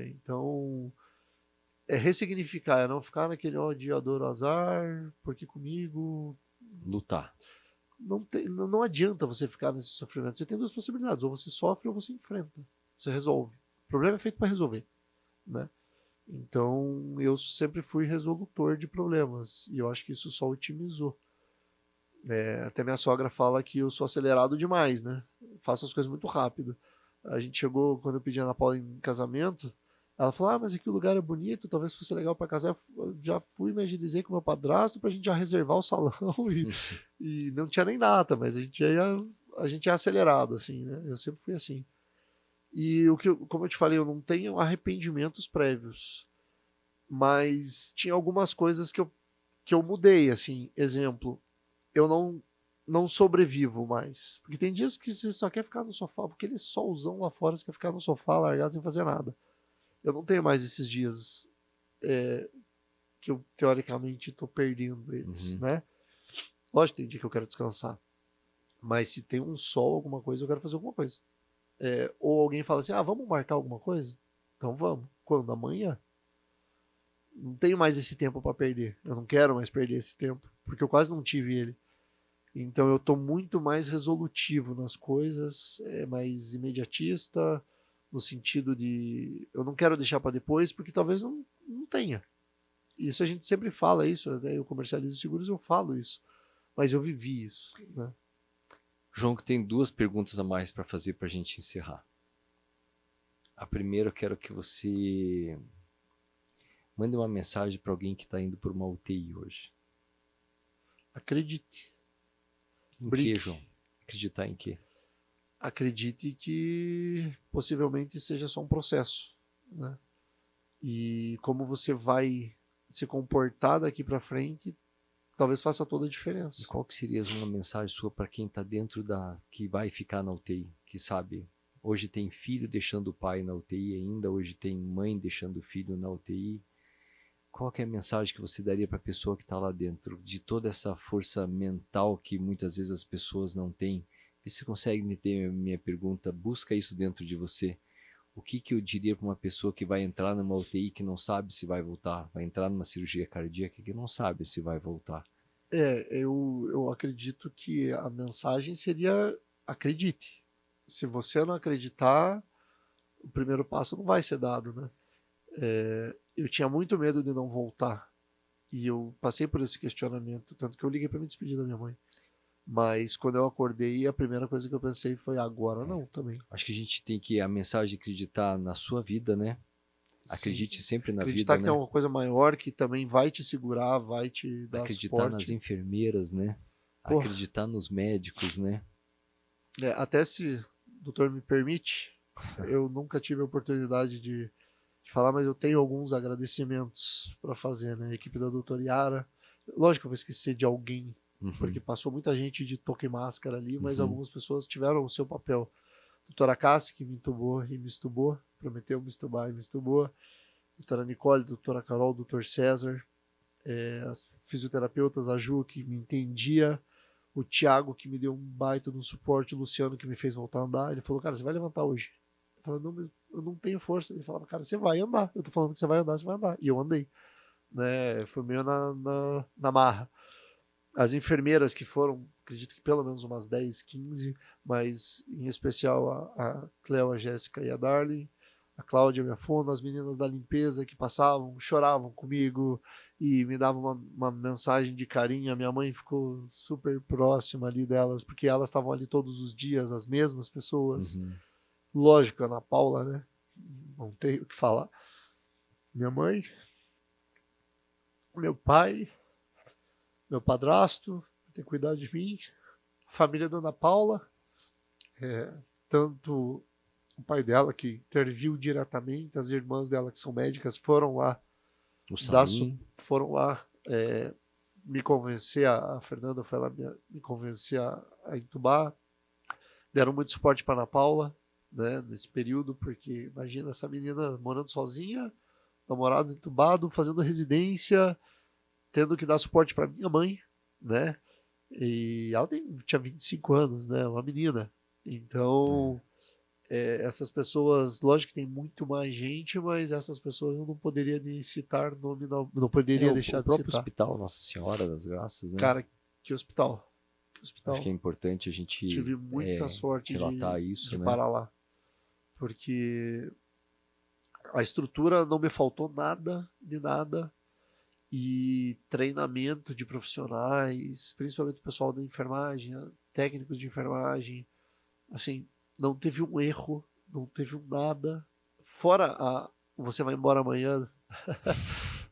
Então, ressignificar, não ficar naquele dia adoro azar, porque comigo... Lutar. Não adianta você ficar nesse sofrimento. Você tem duas possibilidades, ou você sofre ou você enfrenta. Você resolve. O problema é feito para resolver, né? Então, eu sempre fui resolutor de problemas, e eu acho que isso só otimizou. Até minha sogra fala que eu sou acelerado demais, né? Faço as coisas muito rápido. A gente chegou, quando eu pedi a Ana Paula em casamento, ela falou, mas aqui o lugar é bonito, talvez fosse legal para casar. Eu já fui, me agilizei com o meu padrasto pra gente já reservar o salão e não tinha nem data, mas a gente é acelerado, assim, né? Eu sempre fui assim. E como eu te falei, eu não tenho arrependimentos prévios, mas tinha algumas coisas que eu mudei, assim, exemplo, eu não sobrevivo mais, porque tem dias que você só quer ficar no sofá, porque aquele solzão lá fora, você quer ficar no sofá largado sem fazer nada. Eu não tenho mais esses dias que eu teoricamente estou perdendo eles, né? Lógico, tem dia que eu quero descansar, mas se tem um sol, alguma coisa, eu quero fazer alguma coisa. Ou alguém fala assim, vamos marcar alguma coisa? Então vamos. Quando? Amanhã? Não tenho mais esse tempo para perder. Eu não quero mais perder esse tempo, porque eu quase não tive ele. Então eu tô muito mais resolutivo nas coisas, mais imediatista, no sentido de eu não quero deixar para depois, porque talvez não tenha. Isso a gente sempre fala isso, né? Eu comercializo seguros, eu falo isso, mas eu vivi isso, né? João, que tem 2 perguntas a mais para fazer para a gente encerrar. A primeira, eu quero que você mande uma mensagem para alguém que está indo por uma UTI hoje. Acredite. Em que, João? Acreditar em quê? Acredite que possivelmente seja só um processo, né? E como você vai se comportar daqui para frente, talvez faça toda a diferença. E qual que seria uma mensagem sua para quem está dentro que vai ficar na UTI, que sabe, hoje tem filho deixando o pai na UTI ainda, hoje tem mãe deixando o filho na UTI? Qual que é a mensagem que você daria para a pessoa que está lá dentro, de toda essa força mental que muitas vezes as pessoas não têm? Vê se você consegue entender a minha pergunta, busca isso dentro de você. O que eu diria para uma pessoa que vai entrar numa UTI que não sabe se vai voltar, vai entrar numa cirurgia cardíaca que não sabe se vai voltar? Eu acredito que a mensagem seria acredite. Se você não acreditar, o primeiro passo não vai ser dado, né? Eu tinha muito medo de não voltar. E eu passei por esse questionamento, tanto que eu liguei para me despedir da minha mãe. Mas quando eu acordei, a primeira coisa que eu pensei foi agora não, também. Acho que a gente tem que, a mensagem, acreditar na sua vida, né? Acredite sempre na vida, acreditar que né? tem uma coisa maior que também vai te segurar, vai te dar acreditar suporte. Nas enfermeiras, né? Acreditar nos médicos, né? Até se o doutor me permite, eu nunca tive a oportunidade de falar, mas eu tenho alguns agradecimentos para fazer, né? A equipe da doutora Yara. Lógico que eu vou esquecer de alguém, porque passou muita gente de toque e máscara ali, mas algumas pessoas tiveram o seu papel. Doutora Cássia, que me entubou e me estubou, prometeu me estubar e me estubou. Doutora Nicole, doutora Carol, doutor César, as fisioterapeutas, a Ju, que me entendia, o Thiago, que me deu um baita de um suporte, o Luciano, que me fez voltar a andar. Ele falou, cara, você vai levantar hoje? Eu falei, não, eu não tenho força. Ele falava, cara, você vai andar. Eu tô falando que você vai andar, você vai andar. E eu andei. Né? Foi meio na marra. As enfermeiras que foram, acredito que pelo menos umas 10, 15, mas em especial a Cleo, a Jéssica e a Darlene, a Cláudia, minha fono, as meninas da limpeza que passavam, choravam comigo e me davam uma mensagem de carinho. A minha mãe ficou super próxima ali delas, porque elas estavam ali todos os dias, as mesmas pessoas. Lógico, a Ana Paula, né? Não tenho o que falar. Minha mãe, meu pai, meu padrasto, tem que cuidar de mim, a família da Ana Paula, tanto o pai dela, que interviu diretamente, as irmãs dela, que são médicas, foram lá, me convencer, a Fernanda foi lá me convencer a entubar, deram muito suporte para a Ana Paula, né, nesse período, porque imagina essa menina morando sozinha, namorado entubado, fazendo residência, tendo que dar suporte para minha mãe, né? E ela tinha 25 anos, né? Uma menina. Então, essas pessoas, lógico que tem muito mais gente, mas essas pessoas eu não poderia nem citar nome, não poderia deixar de citar. O próprio hospital Nossa Senhora das Graças, né? Cara, que hospital. Acho que é importante a gente tive muita sorte relatar isso, de né? parar lá. Porque a estrutura não me faltou nada de nada. e treinamento de profissionais, principalmente o pessoal da enfermagem, técnicos de enfermagem, assim, não teve um erro, não teve um nada, fora você vai embora amanhã,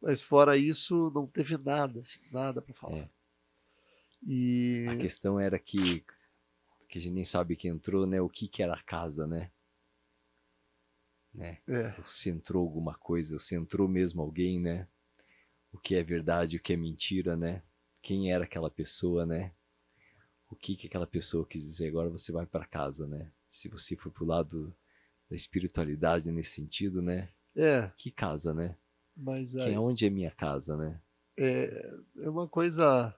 mas fora isso, não teve nada, assim, nada para falar. E a questão era que a gente nem sabe que entrou, né? O que era a casa, né? Se entrou alguma coisa, se entrou mesmo alguém, né? O que é verdade, o que é mentira, né? Quem era aquela pessoa, né? O que aquela pessoa quis dizer? Agora você vai para casa, né? Se você for pro lado da espiritualidade nesse sentido, né? Que casa, né? Mas onde é minha casa, né? É uma coisa...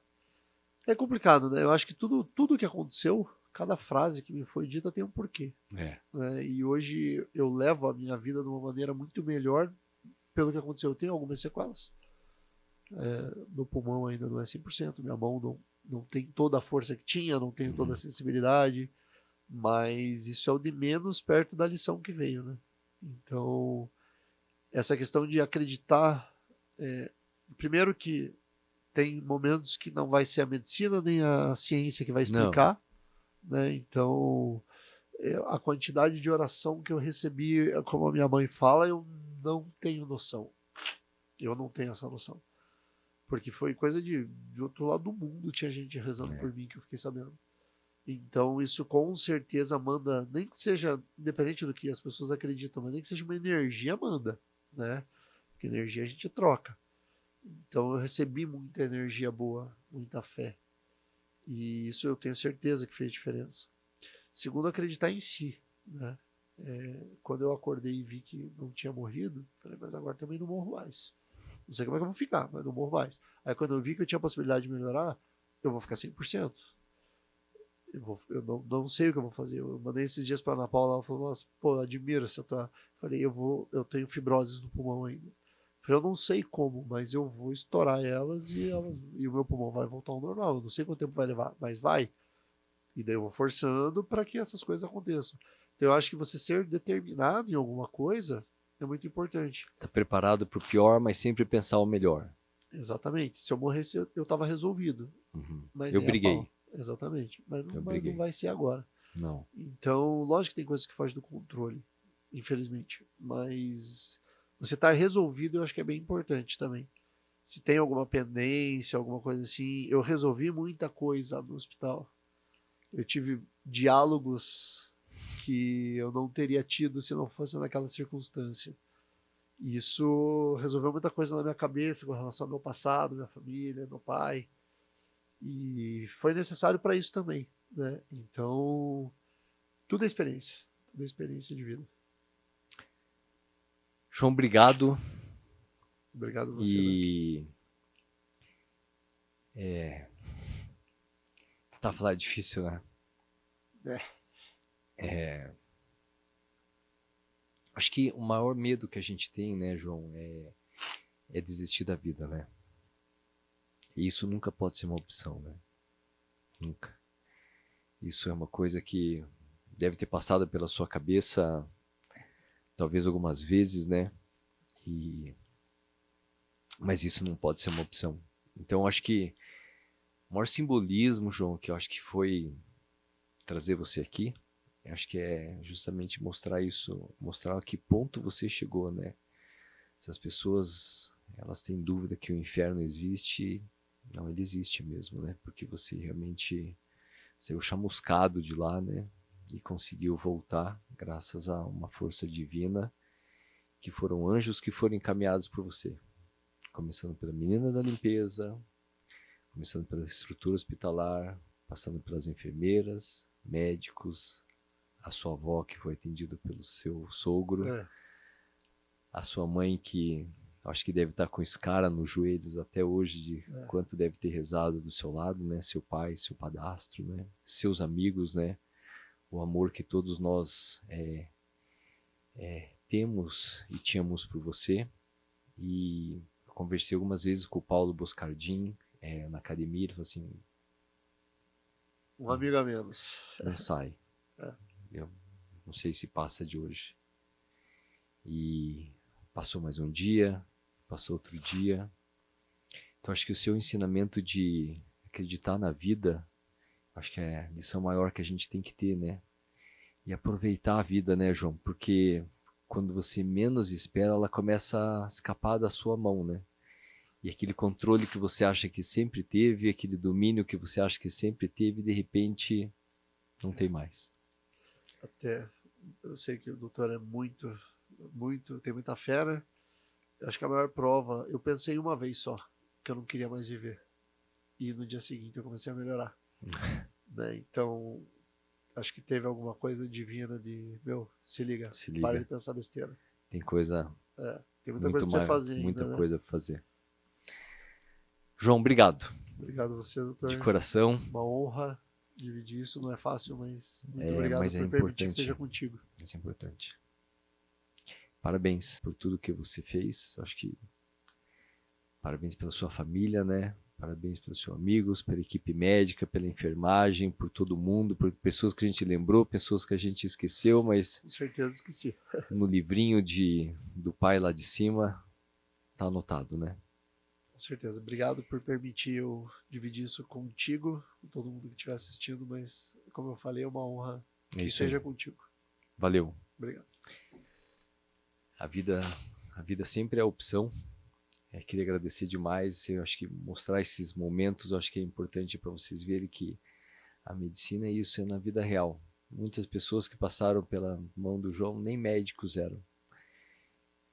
É complicado, né? Eu acho que tudo que aconteceu, cada frase que me foi dita tem um porquê. Né? E hoje eu levo a minha vida de uma maneira muito melhor pelo que aconteceu. Eu tenho algumas sequelas. Meu pulmão ainda não é 100%, minha mão não tem toda a força que tinha, não tenho toda a sensibilidade, mas isso é o de menos perto da lição que veio, né? Então, essa questão de acreditar, primeiro que tem momentos que não vai ser a medicina nem a ciência que vai explicar, né? Então, a quantidade de oração que eu recebi, como a minha mãe fala, eu não tenho noção. Eu não tenho essa noção. Porque foi coisa de outro lado do mundo, tinha gente rezando por mim, que eu fiquei sabendo. Então, isso com certeza manda, nem que seja, independente do que as pessoas acreditam, mas nem que seja uma energia, manda, né? Porque energia a gente troca. Então, eu recebi muita energia boa, muita fé. E isso eu tenho certeza que fez diferença. Segundo, acreditar em si, né? Quando eu acordei e vi que não tinha morrido, falei, mas agora também não morro mais. Não sei como é que eu vou ficar, mas não morro mais. Aí quando eu vi que eu tinha a possibilidade de melhorar, eu vou ficar 100%. Eu não sei o que eu vou fazer. Eu mandei esses dias para Ana Paula, ela falou, nossa, pô, eu admiro essa tua... Falei, eu tenho fibroses no pulmão ainda. Falei, eu não sei como, mas eu vou estourar elas e o meu pulmão vai voltar ao normal. Eu não sei quanto tempo vai levar, mas vai. E daí eu vou forçando para que essas coisas aconteçam. Então eu acho que você ser determinado em alguma coisa é muito importante. Tá preparado para o pior, mas sempre pensar o melhor. Exatamente. Se eu morresse, eu estava resolvido. Mas eu briguei. Exatamente. Mas não vai ser agora. Não. Então, lógico que tem coisas que fogem do controle, infelizmente. Mas você estar resolvido, eu acho que é bem importante também. Se tem alguma pendência, alguma coisa assim, eu resolvi muita coisa no hospital. Eu tive diálogos que eu não teria tido se não fosse naquela circunstância. Isso resolveu muita coisa na minha cabeça com relação ao meu passado, minha família, meu pai. E foi necessário para isso também, né? Então, tudo é experiência de vida. João, obrigado. Obrigado a você. Tá falando é difícil, né? Acho que o maior medo que a gente tem, né, João, é desistir da vida, né? E isso nunca pode ser uma opção, né? Nunca. Isso é uma coisa que deve ter passado pela sua cabeça talvez algumas vezes, né? Mas isso não pode ser uma opção. Então, acho que o maior simbolismo, João, que eu acho que foi trazer você aqui, acho que é justamente mostrar isso, mostrar a que ponto você chegou, né? Se as pessoas, elas têm dúvida que o inferno existe, não, ele existe mesmo, né? Porque você realmente saiu chamuscado de lá, né? E conseguiu voltar graças a uma força divina, que foram anjos que foram encaminhados por você. Começando pela menina da limpeza, começando pela estrutura hospitalar, passando pelas enfermeiras, médicos, a sua avó que foi atendida pelo seu sogro, a sua mãe que acho que deve estar com escara nos joelhos até hoje de quanto deve ter rezado do seu lado, né? Seu pai, seu padastro, né? Seus amigos, né? O amor que todos nós temos e tínhamos por você. E eu conversei algumas vezes com o Paulo Boscardin na academia, ele falou assim, um amigo a menos. Não sai. Eu não sei se passa de hoje. E passou mais um dia, passou outro dia. Então acho que o seu ensinamento de acreditar na vida, acho que é a lição maior que a gente tem que ter, né? E aproveitar a vida, né, João? Porque quando você menos espera, ela começa a escapar da sua mão, né? E aquele controle que você acha que sempre teve, aquele domínio que você acha que sempre teve, de repente não tem mais. Até, eu sei que o doutor é tem muita fé, né? Acho que a maior prova, eu pensei uma vez só, que eu não queria mais viver. E no dia seguinte eu comecei a melhorar. Né? Então, acho que teve alguma coisa divina de, se liga, para de pensar besteira. Tem coisa... tem muita coisa pra você fazer muita ainda, coisa pra fazer. João, obrigado. Obrigado a você, doutor. De coração. Uma honra dividir isso, não é fácil, mas muito obrigado mas por permitir que seja contigo. Isso é importante. Parabéns por tudo que você fez. Acho que parabéns pela sua família, né? Parabéns pelos seus amigos, pela equipe médica, pela enfermagem, por todo mundo, por pessoas que a gente lembrou, pessoas que a gente esqueceu, mas com certeza esqueci. No livrinho do pai lá de cima tá anotado, né? Com certeza. Obrigado por permitir eu dividir isso contigo, com todo mundo que estiver assistindo, mas como eu falei, é uma honra que seja contigo. Valeu. Obrigado. A vida sempre é a opção. Queria agradecer demais. Eu acho que mostrar esses momentos, eu acho que é importante para vocês verem que a medicina isso é na vida real. Muitas pessoas que passaram pela mão do João nem médicos eram.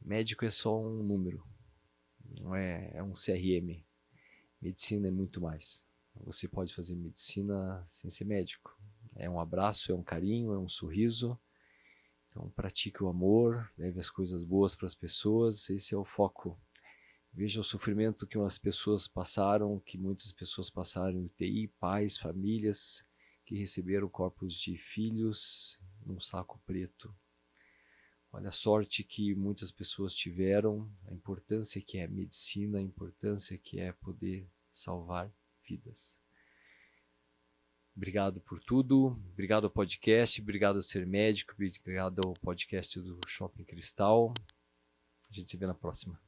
Médico é só um número, não é um CRM. Medicina é muito mais. Você pode fazer medicina sem ser médico. É um abraço, é um carinho, é um sorriso. Então pratique o amor, leve as coisas boas para as pessoas, esse é o foco. Veja o sofrimento que umas pessoas passaram, que muitas pessoas passaram em UTI, pais, famílias que receberam corpos de filhos num saco preto. Olha a sorte que muitas pessoas tiveram, a importância que é a medicina, a importância que é poder salvar vidas. Obrigado por tudo, obrigado ao podcast, obrigado ao Ser Médico, obrigado ao podcast do Shopping Cristal. A gente se vê na próxima.